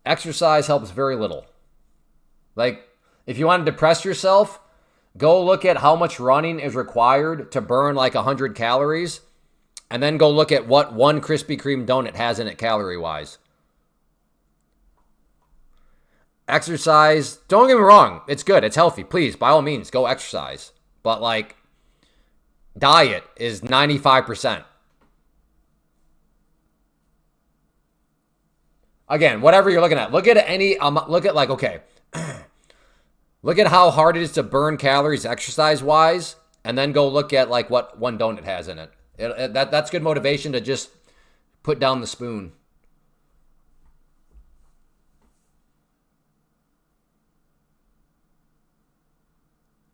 Exercise helps very little. Like, if you want to depress yourself, go look at how much running is required to burn like 100 calories, and then go look at what one Krispy Kreme donut has in it calorie-wise. Exercise, don't get me wrong, it's good, it's healthy. Please, by all means, go exercise. But like, diet is 95%. Again, whatever you're looking at, look at any, look at like, okay, look at how hard it is to burn calories exercise wise, and then go look at like what one donut has in it. That's good motivation to just put down the spoon.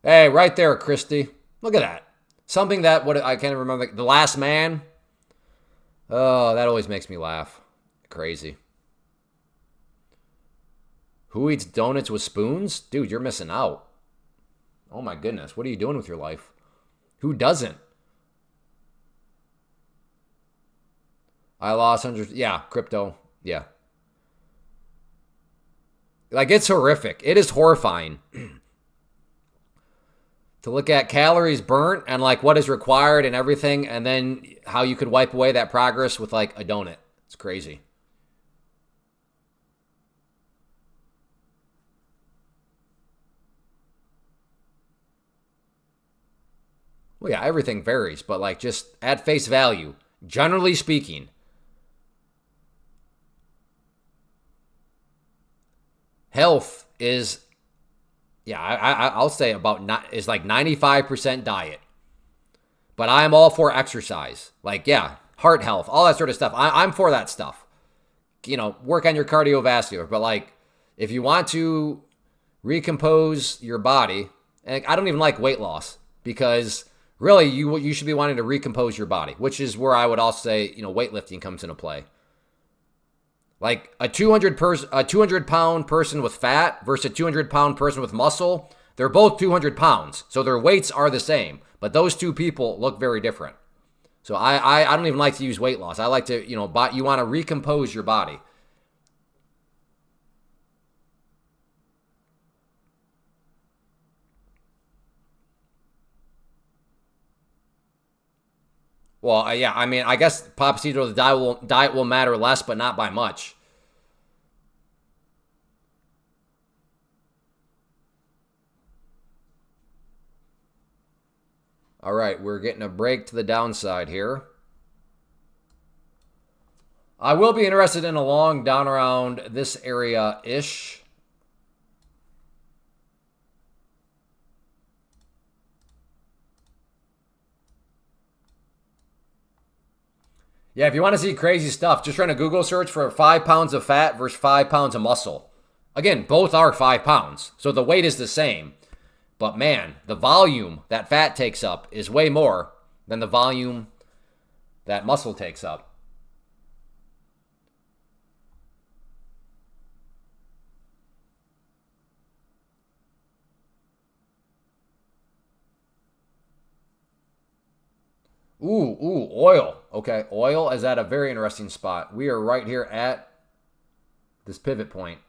Hey, right there, Christy. Look at that. Something that, what I can't remember, The Last Man. Oh, that always makes me laugh. Crazy. Who eats donuts with spoons? Dude, you're missing out. Oh my goodness. What are you doing with your life? Who doesn't? I lost hundreds. Yeah, crypto. Yeah. Like, it's horrific. It is horrifying. To look at calories burnt and like what is required and everything, and then how you could wipe away that progress with like a donut. It's crazy. Well, yeah, everything varies, but like just at face value, generally speaking, health is, yeah, I'll say about not is like 95% diet. But I'm all for exercise. Like, yeah, heart health, all that sort of stuff. I'm for that stuff. You know, work on your cardiovascular. But like, if you want to recompose your body, and I don't even like weight loss because really you should be wanting to recompose your body, which is where I would also say, you know, weightlifting comes into play. Like a 200-pound person with fat versus a 200-pound person with muscle, they're both 200 pounds. So their weights are the same, but those two people look very different. So I don't even like to use weight loss. I like to, you know, you want to recompose your body. Well, yeah, I mean, I guess Papacito, the diet will matter less, but not by much. All right, we're getting a break to the downside here. I will be interested in a long down around this area-ish. Yeah, if you want to see crazy stuff, just run a Google search for 5 pounds of fat versus 5 pounds of muscle. Again, both are 5 pounds, so the weight is the same. But man, the volume that fat takes up is way more than the volume that muscle takes up. Ooh, oil. Okay, oil is at a very interesting spot. We are right here at this pivot point.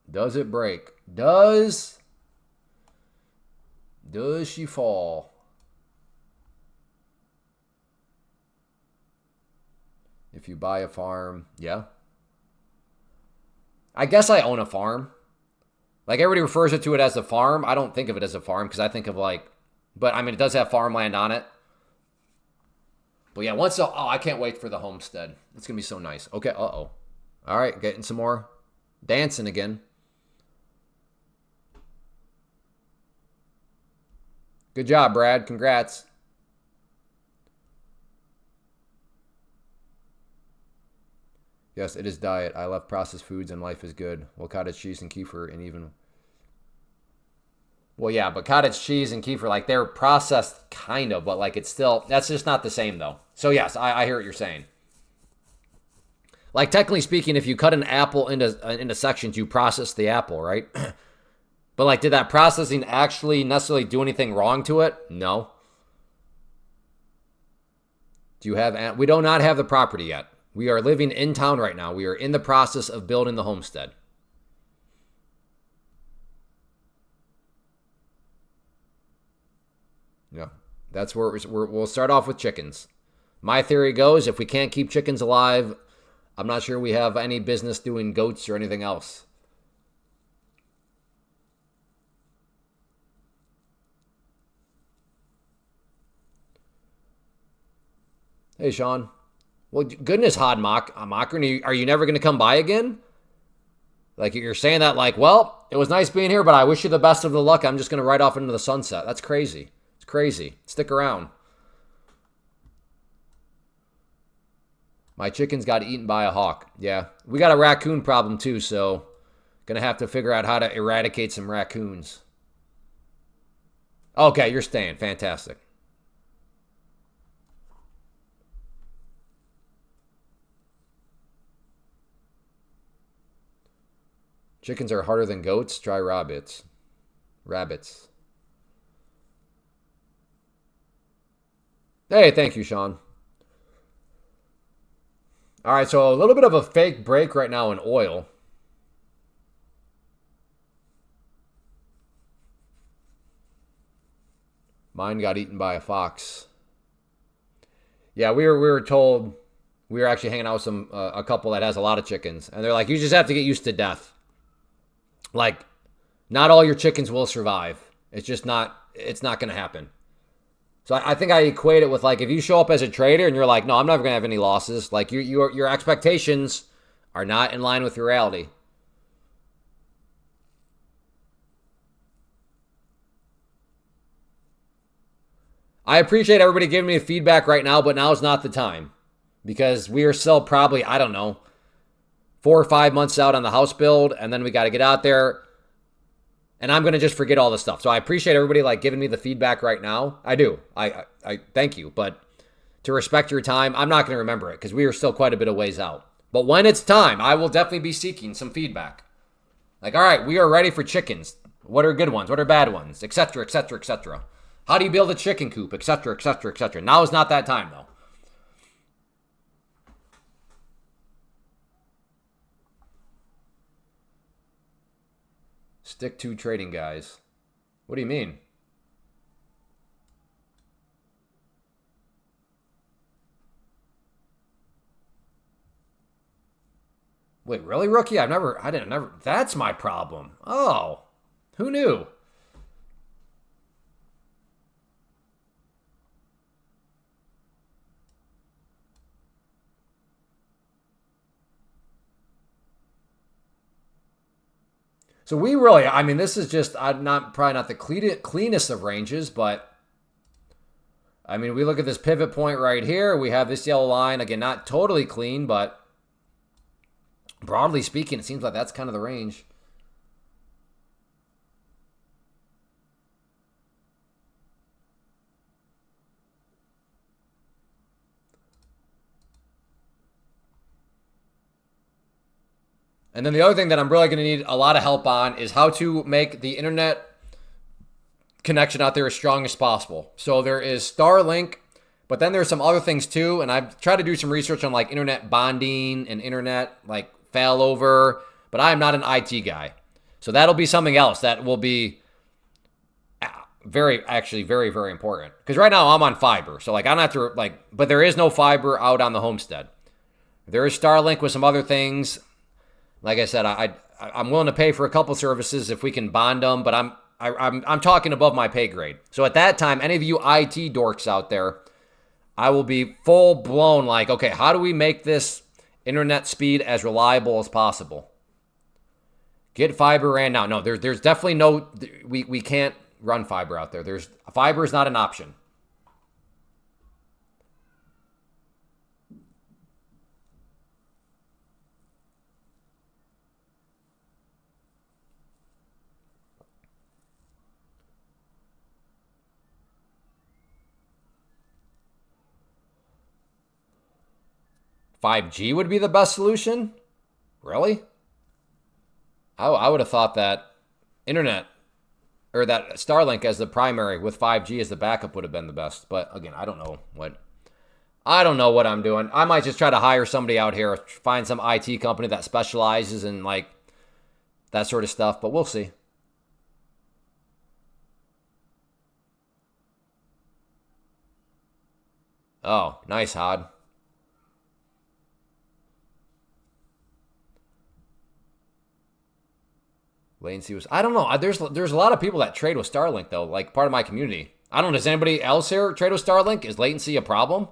Does it break? Does she fall? If you buy a farm, yeah. I guess I own a farm. Like everybody refers to it as a farm. I don't think of it as a farm because I think of like, but I mean, it does have farmland on it. But yeah, I can't wait for the homestead. It's going to be so nice. Okay, uh-oh. All right, getting some more dancing again. Good job, Brad. Congrats. Yes, it is diet. I love processed foods and life is good. Well, cottage cheese and kefir and even... Well, yeah, but cottage cheese and kefir, like they're processed kind of, but like it's still, that's just not the same though. So yes, I hear what you're saying. Like technically speaking, if you cut an apple into sections, you process the apple, right? But like, did that processing actually necessarily do anything wrong to it? No. Do you have, we do not have the property yet. We are living in town right now. We are in the process of building the homestead. Yeah, that's where we'll start off with chickens. My theory goes, if we can't keep chickens alive, I'm not sure we have any business doing goats or anything else. Hey, Sean. Well, goodness, Mocker, are you never going to come by again? Like, you're saying that like, well, it was nice being here, but I wish you the best of the luck. I'm just going to ride off into the sunset. That's crazy. It's crazy. Stick around. My chickens got eaten by a hawk. Yeah, we got a raccoon problem too, so going to have to figure out how to eradicate some raccoons. Okay, you're staying. Fantastic. Chickens are harder than goats. Try rabbits. Rabbits. Hey, thank you, Sean. All right, so a little bit of a fake break right now in oil. Mine got eaten by a fox. Yeah, we were told, we were actually hanging out with a couple that has a lot of chickens, and they're like, you just have to get used to death. Like, not all your chickens will survive. It's not going to happen. So I think I equate it with, like, if you show up as a trader and you're like, no, I'm never going to have any losses. Like, your expectations are not in line with your reality. I appreciate everybody giving me feedback right now, but now's not the time. Because we are still probably, I don't know, 4 or 5 months out on the house build, and then we got to get out there. And I'm going to just forget all this stuff. So I appreciate everybody like giving me the feedback right now. I do. I thank you. But to respect your time, I'm not going to remember it because we are still quite a bit of ways out. But when it's time, I will definitely be seeking some feedback. Like, all right, we are ready for chickens. What are good ones? What are bad ones? Etc., etc., etc. How do you build a chicken coop? Etc., etc., etc. Now is not that time, though. Stick to trading, guys. What do you mean? Wait, really, rookie? I didn't never. That's my problem. Oh, who knew? So we really, I mean, this is just probably not the cleanest of ranges, but I mean, we look at this pivot point right here. We have this yellow line again, not totally clean, but broadly speaking, it seems like that's kind of the range. And then the other thing that I'm really going to need a lot of help on is how to make the internet connection out there as strong as possible. So there is Starlink, but then there's some other things too. And I've tried to do some research on like internet bonding and internet like failover, but I am not an IT guy. So that'll be something else that will be very, very important. Because right now I'm on fiber. So like I don't have to like, but there is no fiber out on the homestead. There is Starlink with some other things. Like I said, I'm willing to pay for a couple services if we can bond them, but I'm talking above my pay grade. So at that time, any of you IT dorks out there, I will be full blown like, okay, how do we make this internet speed as reliable as possible? Get fiber ran now. No, there's definitely no, we can't run fiber out there. Fiber is not an option. 5G would be the best solution? Really? I would have thought that internet or that Starlink as the primary with 5G as the backup would have been the best. But again, I don't know what I'm doing. I might just try to hire somebody out here, find some IT company that specializes in like that sort of stuff, but we'll see. Oh, nice, Hod. Latency was, I don't know. There's a lot of people that trade with Starlink though, like part of my community. I don't know. Does anybody else here trade with Starlink? Is latency a problem?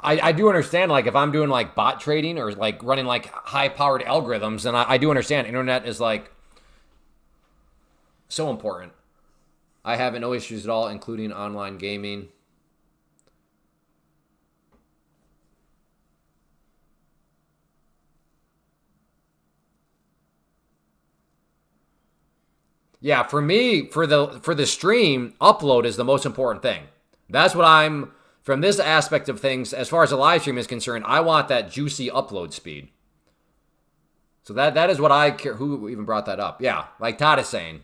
I do understand, like, if I'm doing like bot trading or like running like high powered algorithms, then I do understand internet is like so important. I have no issues at all, including online gaming. Yeah, for me, for the stream, upload is the most important thing. That's what I'm from this aspect of things. As far as the live stream is concerned, I want that juicy upload speed. So that is what I care. Who even brought that up? Yeah, like Todd is saying,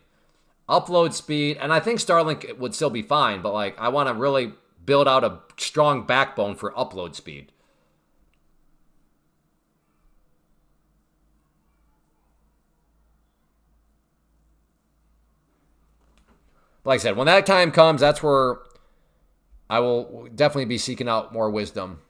upload speed, and I think Starlink would still be fine, but like I want to really build out a strong backbone for upload speed. Like I said, when that time comes, that's where I will definitely be seeking out more wisdom.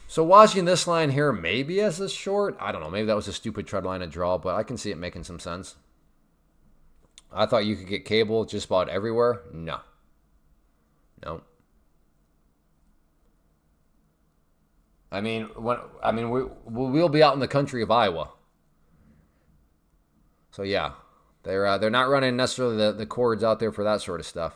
So watching this line here maybe as a short, I don't know. Maybe that was a stupid tread line to draw, but I can see it making some sense. I thought you could get cable just about everywhere. No. No. I mean, we'll be out in the country of Iowa. So yeah, they're not running necessarily the cords out there for that sort of stuff.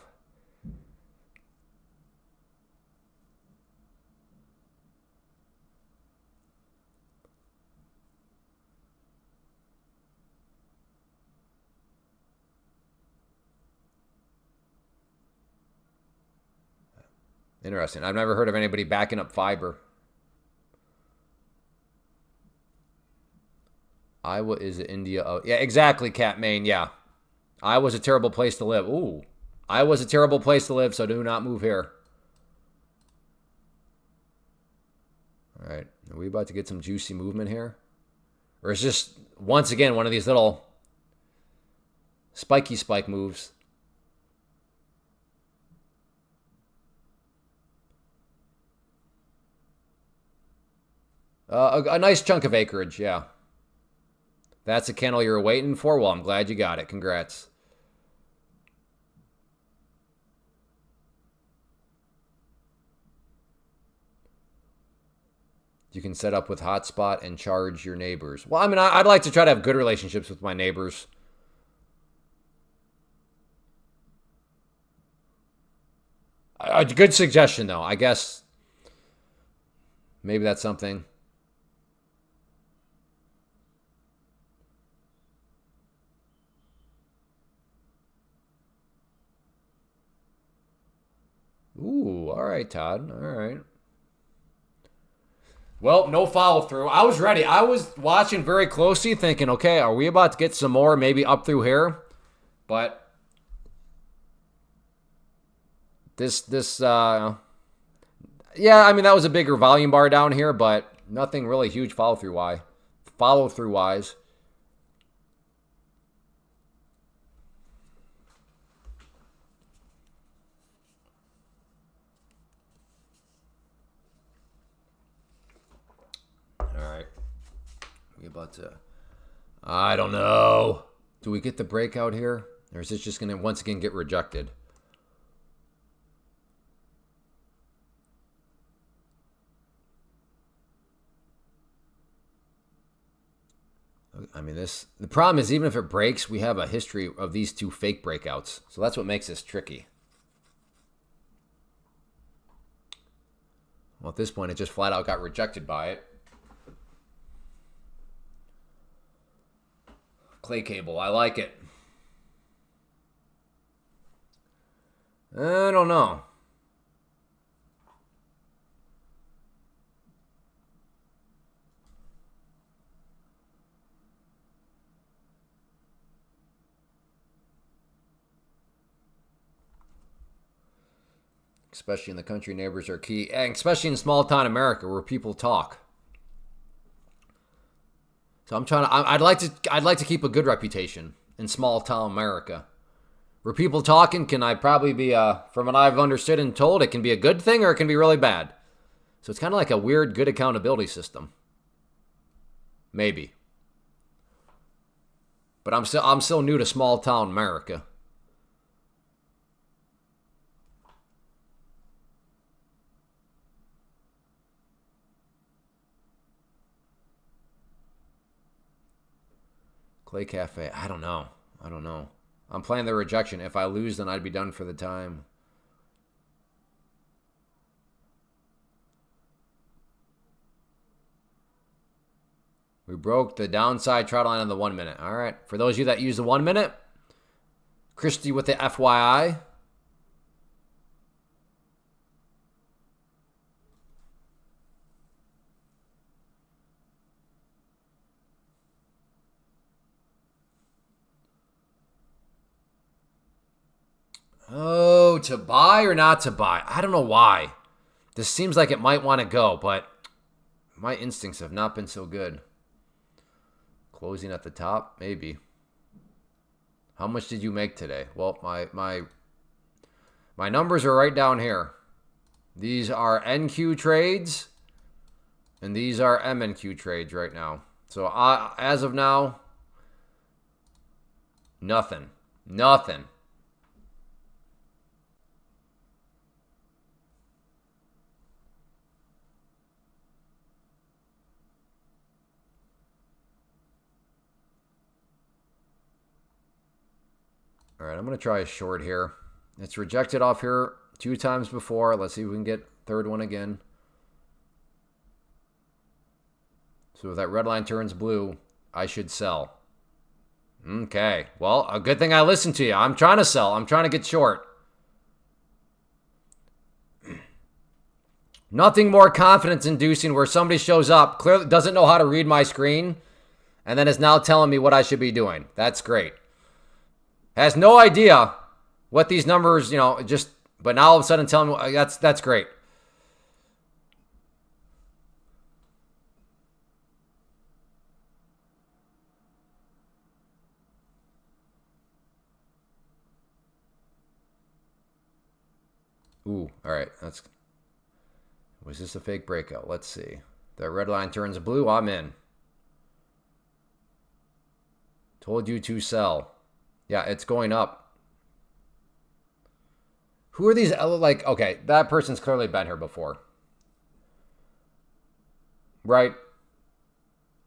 Interesting. I've never heard of anybody backing up fiber. Iowa is India. Oh, yeah, exactly, Cat Maine. Yeah. Iowa's a terrible place to live. Ooh. Iowa's a terrible place to live, so do not move here. All right. Are we about to get some juicy movement here? Or is just, once again, one of these little spiky spike moves? A nice chunk of acreage, yeah. That's a candle you're waiting for? Well, I'm glad you got it. Congrats. You can set up with hotspot and charge your neighbors. Well, I mean, I'd like to try to have good relationships with my neighbors. A good suggestion, though. I guess maybe that's something. Ooh, all right, Todd. All right. Well, no follow through. I was ready. I was watching very closely, thinking, okay, are we about to get some more, maybe up through here? But yeah, I mean, that was a bigger volume bar down here, but nothing really huge follow through wise. We about to, I don't know. Do we get the breakout here? Or is this just going to once again get rejected? I mean, the problem is even if it breaks, we have a history of these two fake breakouts. So that's what makes this tricky. Well, at this point, it just flat out got rejected by it. Clay cable, I like it. I don't know. Especially in the country, neighbors are key. And especially in small town America where people talk. So I'd like to keep a good reputation in small town America. Where people talking can I probably be, from what I've understood and told, it can be a good thing or it can be really bad. So it's kind of like a weird good accountability system. Maybe. But I'm still new to small town America. Clay Cafe. I don't know. I'm playing the rejection. If I lose, then I'd be done for the time. We broke the downside trend line on the 1 minute. All right. For those of you that use the 1 minute, Christy with the FYI. Oh, to buy or not to buy? I don't know why. This seems like it might want to go, but my instincts have not been so good. Closing at the top? Maybe. How much did you make today? Well, my numbers are right down here. These are NQ trades, and these are MNQ trades right now. So as of now, nothing. All right, I'm going to try a short here. It's rejected off here 2 times before. Let's see if we can get third one again. So if that red line turns blue, I should sell. Okay. Well, a good thing I listened to you. I'm trying to sell. I'm trying to get short. Nothing more confidence-inducing where somebody shows up, clearly doesn't know how to read my screen, and then is now telling me what I should be doing. That's great. Has no idea what these numbers, but now all of a sudden telling me that's great. Ooh, all right. Was this a fake breakout? Let's see. The red line turns blue. I'm in. Told you to sell. Yeah, it's going up. Who are these? Okay, that person's clearly been here before. Right?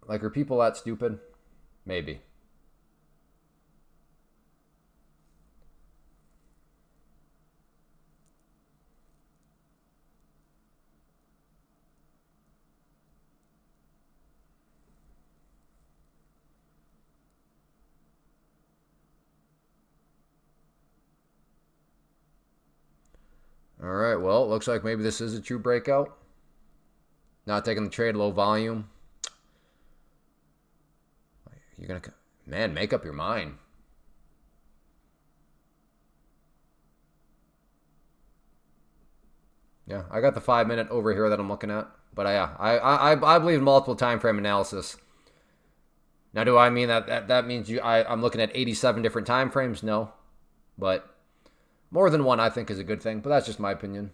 Like, are people that stupid? Maybe. All right, well, it looks like maybe this is a true breakout. Not taking the trade, low volume. You're going to, man, make up your mind. Yeah, I got the 5 minute over here that I'm looking at. But yeah, I believe in multiple time frame analysis. Now, do I mean that means I'm looking at 87 different time frames? No. But more than one, I think, is a good thing, but that's just my opinion.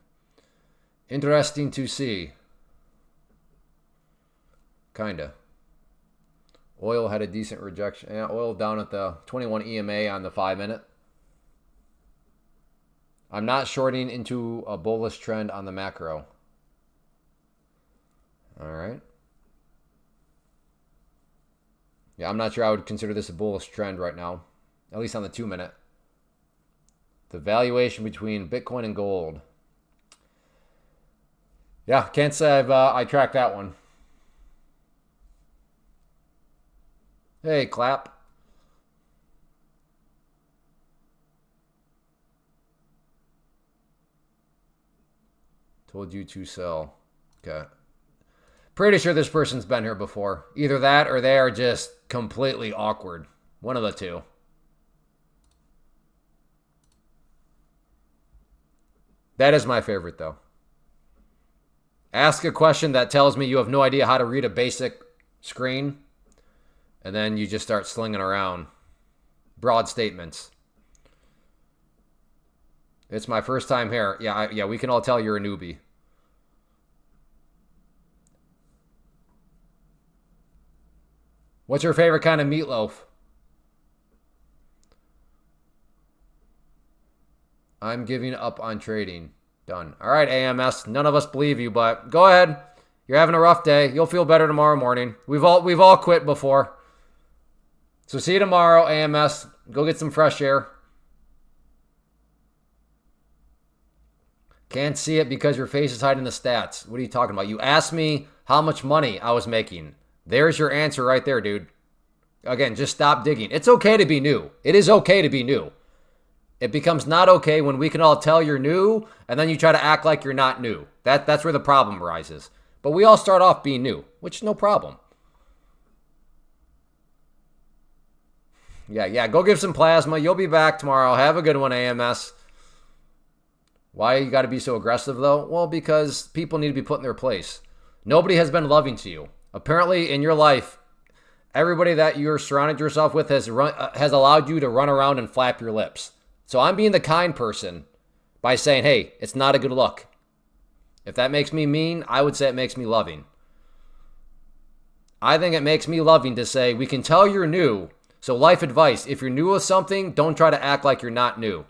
Interesting to see. Kinda. Oil had a decent rejection. Yeah, oil down at the 21 EMA on the 5 minute. I'm not shorting into a bullish trend on the macro. All right. Yeah, I'm not sure I would consider this a bullish trend right now, at least on the 2 minute. The valuation between Bitcoin and gold. Yeah, can't say I tracked that one. Hey, clap. Told you to sell. Okay. Pretty sure this person's been here before. Either that or they are just completely awkward. One of the two. That is my favorite, though. Ask a question that tells me you have no idea how to read a basic screen, and then you just start slinging around broad statements. It's my first time here. Yeah, we can all tell you're a newbie. What's your favorite kind of meatloaf? I'm giving up on trading. Done. All right, AMS. None of us believe you, but go ahead. You're having a rough day. You'll feel better tomorrow morning. We've all quit before. So see you tomorrow, AMS. Go get some fresh air. Can't see it because your face is hiding the stats. What are you talking about? You asked me how much money I was making. There's your answer right there, dude. Again, just stop digging. It's okay to be new. It is okay to be new. It becomes not okay when we can all tell you're new and then you try to act like you're not new. That's where the problem arises. But we all start off being new, which is no problem. Yeah, go give some plasma. You'll be back tomorrow. Have a good one, AMS. Why you got to be so aggressive, though? Well, because people need to be put in their place. Nobody has been loving to you. Apparently, in your life, everybody that you're surrounded yourself with has allowed you to run around and flap your lips. So I'm being the kind person by saying, hey, it's not a good look. If that makes me mean, I would say it makes me loving. I think it makes me loving to say, we can tell you're new. So life advice, if you're new with something, don't try to act like you're not new.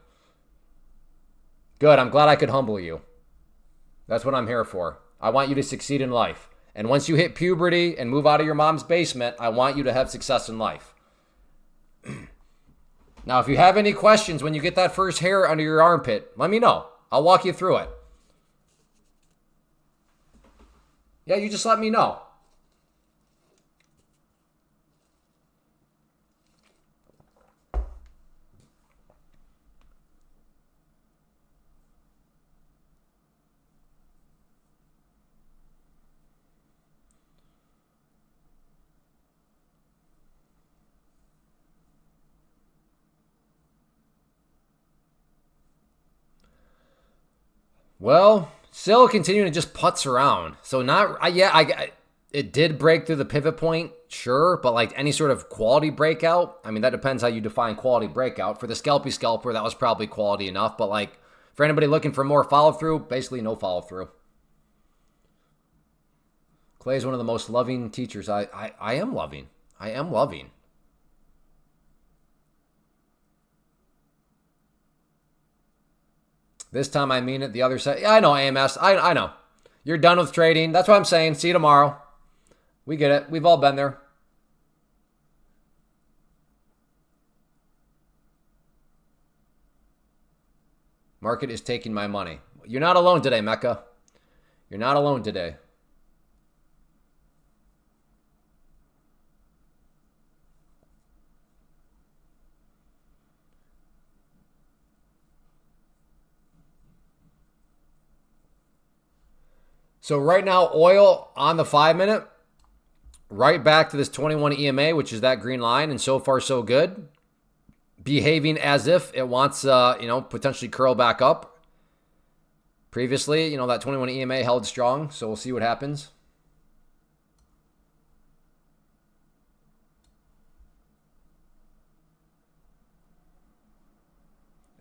Good, I'm glad I could humble you. That's what I'm here for. I want you to succeed in life. And once you hit puberty and move out of your mom's basement, I want you to have success in life. Now, if you have any questions when you get that first hair under your armpit, let me know. I'll walk you through it. Yeah, you just let me know. Well, still continuing to just putz around. So it did break through the pivot point, sure, but like any sort of quality breakout, I mean, that depends how you define quality breakout. For the scalpy scalper, that was probably quality enough, but like for anybody looking for more follow through, basically no follow through. Clay is one of the most loving teachers. I am loving. I am loving. This time I mean it. The other side. Yeah, I know, AMS. I know. You're done with trading. That's what I'm saying. See you tomorrow. We get it. We've all been there. Market is taking my money. You're not alone today, Mecca. You're not alone today. So right now, oil on the 5-minute, right back to this 21 EMA, which is that green line, and so far so good. Behaving as if it wants, potentially curl back up. Previously, that 21 EMA held strong, so we'll see what happens.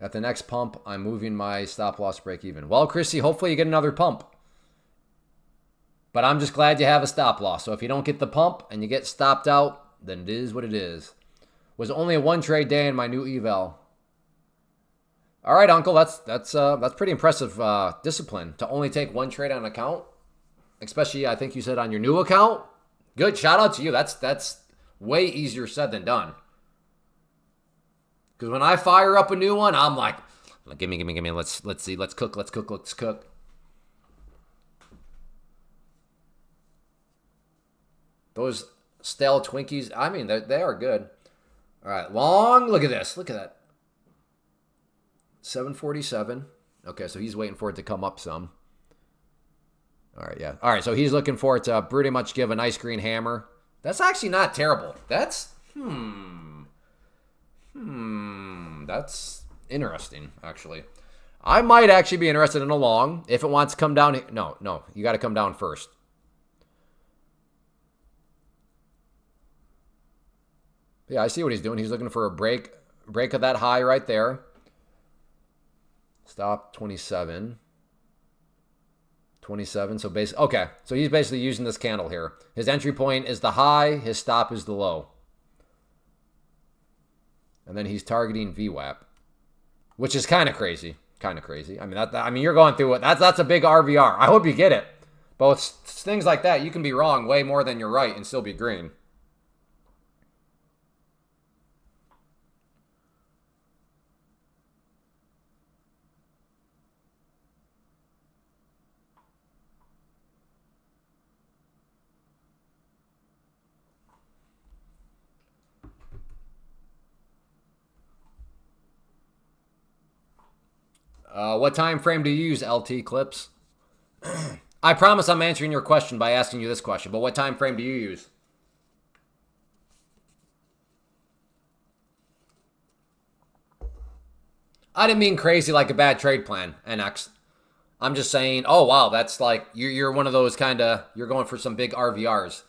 At the next pump, I'm moving my stop loss break even. Well, Chrissy, hopefully you get another pump. But I'm just glad you have a stop loss. So if you don't get the pump and you get stopped out, then it is what it is. Was only a 1-trade day in my new eval. All right, Uncle, that's pretty impressive discipline to only take 1 trade on account. Especially, I think you said on your new account. Good, shout out to you. That's way easier said than done. Because when I fire up a new one, I'm like, give me. Let's see. Let's cook. Those stale Twinkies, I mean, they are good. All right, long. Look at this. Look at that. 747. Okay, so he's waiting for it to come up some. All right, yeah. All right, so he's looking for it to pretty much give a nice green hammer. That's actually not terrible. That's, that's interesting, actually. I might actually be interested in a long if it wants to come down. No, you got to come down first. Yeah, I see what he's doing. He's looking for a break of that high right there. Stop 27. 27. So basically, okay. So he's basically using this candle here. His entry point is the high. His stop is the low. And then he's targeting VWAP, which is kind of crazy. Kind of crazy. I mean, you're going through it. That's a big RVR. I hope you get it. But with things like that, you can be wrong way more than you're right and still be green. What time frame do you use, LT Clips? I promise I'm answering your question by asking you this question, but what time frame do you use? I didn't mean crazy like a bad trade plan, NX. I'm just saying, oh wow, that's like you're one of those kind of you're going for some big RVRs.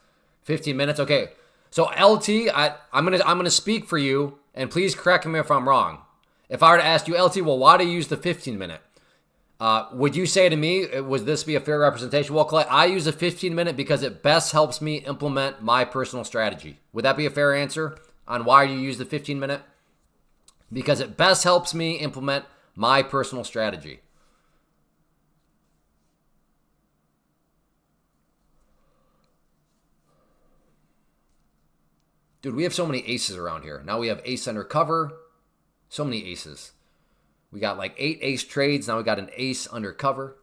15 minutes, okay. So LT, I'm gonna speak for you, and please correct me if I'm wrong. If I were to ask you, LT, well, why do you use the 15 minute? Would you say to me, would this be a fair representation? Well, Clay, I use a 15 minute because it best helps me implement my personal strategy. Would that be a fair answer on why you use the 15 minute? Because it best helps me implement my personal strategy. Dude, we have so many aces around here. Now we have ace under cover. So many aces. We got like 8 ace trades. Now we got an ace under cover.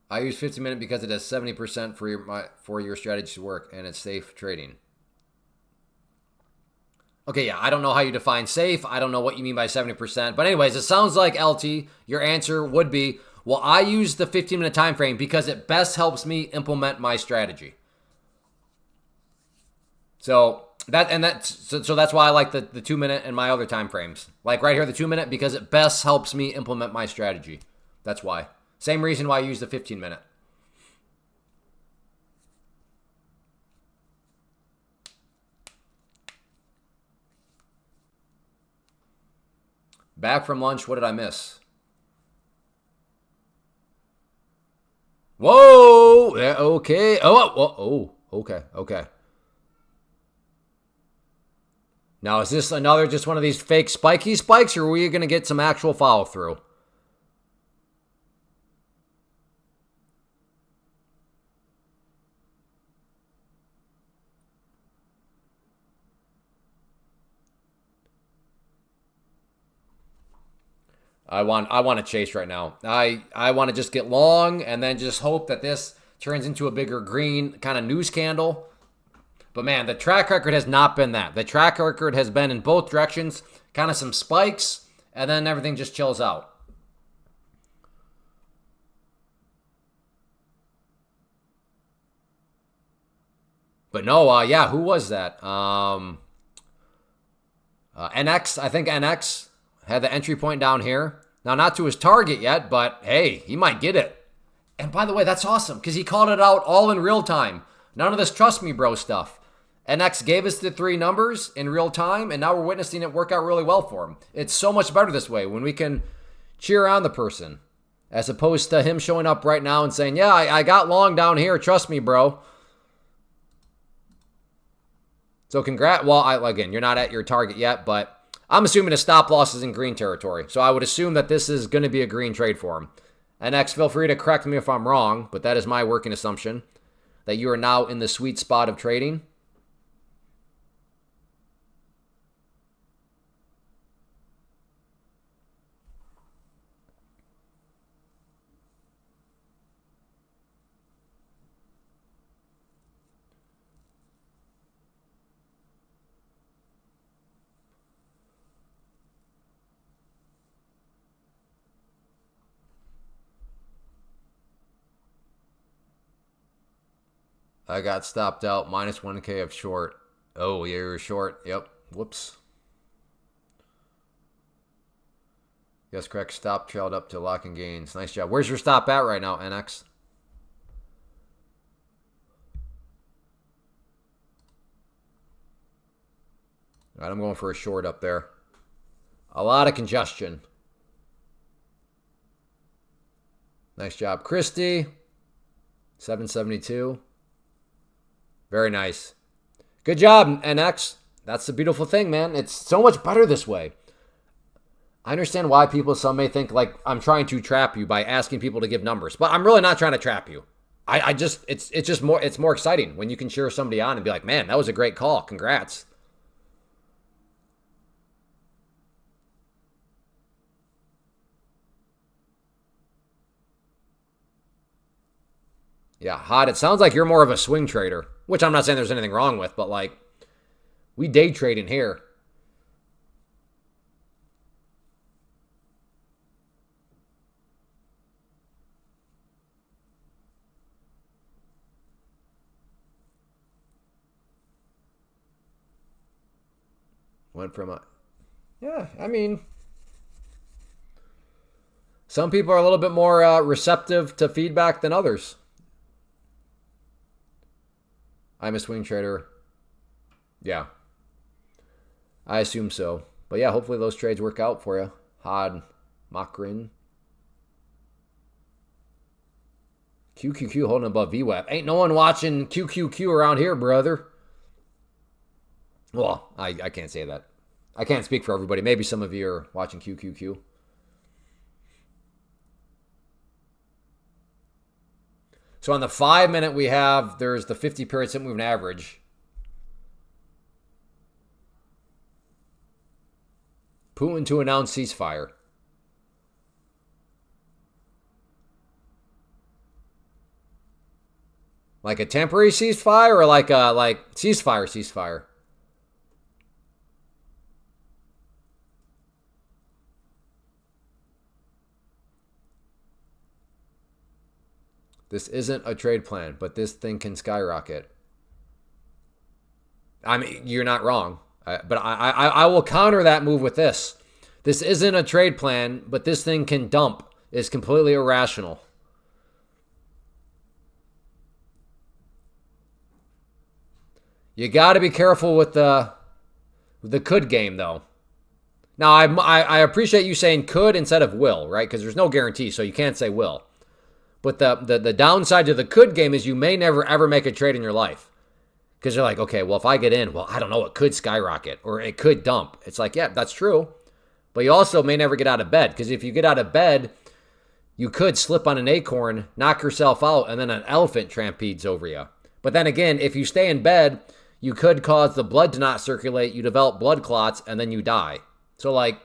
I use 15 minute because it has 70% for your strategy to work and it's safe trading. Okay, yeah, I don't know how you define safe. I don't know what you mean by 70%. But anyways, it sounds like LT, your answer would be, well, I use the 15-minute time frame because it best helps me implement my strategy. So that's why I like the 2-minute and my other time frames. Like right here, the 2-minute, because it best helps me implement my strategy. That's why. Same reason why I use the 15-minute. Back from lunch, what did I miss? Whoa! Okay. Okay. Now, is this another just one of these fake spiky spikes, or are we going to get some actual follow through? I want to chase right now. I want to just get long and then just hope that this turns into a bigger green kind of news candle. But man, the track record has not been that. The track record has been in both directions, kind of some spikes, and then everything just chills out. But no, yeah, who was that? NX, I think NX had the entry point down here. Now, not to his target yet, but hey, he might get it. And by the way, that's awesome because he called it out all in real time. None of this trust me, bro stuff. NX gave us the 3 numbers in real time, and now we're witnessing it work out really well for him. It's so much better this way when we can cheer on the person as opposed to him showing up right now and saying, yeah, I got long down here. Trust me, bro. So well, again, you're not at your target yet, but I'm assuming a stop loss is in green territory. So I would assume that this is going to be a green trade for him. NX, feel free to correct me if I'm wrong, but that is my working assumption, that you are now in the sweet spot of trading. I got stopped out. Minus 1K of short. Oh, yeah, you're short. Yep. Whoops. Yes, correct. Stop trailed up to lock and gains. Nice job. Where's your stop at right now, NX? All right, I'm going for a short up there. A lot of congestion. Nice job, Christy. 772. Very nice. Good job, NX. That's the beautiful thing, man. It's so much better this way. I understand why some may think like I'm trying to trap you by asking people to give numbers, but I'm really not trying to trap you. It's more exciting when you can cheer somebody on and be like, man, that was a great call. Congrats. Yeah, Hot. It sounds like you're more of a swing trader, which I'm not saying there's anything wrong with, but like, we day trade in here. Went from a, yeah, I mean, some people are a little bit more receptive to feedback than others. I'm a swing trader. Yeah. I assume so. But yeah, hopefully those trades work out for you. Had, Makrin. QQQ holding above VWAP. Ain't no one watching QQQ around here, brother. Well, I can't say that. I can't speak for everybody. Maybe some of you are watching QQQ. So on the 5 minute there's the 50 period simple moving average. Putin to announce ceasefire. Like a temporary ceasefire or like ceasefire? This isn't a trade plan, but this thing can skyrocket. I mean, you're not wrong. But I will counter that move with this. This isn't a trade plan, but this thing can dump. It's completely irrational. You got to be careful with the could game, though. Now, I appreciate you saying could instead of will, right? Because there's no guarantee, so you can't say will. But the downside to the could game is you may never, ever make a trade in your life. Because you're like, okay, well, if I get in, well, I don't know, it could skyrocket or it could dump. It's like, yeah, that's true. But you also may never get out of bed. Because if you get out of bed, you could slip on an acorn, knock yourself out, and then an elephant trampedes over you. But then again, if you stay in bed, you could cause the blood to not circulate, you develop blood clots, and then you die. So, like,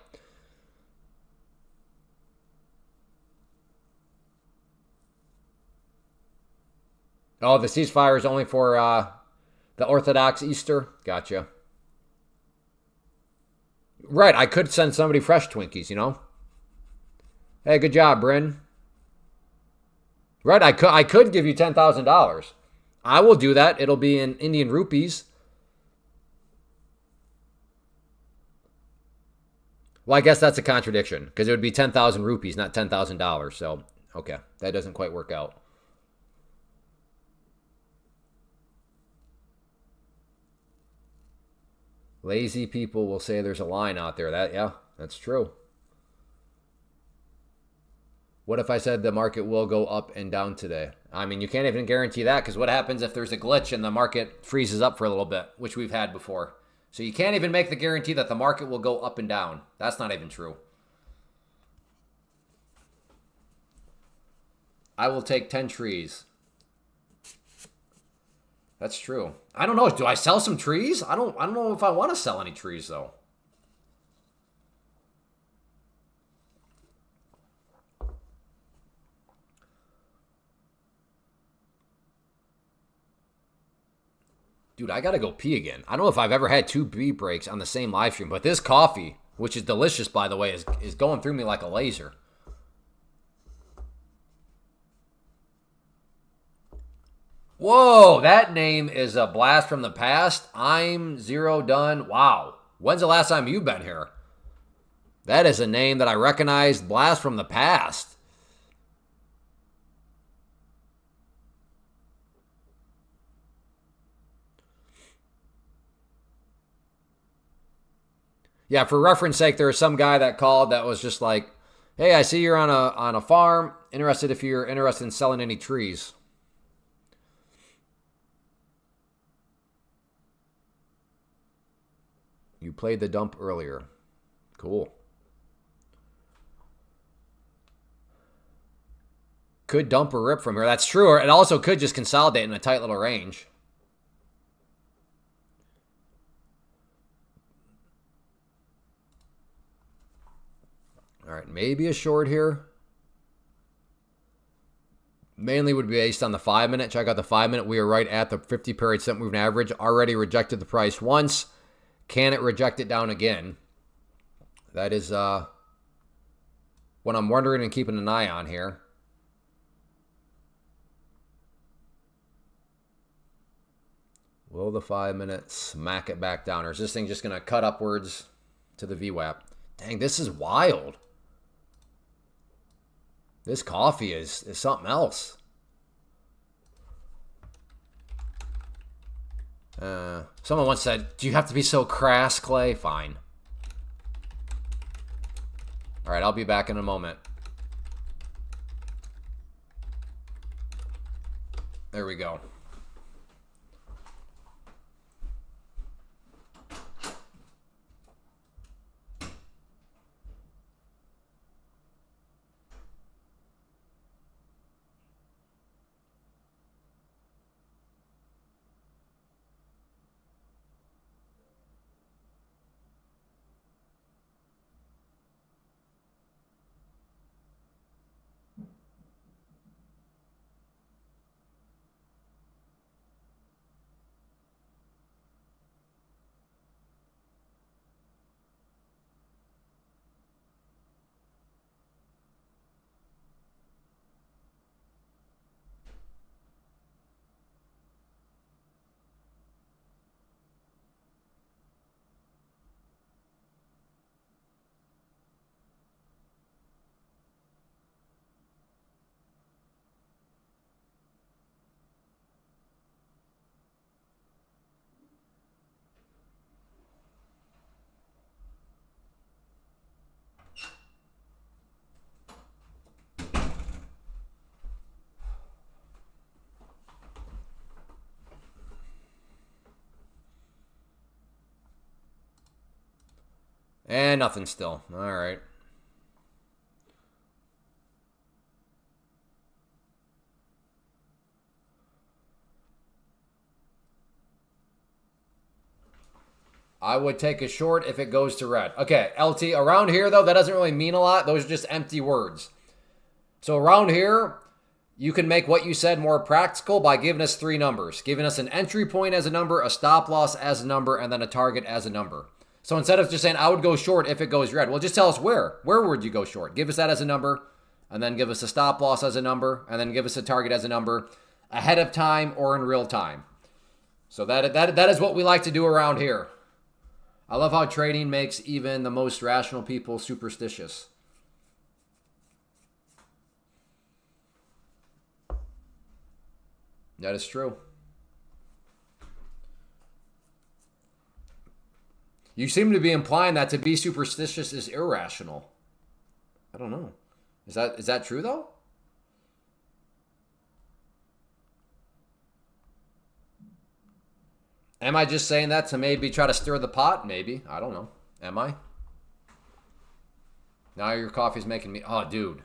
oh, the ceasefire is only for the Orthodox Easter? Gotcha. Right, I could send somebody fresh Twinkies, you know? Hey, good job, Bryn. Right, I could give you $10,000. I will do that. It'll be in Indian rupees. Well, I guess that's a contradiction because it would be 10,000 rupees, not $10,000. So, okay, that doesn't quite work out. Lazy people will say there's a line out there. Yeah, that's true. What if I said the market will go up and down today? I mean, you can't even guarantee that because what happens if there's a glitch and the market freezes up for a little bit, which we've had before. So you can't even make the guarantee that the market will go up and down. That's not even true. I will take 10 trees. That's true. I don't know. Do I sell some trees? I don't know if I want to sell any trees though. Dude, I gotta go pee again. I don't know if I've ever had 2 pee breaks on the same live stream, but this coffee, which is delicious by the way, is going through me like a laser. Whoa, that name is a blast from the past. I'm Zero Done. Wow. When's the last time you've been here? That is a name that I recognize. Blast from the past. Yeah, for reference sake, there was some guy that called that was just like, hey, I see you're on a farm. Interested if you're interested in selling any trees. You played the dump earlier. Cool. Could dump or rip from here. That's true. It also could just consolidate in a tight little range. All right, maybe a short here. Mainly would be based on the 5-minute. Check out the 5-minute. We are right at the 50 period set moving average. Already rejected the price once. Can it reject it down again? That is what I'm wondering and keeping an eye on here. Will the 5-minute smack it back down? Or is this thing just going to cut upwards to the VWAP? Dang, this is wild. This coffee is something else. Someone once said, do you have to be so crass, Clay? Fine. All right, I'll be back in a moment. There we go. And nothing still. All right. I would take a short if it goes to red. Okay, LT. Around here, though, that doesn't really mean a lot. Those are just empty words. So around here, you can make what you said more practical by giving us 3 numbers. Giving us an entry point as a number, a stop loss as a number, and then a target as a number. So instead of just saying, I would go short if it goes red, well, just tell us where. Where would you go short? Give us that as a number, and then give us a stop loss as a number, and then give us a target as a number, ahead of time or in real time. So that is what we like to do around here. I love how trading makes even the most rational people superstitious. That is true. You seem to be implying that to be superstitious is irrational. I don't know. Is that true though? Am I just saying that to maybe try to stir the pot? Maybe. I don't know. Am I? Now your coffee's making me... Oh, dude.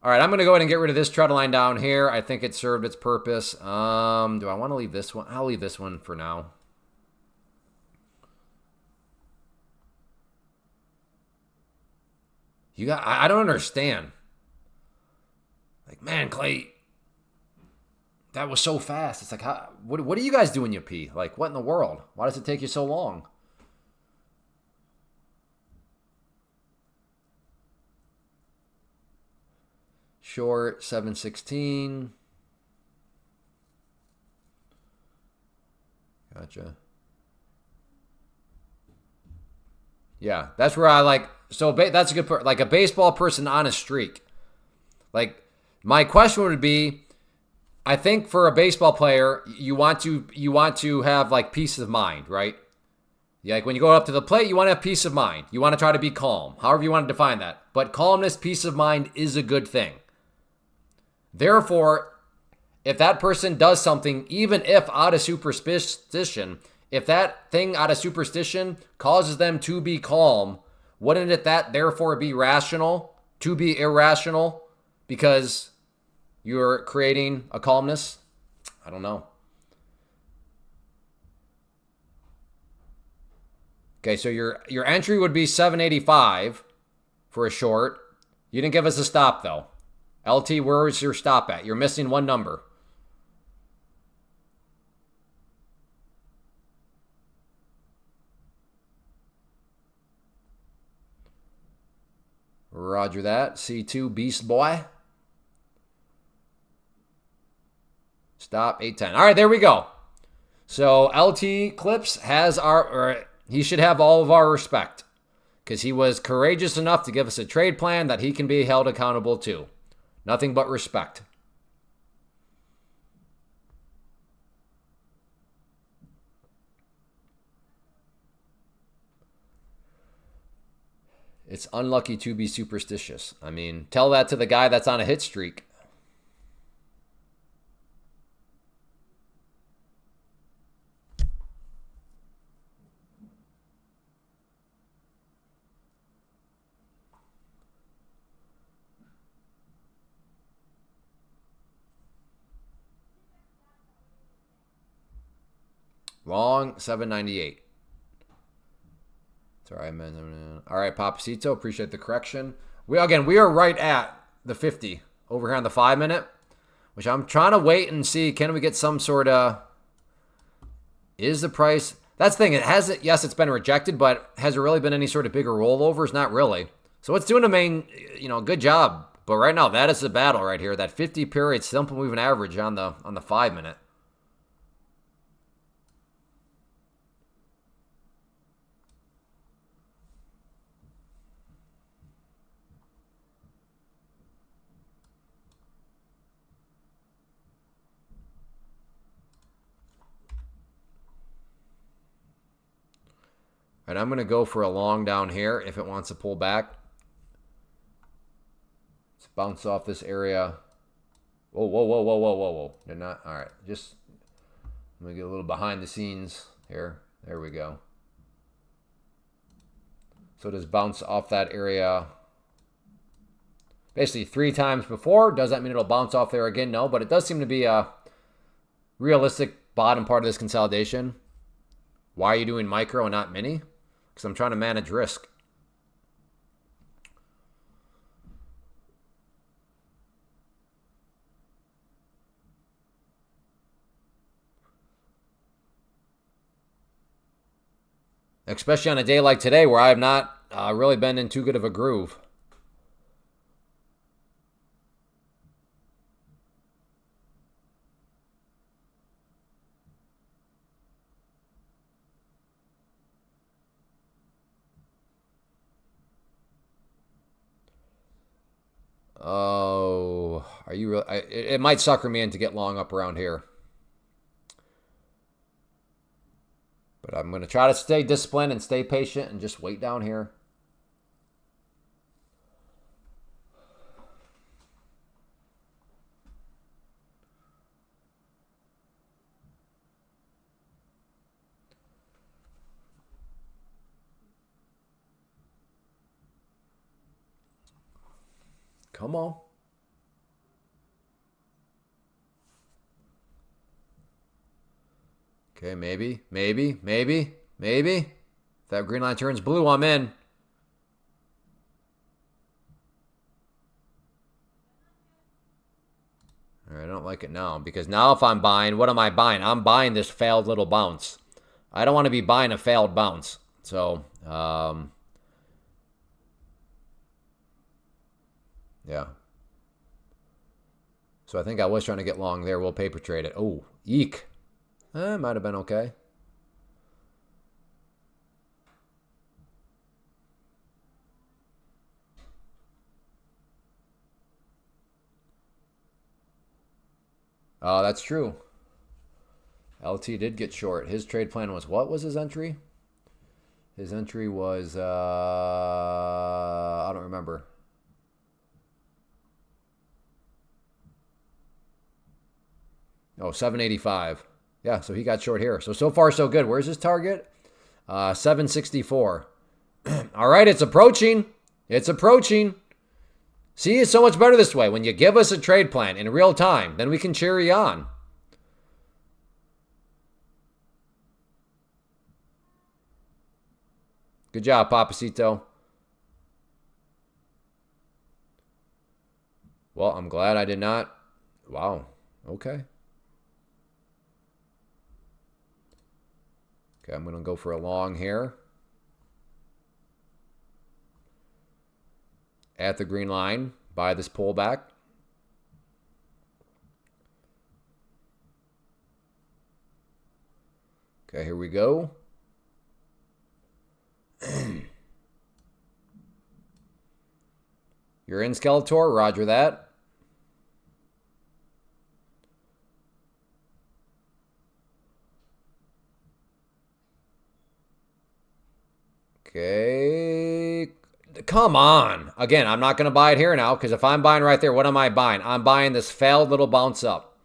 All right, I'm going to go ahead and get rid of this trend line down here. I think it served its purpose. Do I want to leave this one? I'll leave this one for now. I don't understand. Like, man, Clay, that was so fast. It's like, what do you guys do when you pee? Like, what in the world? Why does it take you so long? short 716. Gotcha. Yeah, that's where I like. So that's a good like a baseball person on a streak. Like my question would be, I think for a baseball player, you want to have like peace of mind, right? Yeah, like when you go up to the plate, you want to have peace of mind. You want to try to be calm, however you want to define that. But calmness, peace of mind is a good thing. Therefore, if that person does something, even if out of superstition, if that thing out of superstition causes them to be calm, wouldn't it that therefore be rational to be irrational because you're creating a calmness? I don't know. Okay, so your entry would be 785 for a short. You didn't give us a stop though. LT, where is your stop at? You're missing one number. Roger that. C2 Beast Boy. Stop 810. All right, there we go. So LT Clips has he should have all of our respect because he was courageous enough to give us a trade plan that he can be held accountable to. Nothing but respect. It's unlucky to be superstitious. I mean, tell that to the guy that's on a hit streak. Long 798. Sorry, man. All right, Papacito, appreciate the correction. We are right at the 50 over here on the 5 minute, which I'm trying to wait and see. Can we get some sort of? Is the price? That's the thing. It hasn't. Yes, it's been rejected, but has there really been any sort of bigger rollovers? Not really. So it's doing good job. But right now, that is the battle right here. That 50 period simple moving average on the 5 minute. And I'm going to go for a long down here if it wants to pull back. Let's bounce off this area. Whoa, whoa, whoa, whoa, whoa, whoa, whoa. They're not. All right. Just, I'm going to get a little behind the scenes here. There we go. So just bounce off that area basically 3 times before. Does that mean it'll bounce off there again? No, but it does seem to be a realistic bottom part of this consolidation. Why are you doing micro and not mini? Because I'm trying to manage risk. Especially on a day like today where I have not really been in too good of a groove. Oh, are you really? It might sucker me in to get long up around here. But I'm going to try to stay disciplined and stay patient and just wait down here. Come on. Okay, maybe. If that green line turns blue, I'm in. All right, I don't like it now because now if I'm buying, what am I buying? I'm buying this failed little bounce. I don't want to be buying a failed bounce. So, yeah. So I think I was trying to get long there. We'll paper trade it. Oh, eek. Might have been okay. Oh, that's true. LT did get short. His trade plan was, what was his entry? His entry was, I don't remember. Oh, 785. Yeah, so he got short here. So far, so good. Where's his target? 764. All right, it's approaching. It's approaching. See, it's so much better this way. When you give us a trade plan in real time, then we can cheer you on. Good job, Papacito. Well, I'm glad I did not. Wow. Okay. Okay, I'm going to go for a long here. At the green line, buy this pullback. Okay, here we go. You're in, Skeletor. Roger that. Okay. Come on. Again, I'm not going to buy it here now because if I'm buying right there, what am I buying? I'm buying this failed little bounce up.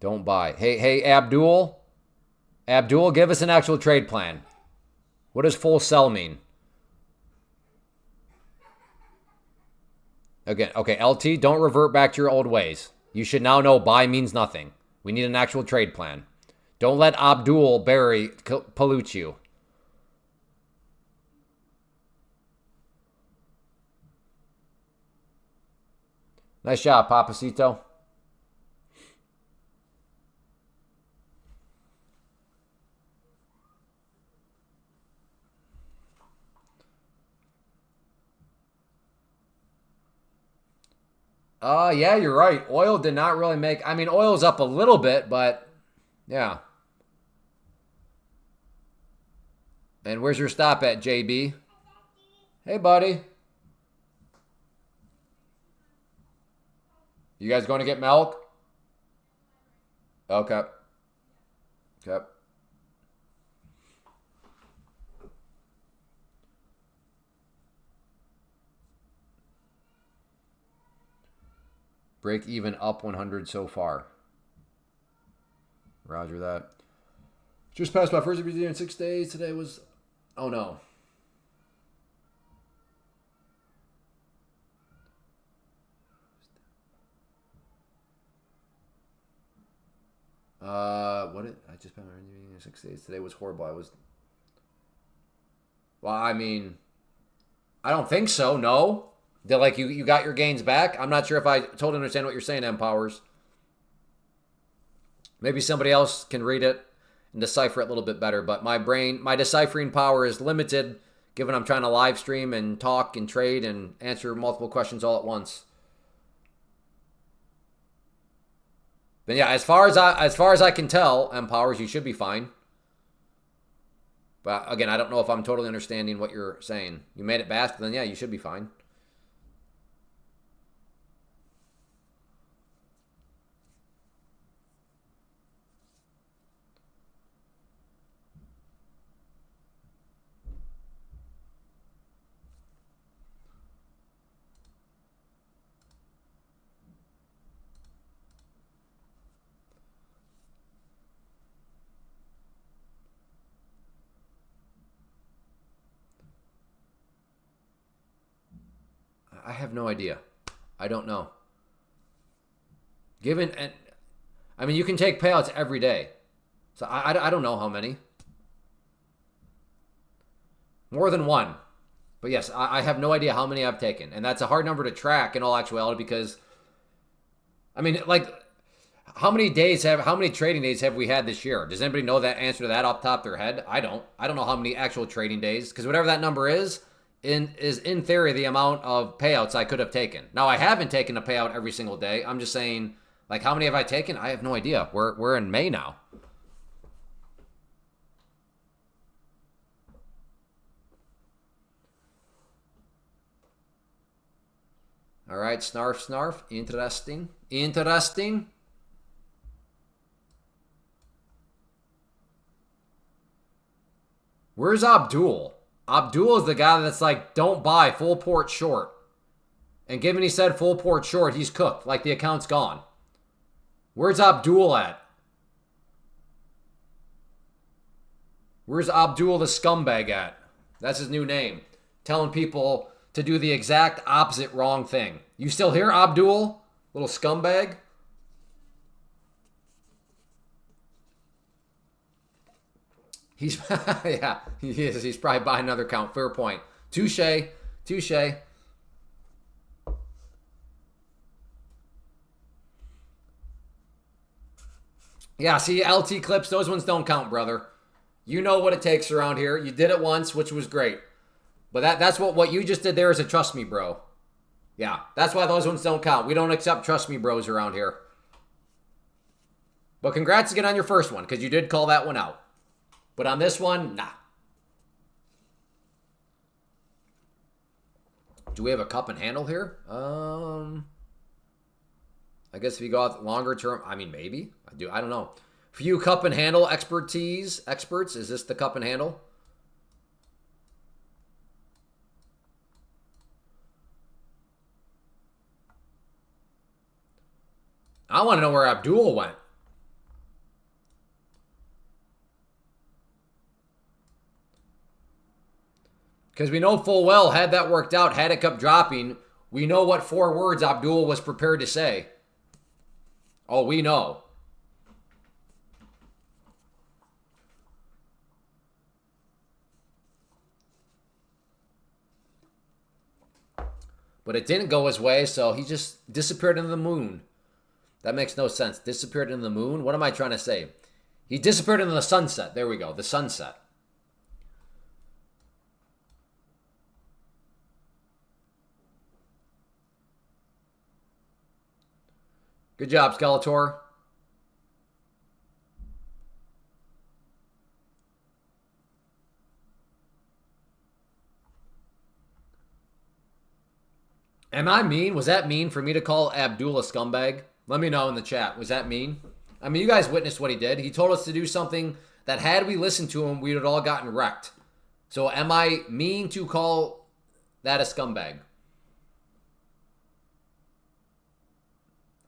Don't buy. Hey, Abdul. Abdul, give us an actual trade plan. What does full sell mean? Again, okay, LT, don't revert back to your old ways. You should now know buy means nothing. We need an actual trade plan. Don't let Abdul Barry pollute you. Nice job, Papacito. Yeah, you're right. Oil did not really make... I mean, oil's up a little bit, but yeah. And where's your stop at, JB? Hey, buddy. You guys going to get milk? Okay. Okay. Break even up 100 so far. Roger that. Just passed my first review in 6 days. Today was... Oh, no. I just passed my first review in 6 days. Today was horrible. Well, I mean... I don't think so, no. They're like, you got your gains back? I'm not sure if I totally understand what you're saying, M Powers. Maybe somebody else can read it and decipher it a little bit better. But my deciphering power is limited given I'm trying to live stream and talk and trade and answer multiple questions all at once. But yeah, as far as I can tell, M Powers, you should be fine. But again, I don't know if I'm totally understanding what you're saying. You made it back, then yeah, you should be fine. I have no idea. I don't know. I mean, you can take payouts every day. So I don't know how many. More than one. But yes, I have no idea how many I've taken. And that's a hard number to track in all actuality because, I mean, like, how many trading days have we had this year? Does anybody know that answer to that off the top of their head? I don't. I don't know how many actual trading days because whatever that number is is in theory the amount of payouts I could have taken. Now I haven't taken a payout every single day. I'm just saying, like, how many have I taken? I have no idea. We're in May now. All right, snarf. Interesting. Where's Abdul? Abdul is the guy that's like, don't buy full port short. And given he said full port short, he's cooked. Like the account's gone. Where's Abdul at? Where's Abdul the scumbag at? That's his new name. Telling people to do the exact opposite wrong thing. You still here, Abdul? Little scumbag? He's yeah, he is. He's probably buying another account. Fair point. Touche. Yeah, see, LT clips, those ones don't count, brother. You know what it takes around here. You did it once, which was great. But that's what you just did there is a trust me, bro. Yeah, that's why those ones don't count. We don't accept trust me bros around here. But congrats again on your first one, because you did call that one out. But on this one, nah. Do we have a cup and handle here? I guess if you go out longer term, I mean, maybe. I don't know. Few cup and handle experts, is this the cup and handle? I want to know where Abdul went. Because we know full well, had that worked out, had it kept dropping, we know what 4 words Abdul was prepared to say. Oh, we know. But it didn't go his way, so he just disappeared into the moon. That makes no sense. Disappeared into the moon? What am I trying to say? He disappeared into the sunset. There we go. The sunset. Good job, Skeletor. Am I mean? Was that mean for me to call Abdul a scumbag? Let me know in the chat. Was that mean? I mean, you guys witnessed what he did. He told us to do something that had we listened to him, we would have all gotten wrecked. So am I mean to call that a scumbag?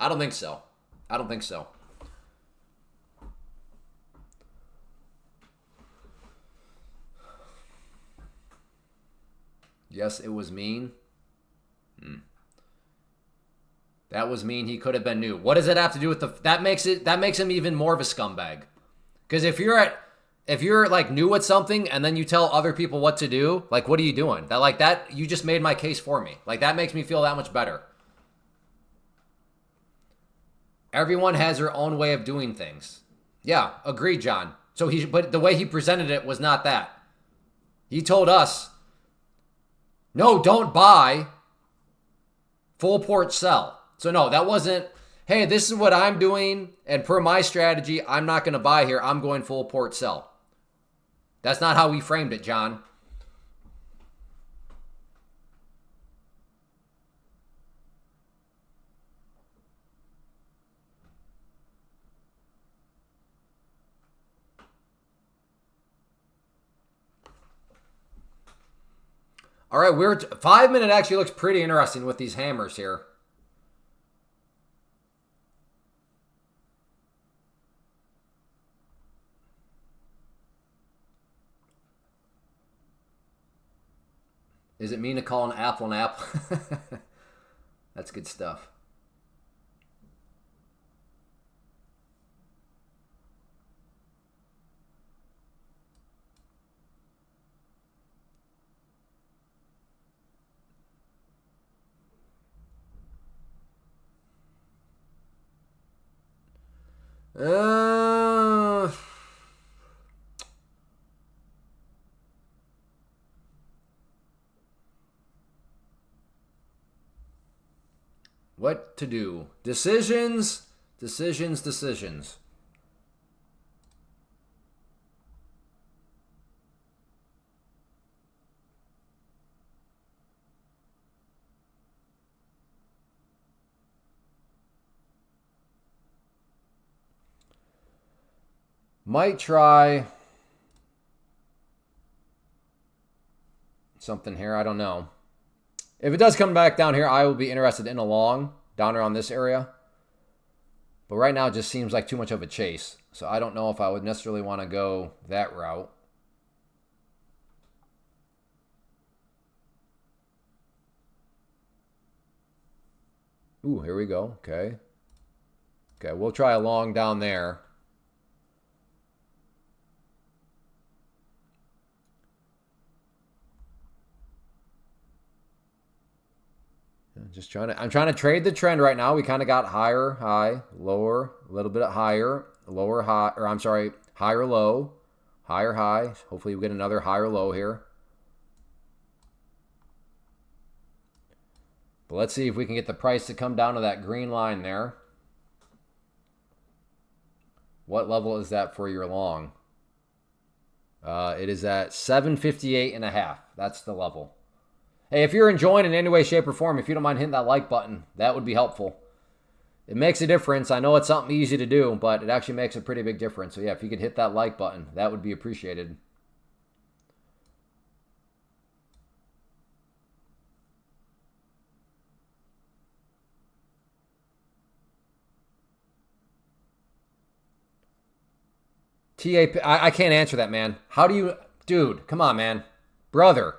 I don't think so. I don't think so. Yes, it was mean. That was mean. He could have been new. What does it have to do with the? That makes him even more of a scumbag. Because if you're like new at something and then you tell other people what to do, like what are you doing? That you just made my case for me. Like that makes me feel that much better. Everyone has their own way of doing things. Yeah, agreed, John. But the way he presented it was not that. He told us, no, don't buy, full port sell. So no, that wasn't, hey, this is what I'm doing, and per my strategy, I'm not going to buy here. I'm going full port sell. That's not how we framed it, John. All right, 5 minute actually looks pretty interesting with these hammers here. Is it mean to call an apple an apple? That's good stuff. What to do? Decisions, decisions, decisions. Might try something here. I don't know. If it does come back down here, I will be interested in a long down around this area. But right now it just seems like too much of a chase. So I don't know if I would necessarily want to go that route. Ooh, here we go. Okay. Okay, we'll try a long down there. I'm trying to trade the trend right now. We kind of got higher, high, lower, a little bit higher, lower, high, or I'm sorry, higher, low, higher, high. Hopefully we get another higher low here. But let's see if we can get the price to come down to that green line there. What level is that for your long? It is at 758.5. That's the level. Hey, if you're enjoying in any way, shape, or form, if you don't mind hitting that like button, that would be helpful. It makes a difference. I know it's something easy to do, but it actually makes a pretty big difference. So yeah, if you could hit that like button, that would be appreciated. TAP, I can't answer that, man. How do you, dude, come on, man. Brother.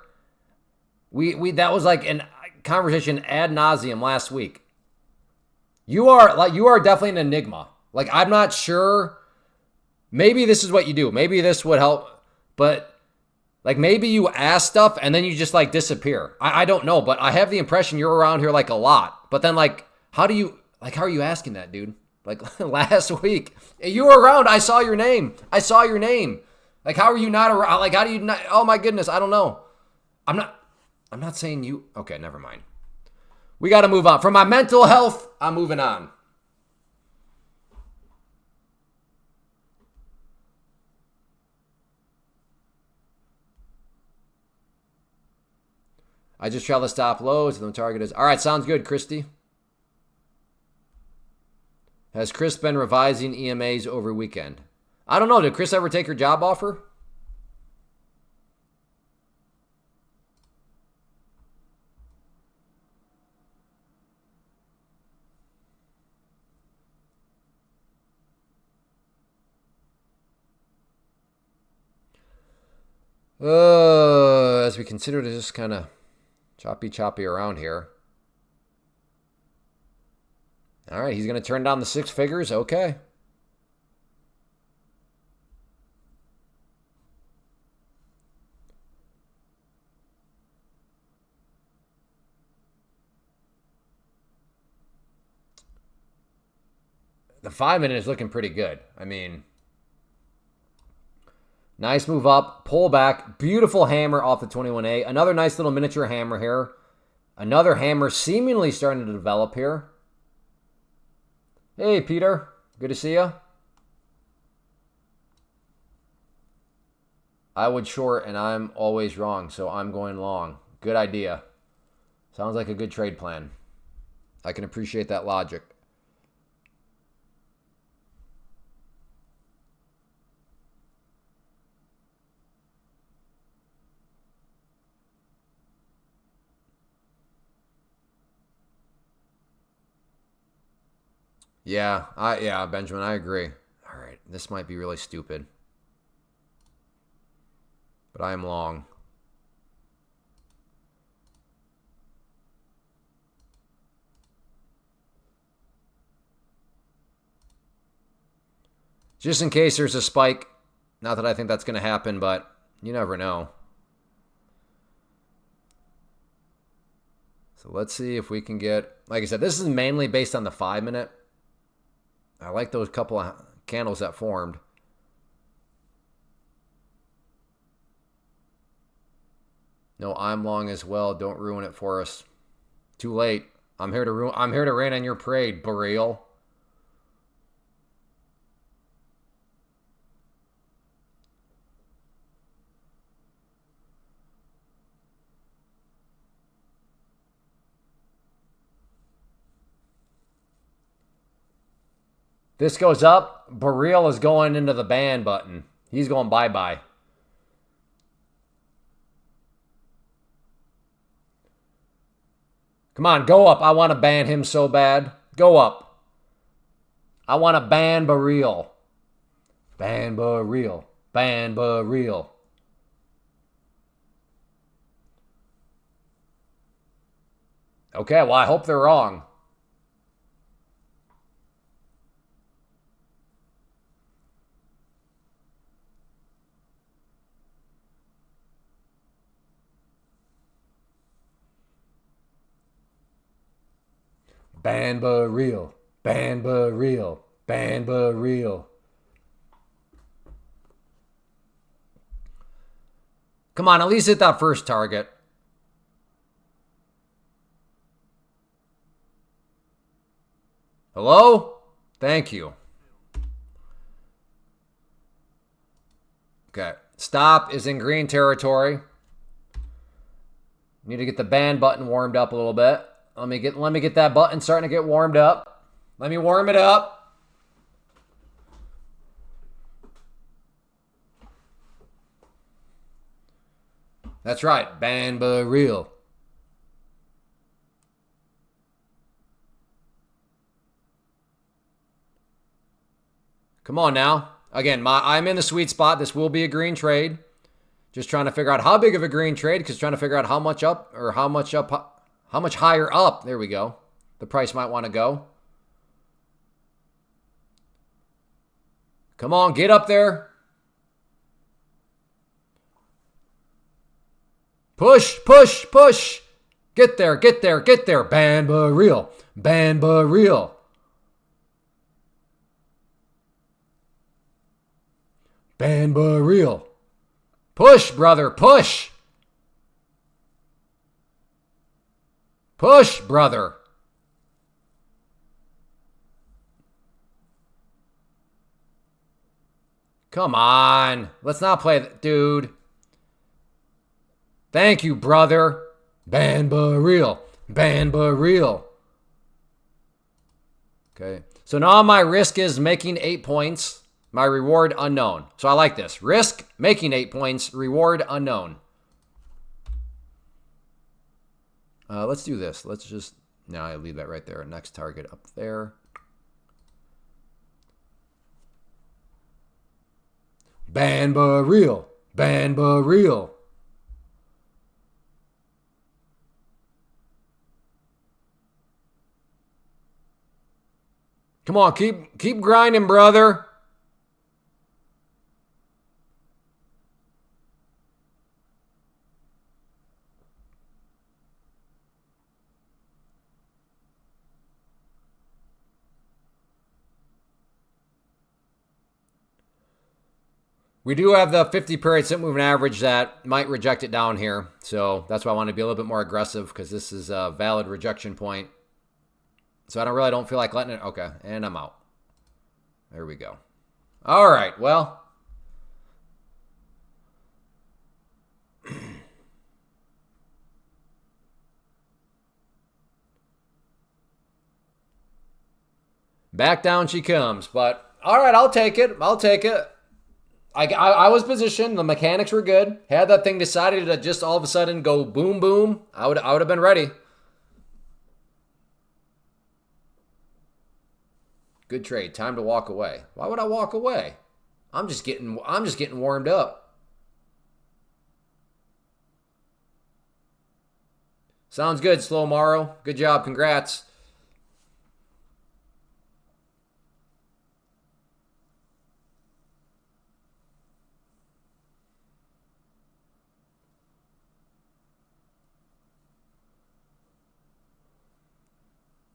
That was like a conversation ad nauseum last week. You are definitely an enigma. Like, I'm not sure. Maybe this is what you do. Maybe this would help. But like, maybe you ask stuff and then you just like disappear. I don't know, but I have the impression you're around here like a lot. But then like, how are you asking that, dude? Like last week, you were around. I saw your name. Like, how are you not around? Like, how do you not? Oh my goodness, I don't know. I'm not saying you. Okay, never mind. We got to move on. For my mental health, I'm moving on. I just try to stop lows and the target is. All right, sounds good, Christy. Has Chris been revising EMAs over weekend? I don't know. Did Chris ever take her job offer? As we consider to just kind of choppy around here. All right, he's going to turn down the six figures. Okay. The 5 minute is looking pretty good. I mean, nice move up, pull back, beautiful hammer off the 21A. Another nice little miniature hammer here. Another hammer seemingly starting to develop here. Hey, Peter. Good to see you. I would short, and I'm always wrong, so I'm going long. Good idea. Sounds like a good trade plan. I can appreciate that logic. Yeah, Benjamin, I agree. All right, this might be really stupid. But I am long. Just in case there's a spike. Not that I think that's going to happen, but you never know. So let's see if we can get, like I said, this is mainly based on the 5 minute. I like those couple of candles that formed. No, I'm long as well. Don't ruin it for us. Too late. I'm here to rain on your parade, Boreal. This goes up. Boreal is going into the ban button. He's going bye-bye. Come on, go up. I want to ban him so bad. Go up. I want to ban Boreal. Ban Boreal. Ban Boreal. Okay, well, I hope they're wrong. Ban Boreal. Ban Boreal. Ban Boreal. Come on, at least hit that first target. Hello? Thank you. Okay. Stop is in green territory. Need to get the ban button warmed up a little bit. Let me get that button starting to get warmed up. Let me warm it up. That's right. Ban Boreal. Come on now. Again, I'm in the sweet spot. This will be a green trade. Just trying to figure out how big of a green trade, because trying to figure out how much up or how much higher up, there we go, the price might want to go. Come on, get up there. Push, push, push. Get there, get there, get there. Ban Boreal. Ban Boreal. Ban Boreal. Push, brother, push. Push, brother. Come on. Let's not play that, dude. Thank you, brother. Ban Boreal. Ban Boreal. Okay. So now my risk is making 8 points. My reward unknown. So I like this. Risk, making 8 points. Reward unknown. Let's do this. Let's just... No, I leave that right there. Next target up there. Ban Boreal. Ban Boreal. Come on, keep grinding, brother. We do have the 50 period simple moving average that might reject it down here. So that's why I want to be a little bit more aggressive, because this is a valid rejection point. So I don't feel like letting it. Okay, and I'm out. There we go. All right, well. Back down she comes. But all right, I'll take it. I'll take it. I was positioned. The mechanics were good. Had that thing decided to just all of a sudden go boom, boom, I would have been ready. Good trade. Time to walk away. Why would I walk away? I'm just getting warmed up. Sounds good, Slow Morrow. Good job. Congrats.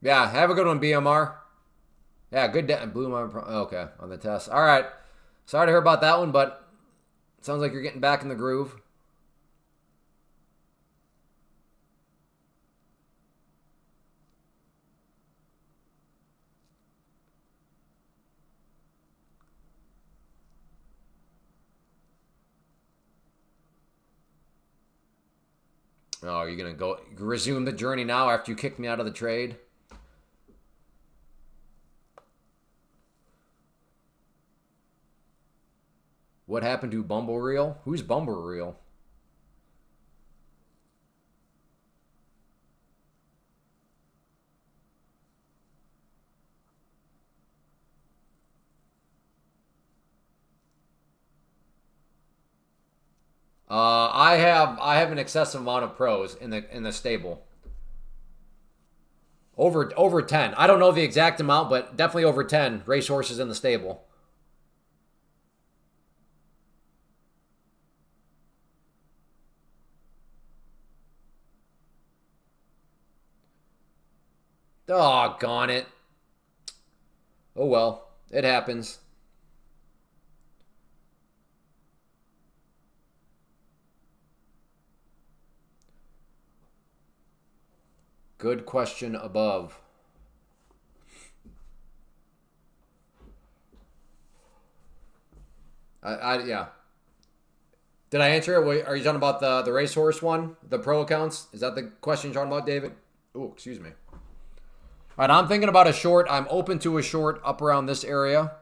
Yeah, have a good one, BMR. Yeah, good day. Blew my... Okay, on the test. All right. Sorry to hear about that one, but it sounds like you're getting back in the groove. Oh, are you going to go resume the journey now after you kicked me out of the trade? What happened to Bumble Reel? Who's Bumble Reel? I have an excessive amount of pros in the stable. Over 10. I don't know the exact amount, but definitely over 10 racehorses in the stable. Doggone it. Oh well, it happens. Good question above. Yeah. Did I answer it? Are you talking about the racehorse one? The pro accounts? Is that the question you're talking about, David? Oh, excuse me. All right, I'm thinking about a short. I'm open to a short up around this area.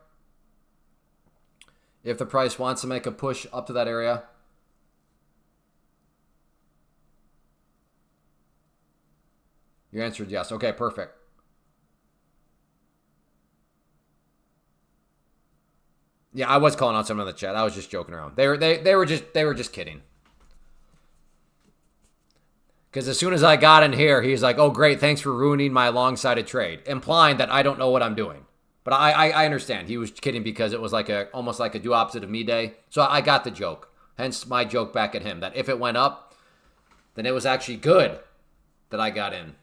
If the price wants to make a push up to that area. You answered yes. Okay, perfect. Yeah, I was calling out someone in the chat. I was just joking around. They were just kidding. Because as soon as I got in here, he's like, "Oh, great, thanks for ruining my long-sided trade," implying that I don't know what I'm doing. But I understand. He was kidding because it was like almost like a do opposite of me day. So I got the joke. Hence my joke back at him that if it went up, then it was actually good that I got in.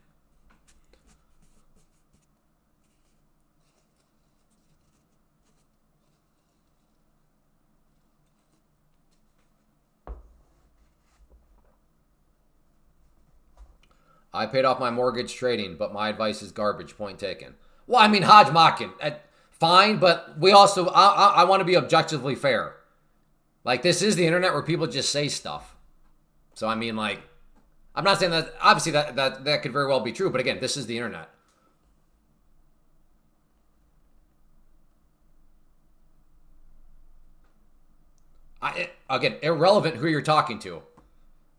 I paid off my mortgage trading, but my advice is garbage. Point taken. Well, I mean, Hodge Mockin, fine, but we also, I want to be objectively fair. Like, this is the internet where people just say stuff. So, I mean, like, I'm not saying that, obviously, that could very well be true, but again, this is the internet. Again, irrelevant who you're talking to.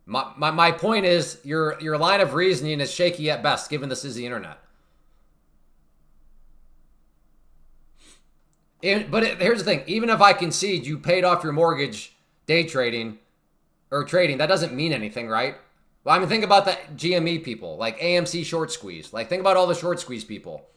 My point is your line of reasoning is shaky at best, given this is the internet. Here's the thing. Even if I concede you paid off your mortgage day trading or trading, that doesn't mean anything, right? Well, I mean, think about the GME people, like AMC short squeeze. Like, think about all the short squeeze people.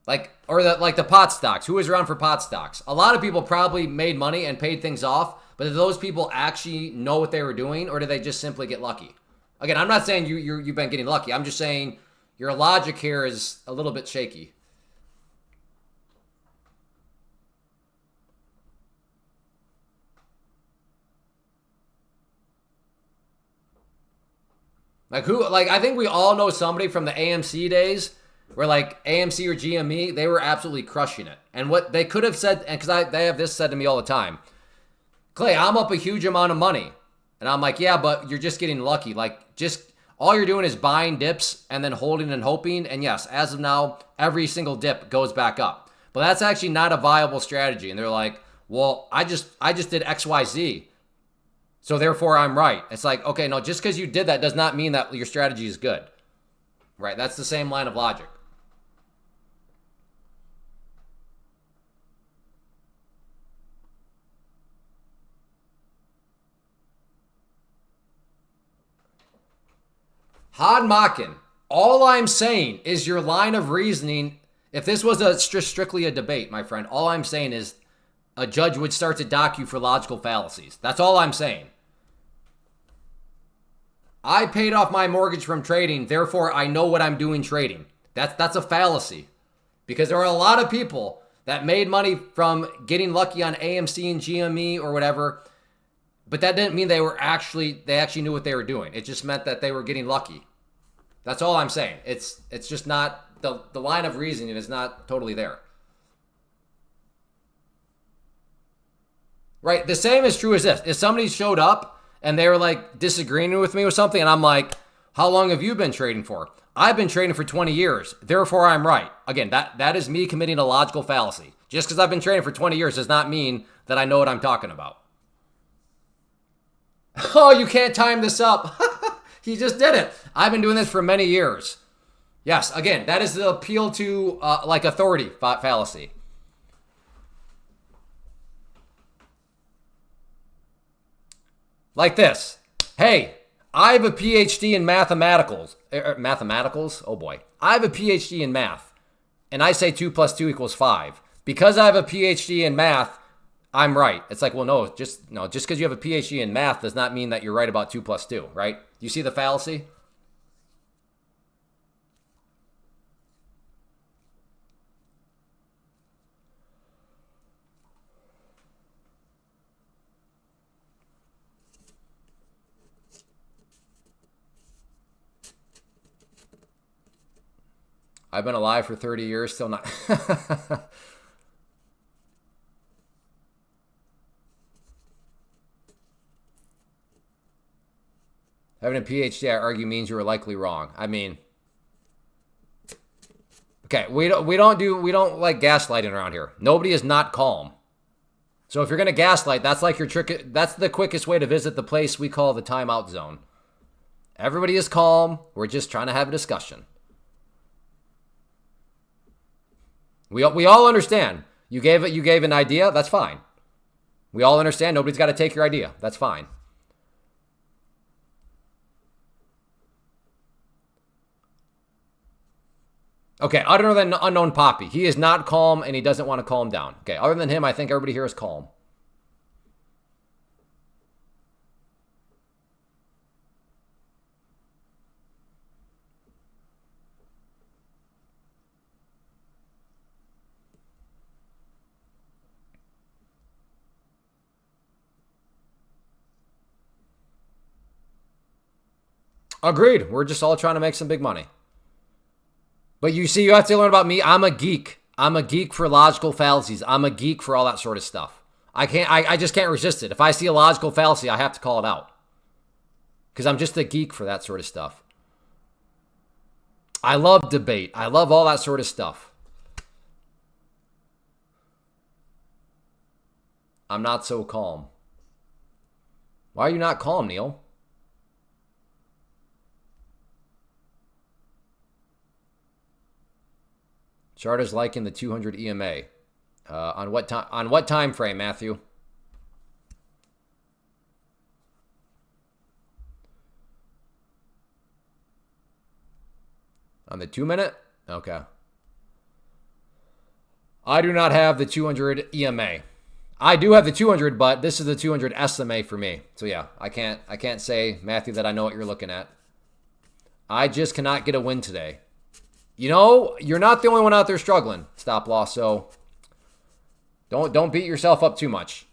Like the pot stocks. Who was around for pot stocks? A lot of people probably made money and paid things off, but did those people actually know what they were doing, or did they just simply get lucky? Again, I'm not saying you've been getting lucky. I'm just saying your logic here is a little bit shaky. I think we all know somebody from the AMC days where like AMC or GME, they were absolutely crushing it. And what they could have said, and because they have this said to me all the time, Clay, I'm up a huge amount of money. And I'm like, yeah, but you're just getting lucky. Like, just all you're doing is buying dips and then holding and hoping. And yes, as of now, every single dip goes back up. But that's actually not a viable strategy. And they're like, well, I just did XYZ. So therefore I'm right. It's like, okay, no, just because you did that does not mean that your strategy is good. Right? That's the same line of logic. Hod Mockin, all I'm saying is your line of reasoning, if this was strictly a debate, my friend, all I'm saying is a judge would start to dock you for logical fallacies. That's all I'm saying. I paid off my mortgage from trading, therefore I know what I'm doing trading. That's a fallacy. Because there are a lot of people that made money from getting lucky on AMC and GME or whatever, but that didn't mean they actually knew what they were doing. It just meant that they were getting lucky. That's all I'm saying. It's just not, the line of reasoning is not totally there. Right? The same is true as this. If somebody showed up and they were like disagreeing with me with something, and I'm like, how long have you been trading for? I've been trading for 20 years. Therefore, I'm right. Again, that is me committing a logical fallacy. Just because I've been trading for 20 years does not mean that I know what I'm talking about. Oh, you can't time this up. He just did it. I've been doing this for many years. Yes, again, that is the appeal to like authority fallacy. Like this. Hey, I have a PhD in mathematicals. Mathematicals? Oh boy. I have a PhD in math. And I say 2 + 2 = 5. Because I have a PhD in math, I'm right. It's like, well, no, just because you have a PhD in math does not mean that you're right about 2 + 2, right? You see the fallacy? I've been alive for 30 years, still not. Having a PhD, I argue, means you were likely wrong. I mean, okay, we don't like gaslighting around here. Nobody is not calm. So if you're gonna gaslight, that's like your trick. That's the quickest way to visit the place we call the timeout zone. Everybody is calm. We're just trying to have a discussion. We all understand. You gave an idea. That's fine. We all understand. Nobody's got to take your idea. That's fine. Okay, other than Unknown Poppy. He is not calm, and he doesn't want to calm down. Okay, other than him, I think everybody here is calm. Agreed. We're just all trying to make some big money. But you see, you have to learn about me. I'm a geek. I'm a geek for logical fallacies. I'm a geek for all that sort of stuff. I just can't resist it. If I see a logical fallacy, I have to call it out. Because I'm just a geek for that sort of stuff. I love debate. I love all that sort of stuff. I'm not so calm. Why are you not calm, Neil? Chart is liking the 200 EMA. On what time frame, Matthew? On the 2-minute? Okay. I do not have the 200 EMA. I do have the 200, but this is the 200 SMA for me. So yeah, I can't say, Matthew, that I know what you're looking at. I just cannot get a win today. You know, you're not the only one out there struggling, stop loss, so don't beat yourself up too much.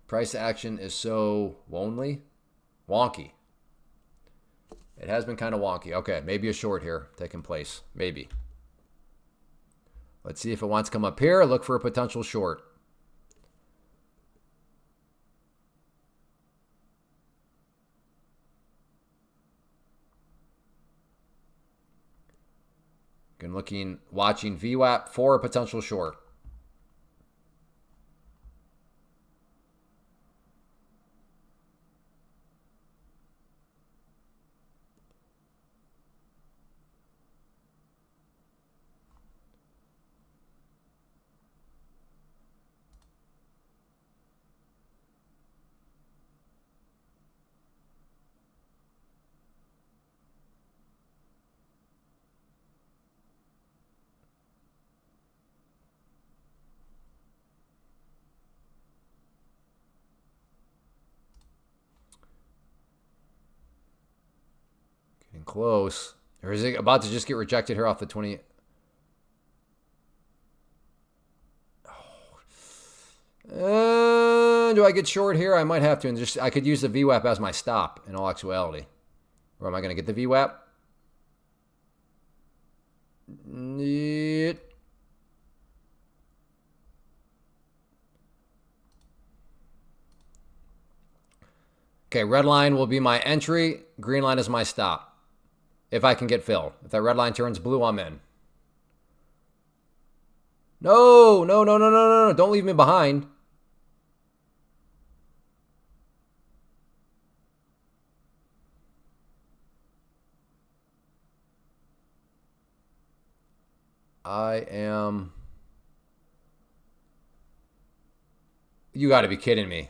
Price action is so wonky. It has been kind of wonky. Okay, maybe a short here taking place. Maybe. Let's see if it wants to come up here. Look for a potential short. Again, watching VWAP for a potential short. Getting close. Or is it about to just get rejected here off the 20? Do I get short here? I might have to. And I could use the VWAP as my stop in all actuality. Or am I going to get the VWAP? Okay, red line will be my entry. Green line is my stop. If I can get filled. If that red line turns blue, I'm in. No. Don't leave me behind. You got to be kidding me.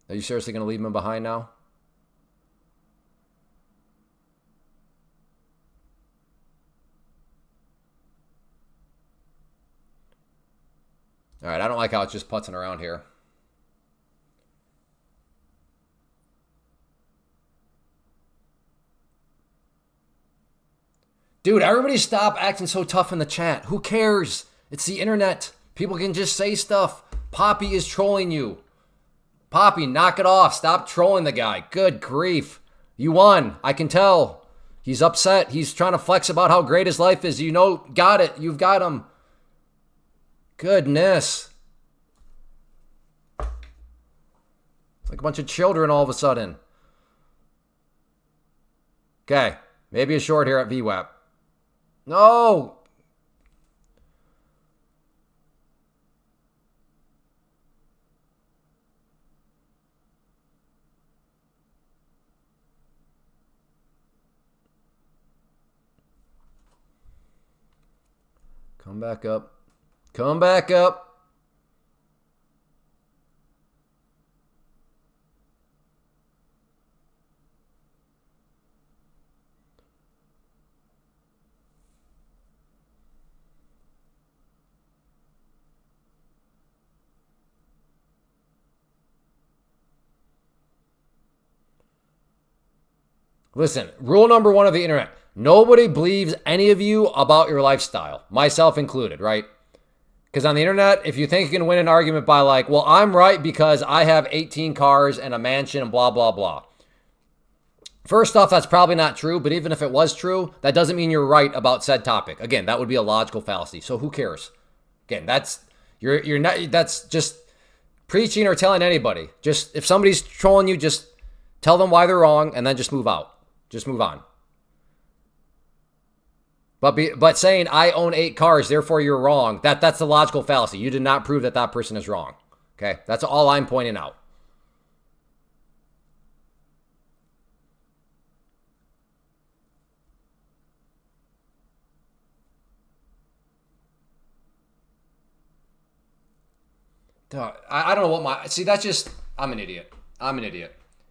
Are you seriously going to leave me behind now? All right, I don't like how it's just putzing around here. Dude, everybody stop acting so tough in the chat. Who cares? It's the internet. People can just say stuff. Poppy is trolling you. Poppy, knock it off. Stop trolling the guy. Good grief. You won. I can tell. He's upset. He's trying to flex about how great his life is. You know, got it. You've got him. Goodness. It's like a bunch of children all of a sudden. Okay. Maybe a short here at VWAP. No. Come back up. Come back up. Listen, rule number one of the internet. Nobody believes any of you about your lifestyle, myself included, right? Because on the internet, if you think you can win an argument by like, well, I'm right because I have 18 cars and a mansion and blah, blah, blah. First off, that's probably not true, but even if it was true, that doesn't mean you're right about said topic. Again, that would be a logical fallacy. So who cares? Again, you're not, that's just preaching or telling anybody. Just if somebody's trolling you, just tell them why they're wrong and then just move out. Just move on. But saying I own 8 cars, therefore you're wrong, that's the logical fallacy. You did not prove that that person is wrong. Okay? That's all I'm pointing out. I don't know what that's just, I'm an idiot.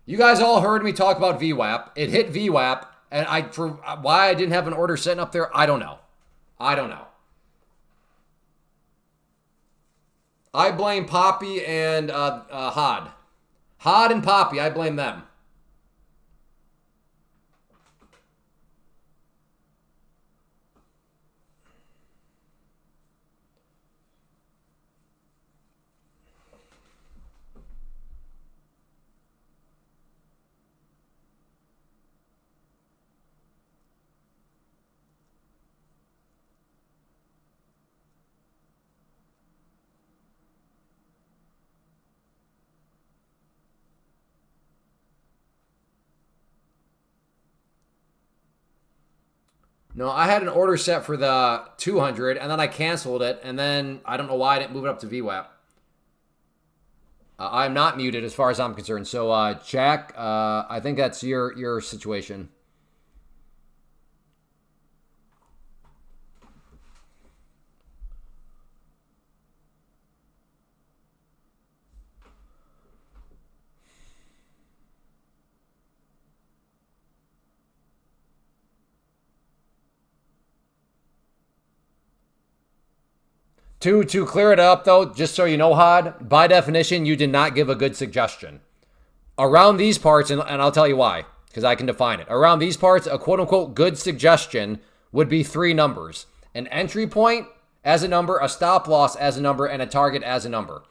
You guys all heard me talk about VWAP. It hit VWAP, and for why I didn't have an order sitting up there, I don't know. I blame Poppy and Hod. Hod and Poppy, I blame them. No, I had an order set for the 200, and then I canceled it, and then I don't know why I didn't move it up to VWAP. I'm not muted as far as I'm concerned. So, Jack, I think that's your situation. To clear it up, though, just so you know, Hod, by definition, you did not give a good suggestion. Around these parts, and I'll tell you why, because I can define it. Around these parts, a quote-unquote good suggestion would be 3 numbers. An entry point as a number, a stop loss as a number, and a target as a number.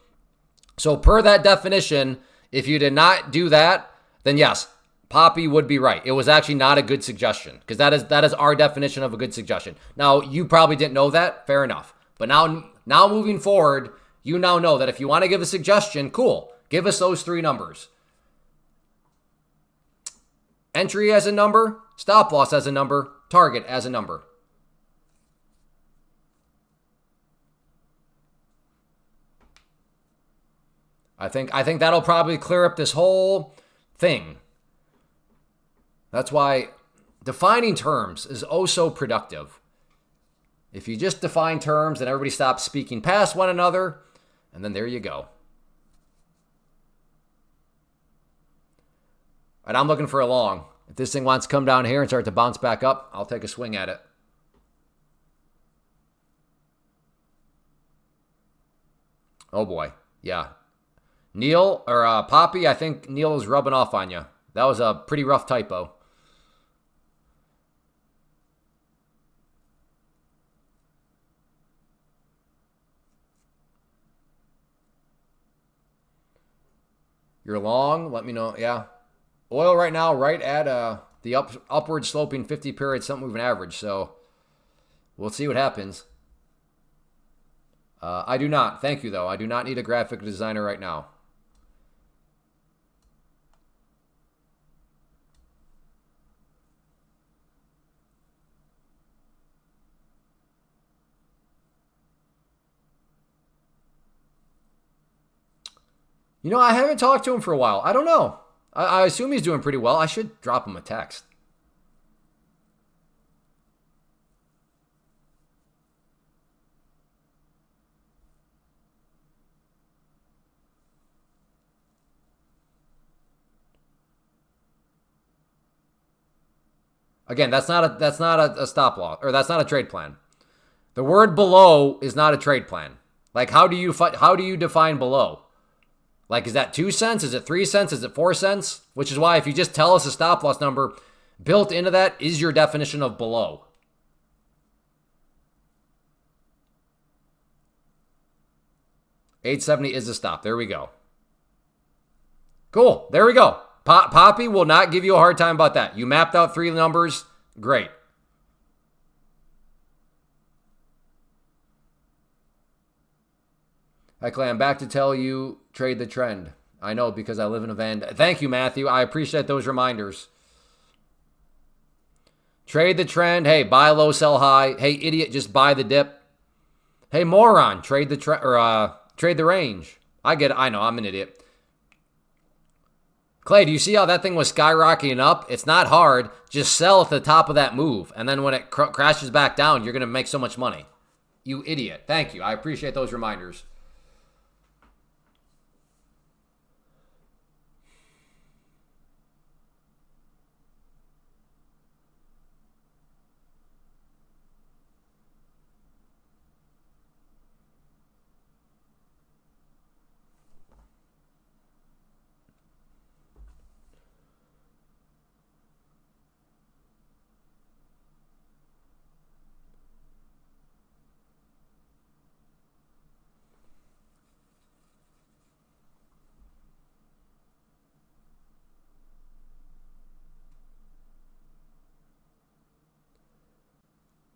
So per that definition, if you did not do that, then yes, Poppy would be right. It was actually not a good suggestion because that is our definition of a good suggestion. Now, you probably didn't know that. Fair enough. But now moving forward, you now know that if you want to give a suggestion, cool. Give us those 3 numbers. Entry as a number, stop loss as a number, target as a number. I think that'll probably clear up this whole thing. That's why defining terms is oh so productive. If you just define terms, then everybody stops speaking past one another, and then there you go. And I'm looking for a long. If this thing wants to come down here and start to bounce back up, I'll take a swing at it. Oh boy, yeah. Neil, or Poppy, I think Neil is rubbing off on you. That was a pretty rough typo. You're long, let me know. Yeah. Oil right now, right at the upward sloping 50 period something moving average. So we'll see what happens. I do not. Thank you, though. I do not need a graphic designer right now. You know, I haven't talked to him for a while. I don't know. I assume he's doing pretty well. I should drop him a text. Again, that's not a stop loss, or that's not a trade plan. The word below is not a trade plan. Like, how do you define below? Like, is that 2 cents? Is it 3 cents? Is it 4 cents? Which is why if you just tell us a stop loss number, built into that is your definition of below. $8.70 is a stop. There we go. Cool. There we go. Poppy will not give you a hard time about that. You mapped out 3 numbers. Great. Hi, Clay. I'm back to tell you, trade the trend. I know because I live in a van. Thank you, Matthew. I appreciate those reminders. Trade the trend. Hey, buy low, sell high. Hey, idiot, just buy the dip. Hey, moron, trade the trade the range. I get it. I know. I'm an idiot. Clay, do you see how that thing was skyrocketing up? It's not hard. Just sell at the top of that move. And then when it crashes back down, you're going to make so much money. You idiot. Thank you. I appreciate those reminders.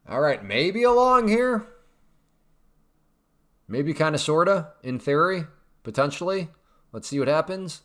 All right, maybe a long here. Maybe kind of, sort of, in theory, potentially. Let's see what happens.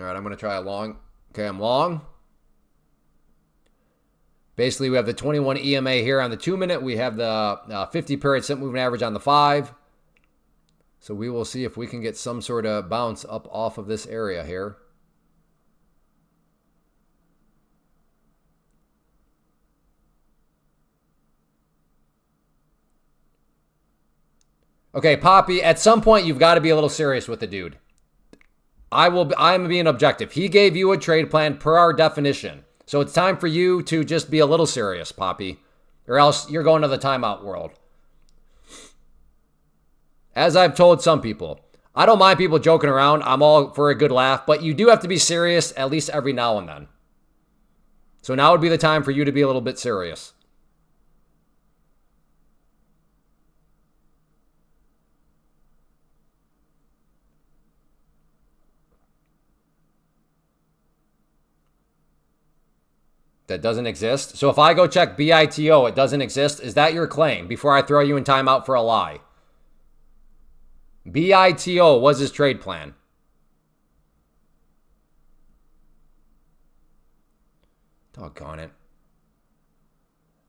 All right, I'm going to try a long. Okay, I'm long. Basically, we have the 21 EMA here on the 2-minute. We have the 50 period simple moving average on the 5. So we will see if we can get some sort of bounce up off of this area here. Okay, Poppy, at some point you've got to be a little serious with the dude. I'm being objective. He gave you a trade plan per our definition. So it's time for you to just be a little serious, Poppy. Or else you're going to the timeout world. As I've told some people, I don't mind people joking around. I'm all for a good laugh, but you do have to be serious at least every now and then. So now would be the time for you to be a little bit serious. That doesn't exist. So if I go check BITO, it doesn't exist. Is that your claim before I throw you in timeout for a lie? BITO was his trade plan. Doggone it.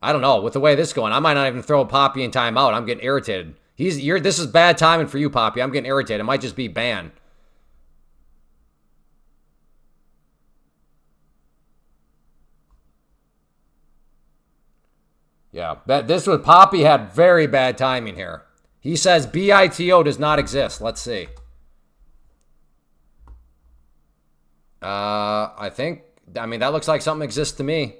I don't know. With the way this is going, I might not even throw Poppy in timeout. I'm getting irritated. This is bad timing for you, Poppy. I'm getting irritated. It might just be banned. Yeah, this was Poppy had very bad timing here. He says BITO does not exist. Let's see. I mean, that looks like something exists to me.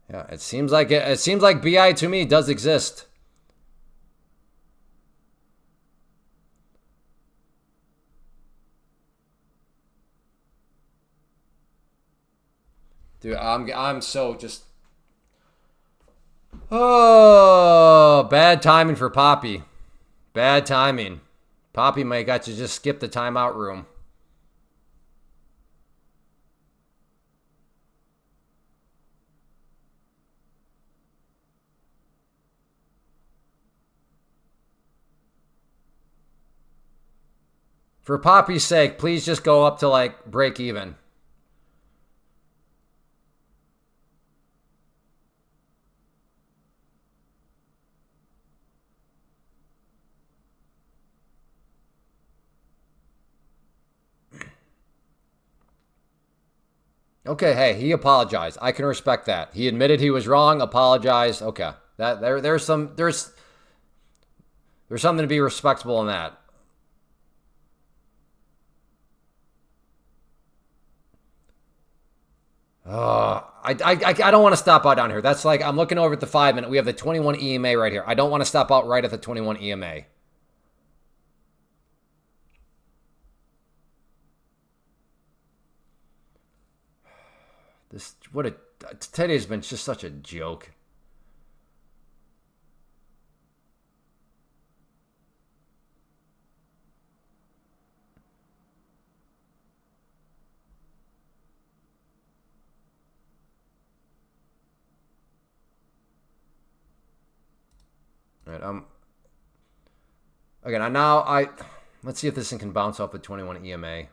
Yeah, it seems like BI to me does exist. Dude, I'm so just bad timing for Poppy. Bad timing. Poppy might got to just skip the timeout room. For Poppy's sake, please just go up to like break even. Okay, hey, he apologized. I can respect that. He admitted he was wrong, apologized. Okay. There's something to be respectable in that. I don't want to stop out down here. That's like, I'm looking over at the 5 minute. We have the 21 EMA right here. I don't want to stop out right at the 21 EMA. Today's been just such a joke. All right, again, let's see if this thing can bounce off the 21 EMA.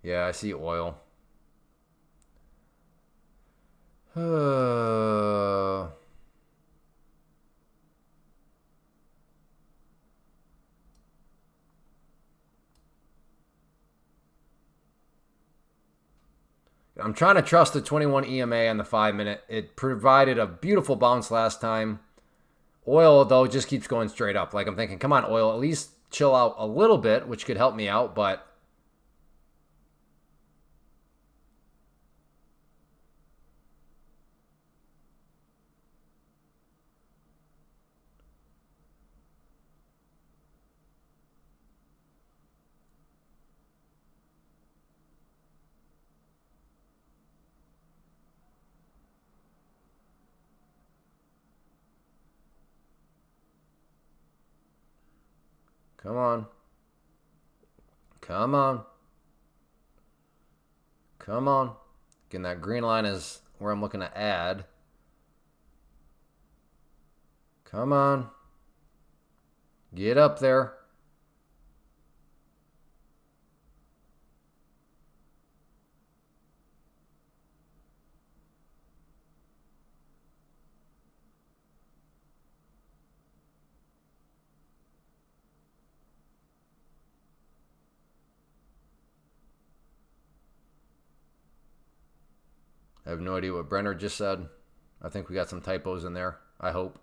Yeah, I see oil. I'm trying to trust the 21 EMA on the 5 minute. It provided a beautiful bounce last time. Oil, though, just keeps going straight up. Like, I'm thinking, come on, oil, at least chill out a little bit, which could help me out, but Come on. Come on. Come on. Again, that green line is where I'm looking to add. Come on. Get up there. I have no idea what Brenner just said. I think we got some typos in there. I hope.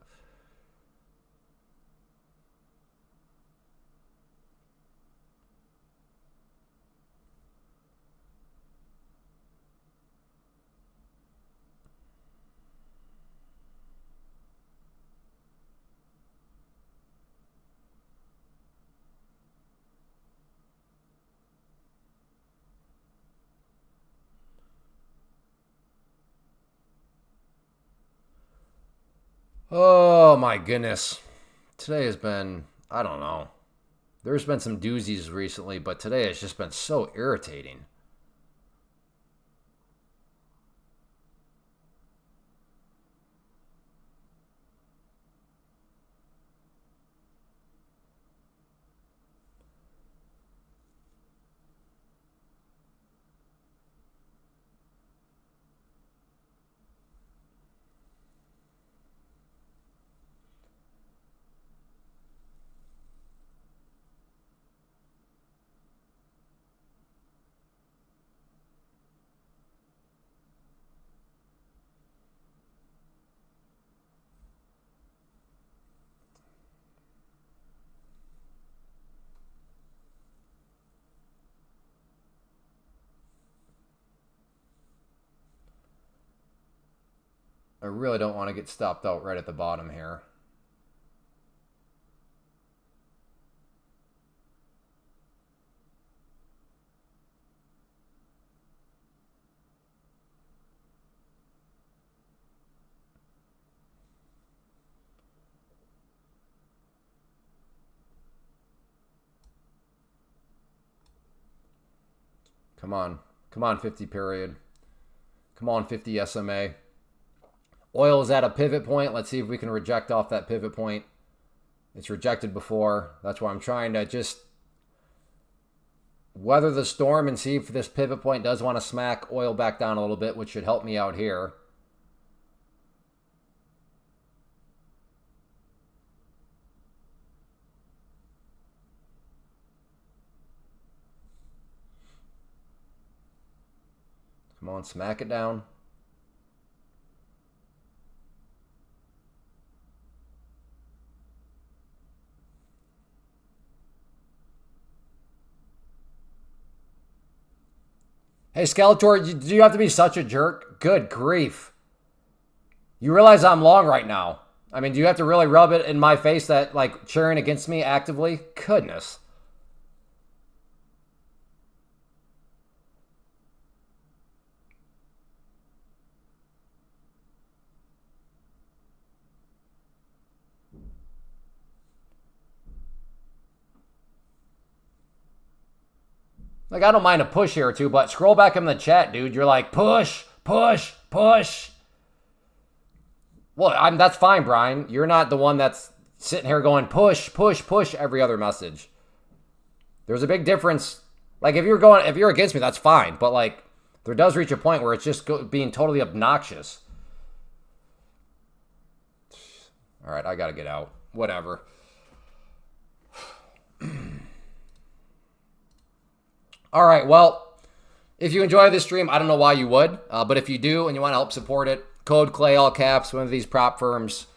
Oh my goodness. Today has been, I don't know. There's been some doozies recently, but today has just been so irritating. I really don't want to get stopped out right at the bottom here. Come on. Come on, 50 period. Come on, 50 SMA. Oil is at a pivot point. Let's see if we can reject off that pivot point. It's rejected before. That's why I'm trying to just weather the storm and see if this pivot point does want to smack oil back down a little bit, which should help me out here. Come on, smack it down. Hey, Skeletor, do you have to be such a jerk? Good grief. You realize I'm long right now. I mean, do you have to really rub it in my face that, like, cheering against me actively? Goodness. Like, I don't mind a push here or two, but scroll back in the chat, dude. You're like, push, push, push. Well, that's fine, Brian. You're not the one that's sitting here going, push, push, push every other message. There's a big difference. Like, if you're against me, that's fine. But, like, there does reach a point where it's just being totally obnoxious. All right, I got to get out. Whatever. All right, well, if you enjoy this stream, I don't know why you would, but if you do and you want to help support it, code Clay, all caps, one of these prop firms,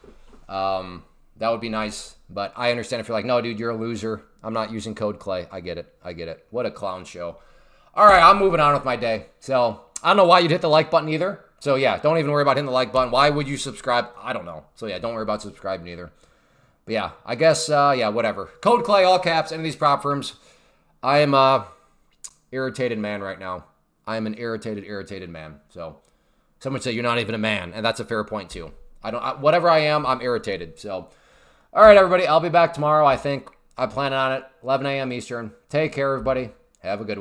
that would be nice. But I understand if you're like, no, dude, you're a loser. I'm not using code Clay. I get it. I get it. What a clown show. All right, I'm moving on with my day. So I don't know why you'd hit the like button either. So yeah, don't even worry about hitting the like button. Why would you subscribe? I don't know. So yeah, don't worry about subscribing either. But yeah, I guess, yeah, whatever. Code Clay, all caps, any of these prop firms. I am irritated man right now. I am an irritated man. So some would say you're not even a man, and that's a fair point too. Whatever I am, I'm irritated. So, all right, everybody, I'll be back tomorrow. I think I plan on it. 11 a.m. Eastern. Take care, everybody. Have a good one.